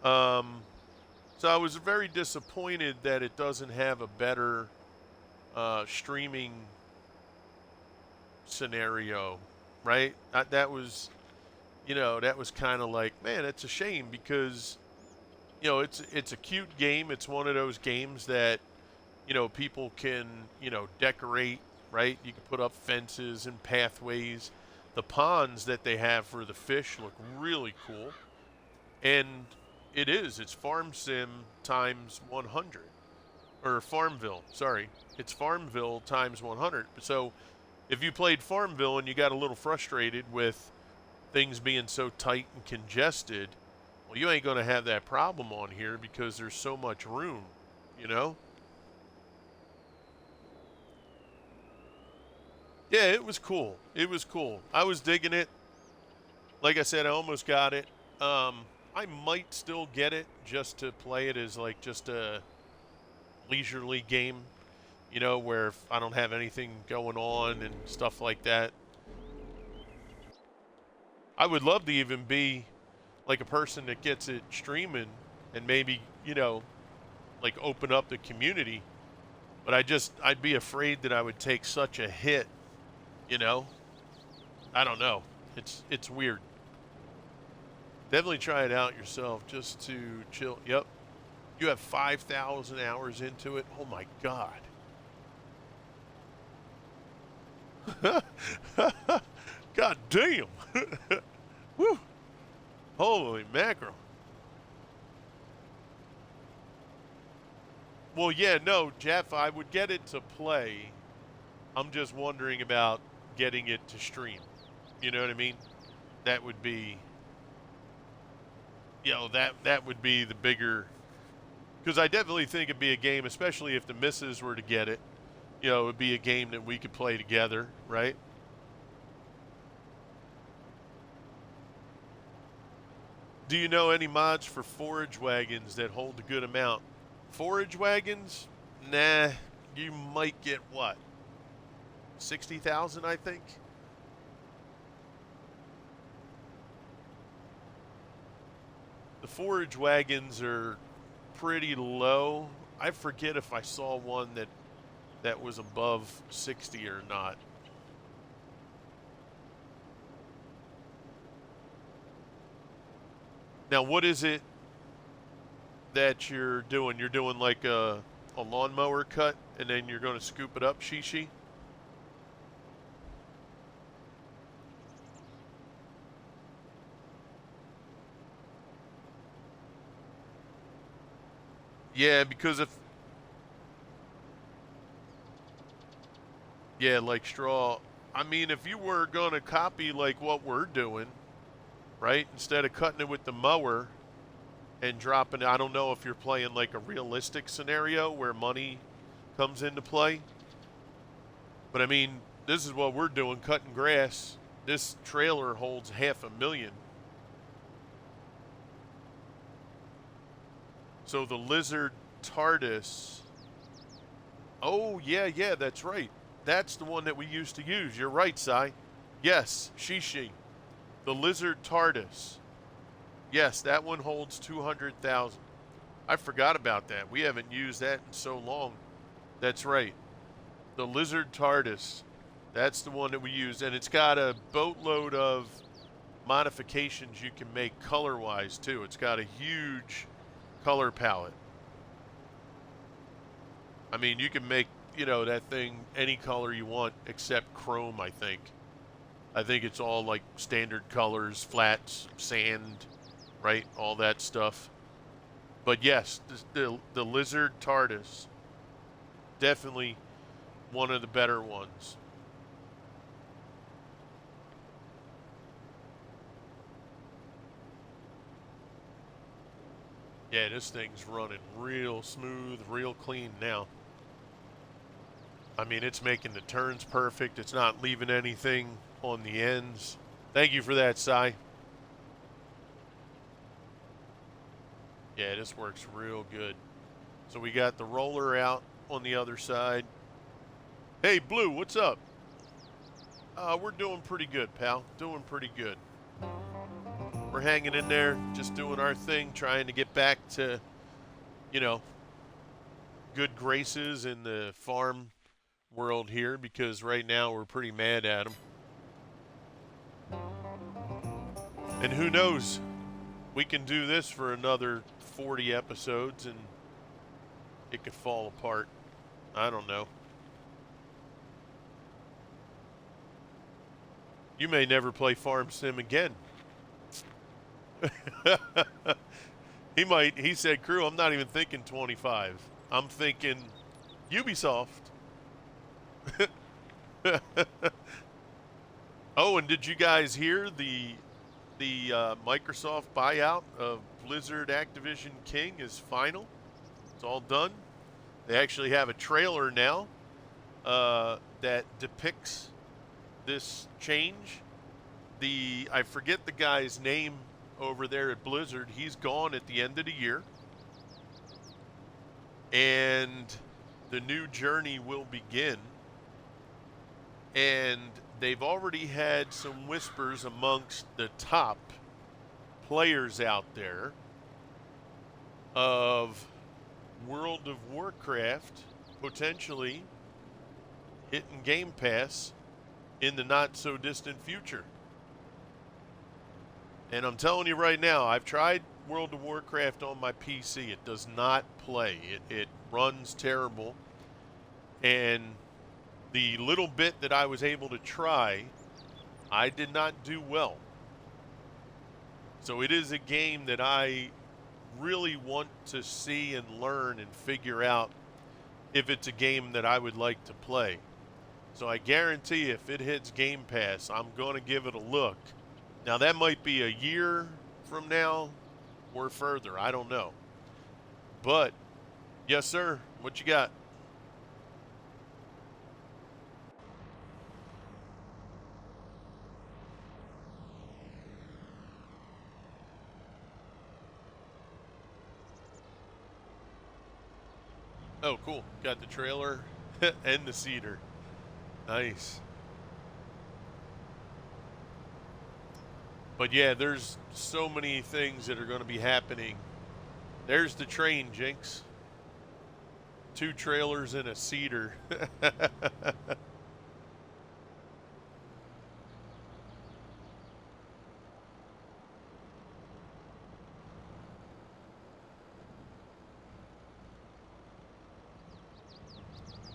So I was very disappointed that it doesn't have a better streaming scenario, right? That was, that was kind of like, man, it's a shame because, it's a cute game. It's one of those games that, people can, decorate, right? You can put up fences and pathways. The ponds that they have for the fish look really cool. And it's Farm Sim times 100. Or Farmville, sorry. It's Farmville times 100. So if you played Farmville and you got a little frustrated with things being so tight and congested, well, you ain't going to have that problem on here because there's so much room, you know? Yeah, it was cool. It was cool. I was digging it. Like I said, I almost got it. I might still get it just to play it as like just a leisurely game, where if I don't have anything going on and stuff like that. I would love to even be like a person that gets it streaming and maybe, like open up the community. But I'd be afraid that I would take such a hit, you know? I don't know. It's weird. Definitely try it out yourself just to chill. Yep. You have 5,000 hours into it? Oh my God. God damn. Woo. Holy mackerel. Well, yeah, no, Jeff, I would get it to play. I'm just wondering about getting it to stream. You know what I mean? That would be, that would be the bigger, because I definitely think it'd be a game, especially if the missus were to get it. It would be a game that we could play together, right? Do you know any mods for forage wagons that hold a good amount? Forage wagons? Nah, you might get what? 60,000, I think. The forage wagons are pretty low. I forget if I saw one that was above 60 or not. Now, what is it that you're doing? You're doing like a lawnmower cut, and then you're going to scoop it up, Shishi? Yeah, because like straw. I mean, if you were going to copy like what we're doing, right? Instead of cutting it with the mower and dropping it, I don't know if you're playing like a realistic scenario where money comes into play. But I mean, this is what we're doing, cutting grass. This trailer holds 500,000. So the lizard TARDIS. Oh, yeah, that's right. That's the one that we used to use. You're right, Sai. Yes, Shishi. The lizard TARDIS. Yes, that one holds 200,000. I forgot about that. We haven't used that in so long. That's right. The lizard TARDIS. That's the one that we use. And it's got a boatload of modifications you can make color-wise, too. It's got a huge color palette. I mean, you can make, that thing any color you want except chrome, I think. I think it's all like standard colors, flats, sand, right? All that stuff. But yes, the lizard TARDIS, definitely one of the better ones. Yeah, this thing's running real smooth, real clean now. I mean, it's making the turns perfect. It's not leaving anything on the ends. Thank you for that, Sai. Yeah, this works real good. So we got the roller out on the other side. Hey, Blue, what's up? We're doing pretty good, pal. Doing pretty good. We're hanging in there, just doing our thing, trying to get back to, good graces in the farm world here, because right now we're pretty mad at them. And who knows? We can do this for another 40 episodes and it could fall apart. I don't know. You may never play Farm Sim again. He said, crew, I'm not even thinking 25. I'm thinking Ubisoft. Oh, and did you guys hear the Microsoft buyout of Blizzard Activision King is final? It's all done. They actually have a trailer now that depicts this change. I forget the guy's name over there at Blizzard. He's gone at the end of the year. And the new journey will begin. And they've already had some whispers amongst the top players out there of World of Warcraft potentially hitting Game Pass in the not so distant future. And I'm telling you right now, I've tried World of Warcraft on my PC. It does not play. It runs terrible. And the little bit that I was able to try, I did not do well. So it is a game that I really want to see and learn and figure out if it's a game that I would like to play. So I guarantee if it hits Game Pass, I'm going to give it a look. Now, that might be a year from now or further. I don't know. But, yes, sir. What you got? Oh, cool. Got the trailer and the cedar. Nice. But yeah, there's so many things that are going to be happening. There's the train, Jinx. 2 trailers and a cedar.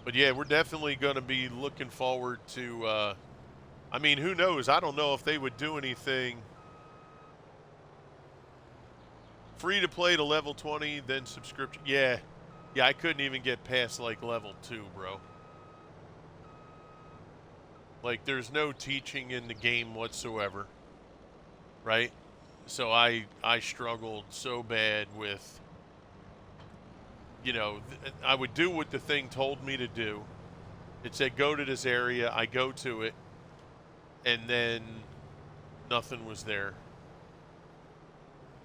But yeah, we're definitely going to be looking forward to, I mean, who knows? I don't know if they would do anything free to play to level 20, then subscription. Yeah, I couldn't even get past like level 2, bro. Like, there's no teaching in the game whatsoever, right? So I struggled so bad with, I would do what the thing told me to do. It said, go to this area. I go to it, and then nothing was there.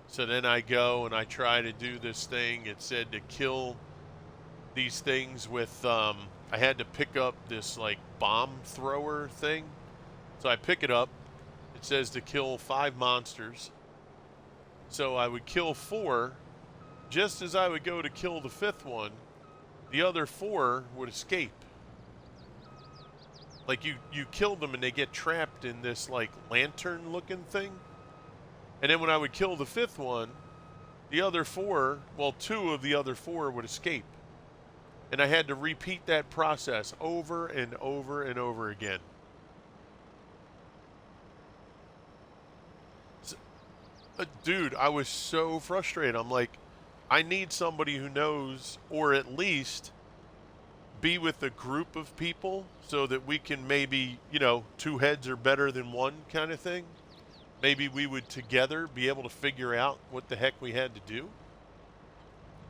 So then I go and I try to do this thing. It said to kill these things with, I had to pick up this like bomb thrower thing. So I pick it up. It says to kill 5 monsters. So I would kill 4. Just as I would go to kill the 5th one, the other 4 would escape. Like you kill them and they get trapped in this like lantern looking thing. And then when I would kill the 5th one, the other 4, well, 2 of the other 4 would escape. And I had to repeat that process over and over and over again. So, dude, I was so frustrated. I'm like, I need somebody who knows, or at least be with a group of people so that we can maybe, 2 heads are better than 1 kind of thing. Maybe we would together be able to figure out what the heck we had to do.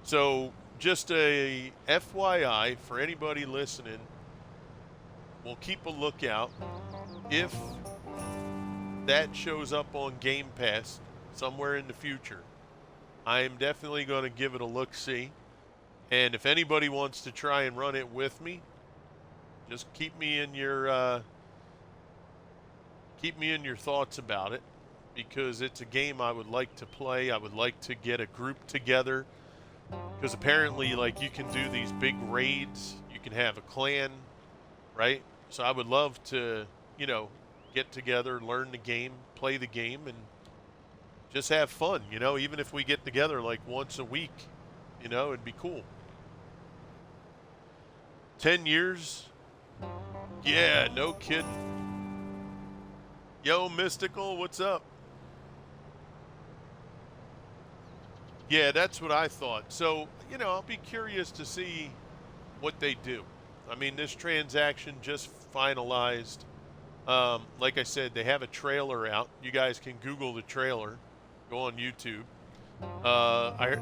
So just a FYI for anybody listening, we'll keep a lookout. If that shows up on Game Pass somewhere in the future, I am definitely going to give it a look-see. And if anybody wants to try and run it with me, just keep me in your thoughts about it, because it's a game I would like to play. I would like to get a group together, because apparently, like, you can do these big raids. You can have a clan, right? So I would love to, get together, learn the game, play the game, and just have fun, even if we get together like once a week, it'd be cool. 10 years? Yeah, no kidding. Yo, Mystical, what's up? Yeah, that's what I thought. So, I'll be curious to see what they do. I mean, this transaction just finalized. Like I said, they have a trailer out. You guys can Google the trailer. Go on YouTube.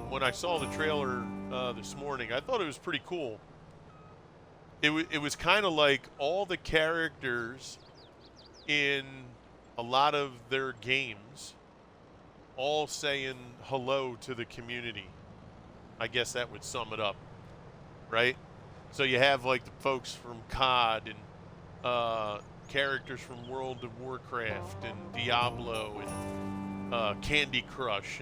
When I saw the trailer this morning, I thought it was pretty cool. It was kind of like all the characters in a lot of their games all saying hello to the community. I guess that would sum it up, right? So you have like the folks from COD and characters from World of Warcraft and Diablo and Candy Crush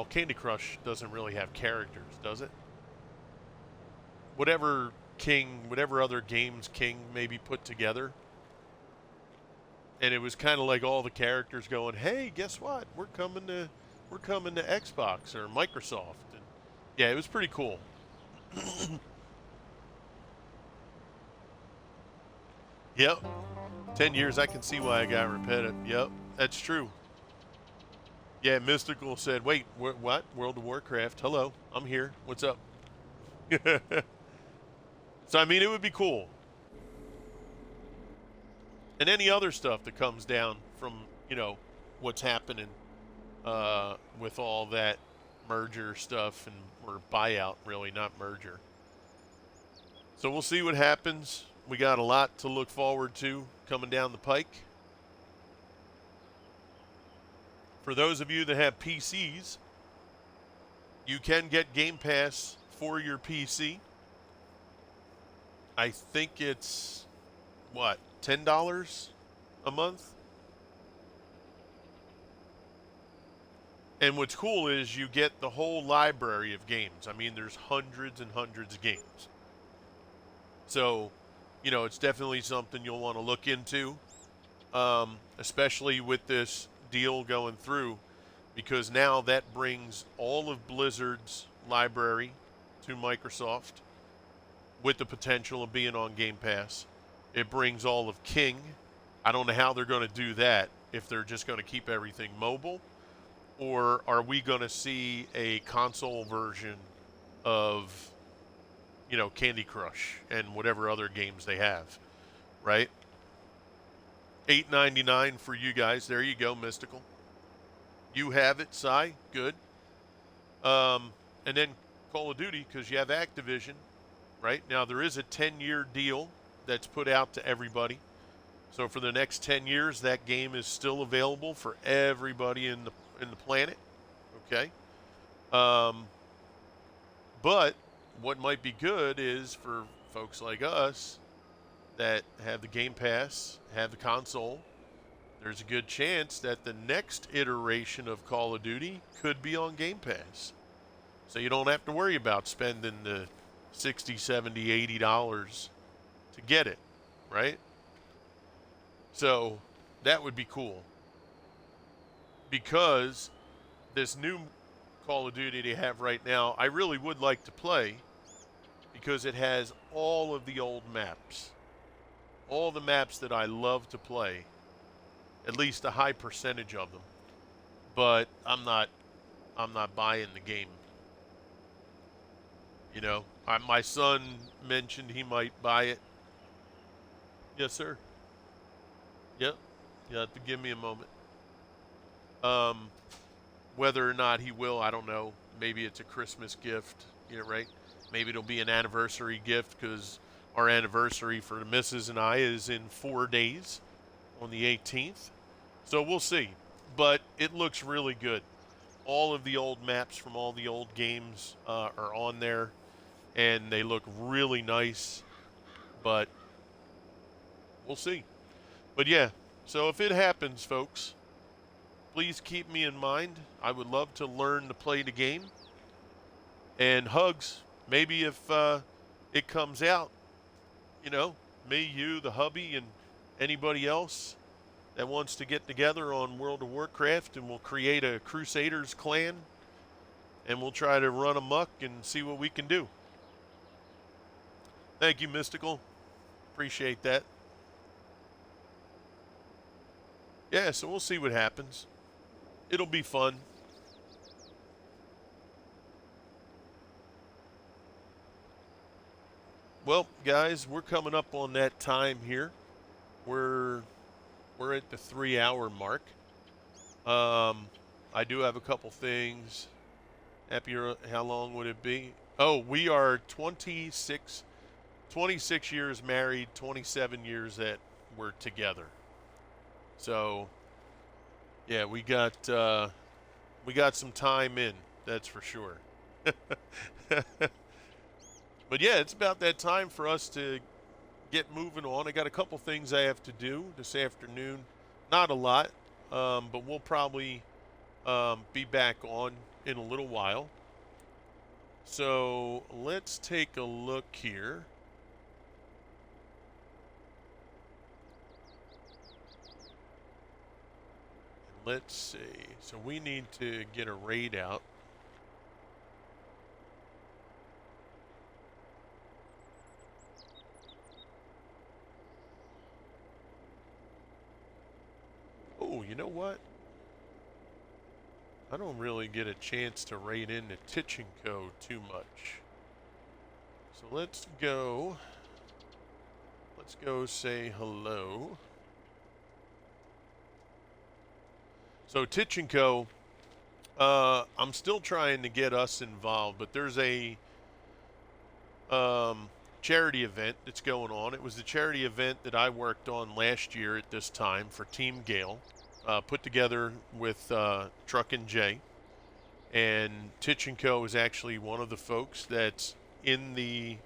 Candy Crush doesn't really have characters, does it? Whatever other games King maybe put together. And it was kind of like all the characters going, hey, guess what? We're coming to we're coming to Xbox or Microsoft. And yeah, it was pretty cool. Yep. 10 years, I can see why I got repetitive. Yep, that's true. Yeah, Mystical said, wait, what? World of Warcraft? Hello, I'm here. What's up? So, I mean, it would be cool. And any other stuff that comes down from, what's happening with all that merger stuff or buyout, really, not merger. So we'll see what happens. We got a lot to look forward to coming down the pike. For those of you that have PCs, you can get Game Pass for your PC. I think it's, what, $10 a month? And what's cool is you get the whole library of games. I mean, there's hundreds and hundreds of games. So, it's definitely something you'll want to look into, especially with this deal going through, because now that brings all of Blizzard's library to Microsoft with the potential of being on Game Pass. It brings all of King. I don't know how they're going to do that, if they're just going to keep everything mobile, or are we going to see a console version of, Candy Crush and whatever other games they have, right? $8.99 for you guys. There you go, Mystical. You have it, Cy. Good. And then Call of Duty, because you have Activision, right? Now, there is a 10-year deal that's put out to everybody. So for the next 10 years, that game is still available for everybody in the planet. Okay. But what might be good is for folks like us that have the Game Pass, have the console, there's a good chance that the next iteration of Call of Duty could be on Game Pass. So you don't have to worry about spending the $60, $70, $80 to get it, right? So that would be cool. Because this new Call of Duty they have right now, I really would like to play, because it has all of the old maps. All the maps that I love to play. At least a high percentage of them. But I'm not buying the game. My son mentioned he might buy it. Yes, sir. Yep. You have to give me a moment. Whether or not he will, I don't know. Maybe it's a Christmas gift, right? Maybe it'll be an anniversary gift, because our anniversary for the missus and I is in 4 days on the 18th. So we'll see. But it looks really good. All of the old maps from all the old games are on there, and they look really nice. But we'll see. But yeah, so if it happens, folks, please keep me in mind. I would love to learn to play the game. And Hugs, maybe if it comes out, me, you, the hubby, and anybody else that wants to get together on World of Warcraft, and we'll create a Crusaders clan, and we'll try to run amok and see what we can do. Thank you, Mystical. Appreciate that. Yeah, so we'll see what happens. It'll be fun. Well, guys, we're coming up on that time here. We're at the 3-hour mark. I do have a couple things. Happier, how long would it be? Oh, we are 26 years married, 27 years that we're together. So, yeah, we got some time in, that's for sure. But yeah, it's about that time for us to get moving on. I got a couple things I have to do this afternoon. Not a lot, but we'll probably be back on in a little while. So let's take a look here. let's see. So we need to get a raid out. Oh, you know what? I don't really get a chance to raid into Tichenco too much. So let's go say hello. So Tichenco, I'm still trying to get us involved, but there's a charity event that's going on. It was the charity event that I worked on last year at this time for Team Gale, put together with Truck and Jay. And Tichenco is actually one of the folks that's in the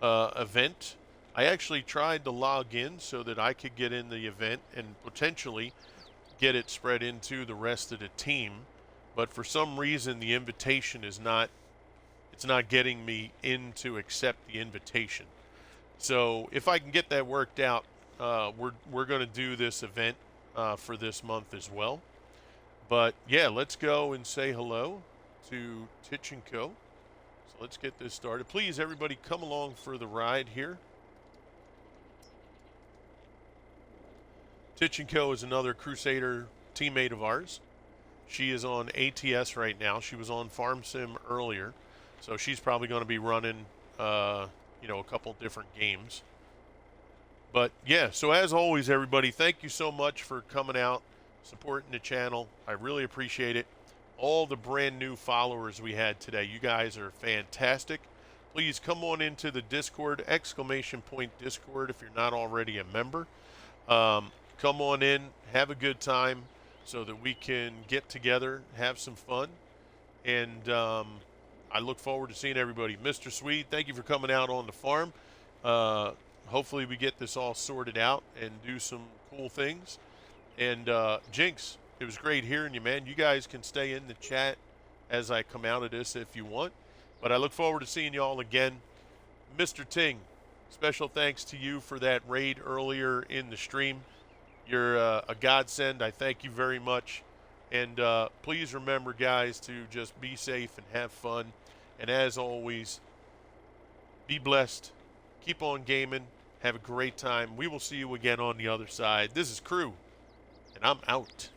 event. I actually tried to log in so that I could get in the event and potentially get it spread into the rest of the team, but for some reason the invitation is not, it's not getting me in to accept the invitation. So if I can get that worked out, we're going to do this event for this month as well. But yeah, let's go and say hello to Tichenco. So let's get this started. Please, everybody, come along for the ride here. Tichenco is another Crusader teammate of ours. She is on ATS right now. She was on Farm Sim earlier, so she's probably going to be running, a couple different games. But yeah, so as always, everybody, thank you so much for coming out, supporting the channel. I really appreciate it. All the brand new followers we had today, you guys are fantastic. Please come on into the Discord, !Discord, if you're not already a member. Come on in, have a good time so that we can get together, have some fun. And I look forward to seeing everybody. Mr. Swede, thank you for coming out on the farm. Hopefully we get this all sorted out and do some cool things. And Jinx, it was great hearing you, man. You guys can stay in the chat as I come out of this if you want. But I look forward to seeing you all again. Mr. Ting, special thanks to you for that raid earlier in the stream. You're a godsend. I thank you very much. And please remember, guys, to just be safe and have fun. And as always, be blessed. Keep on gaming. Have a great time. We will see you again on the other side. This is Crew, and I'm out.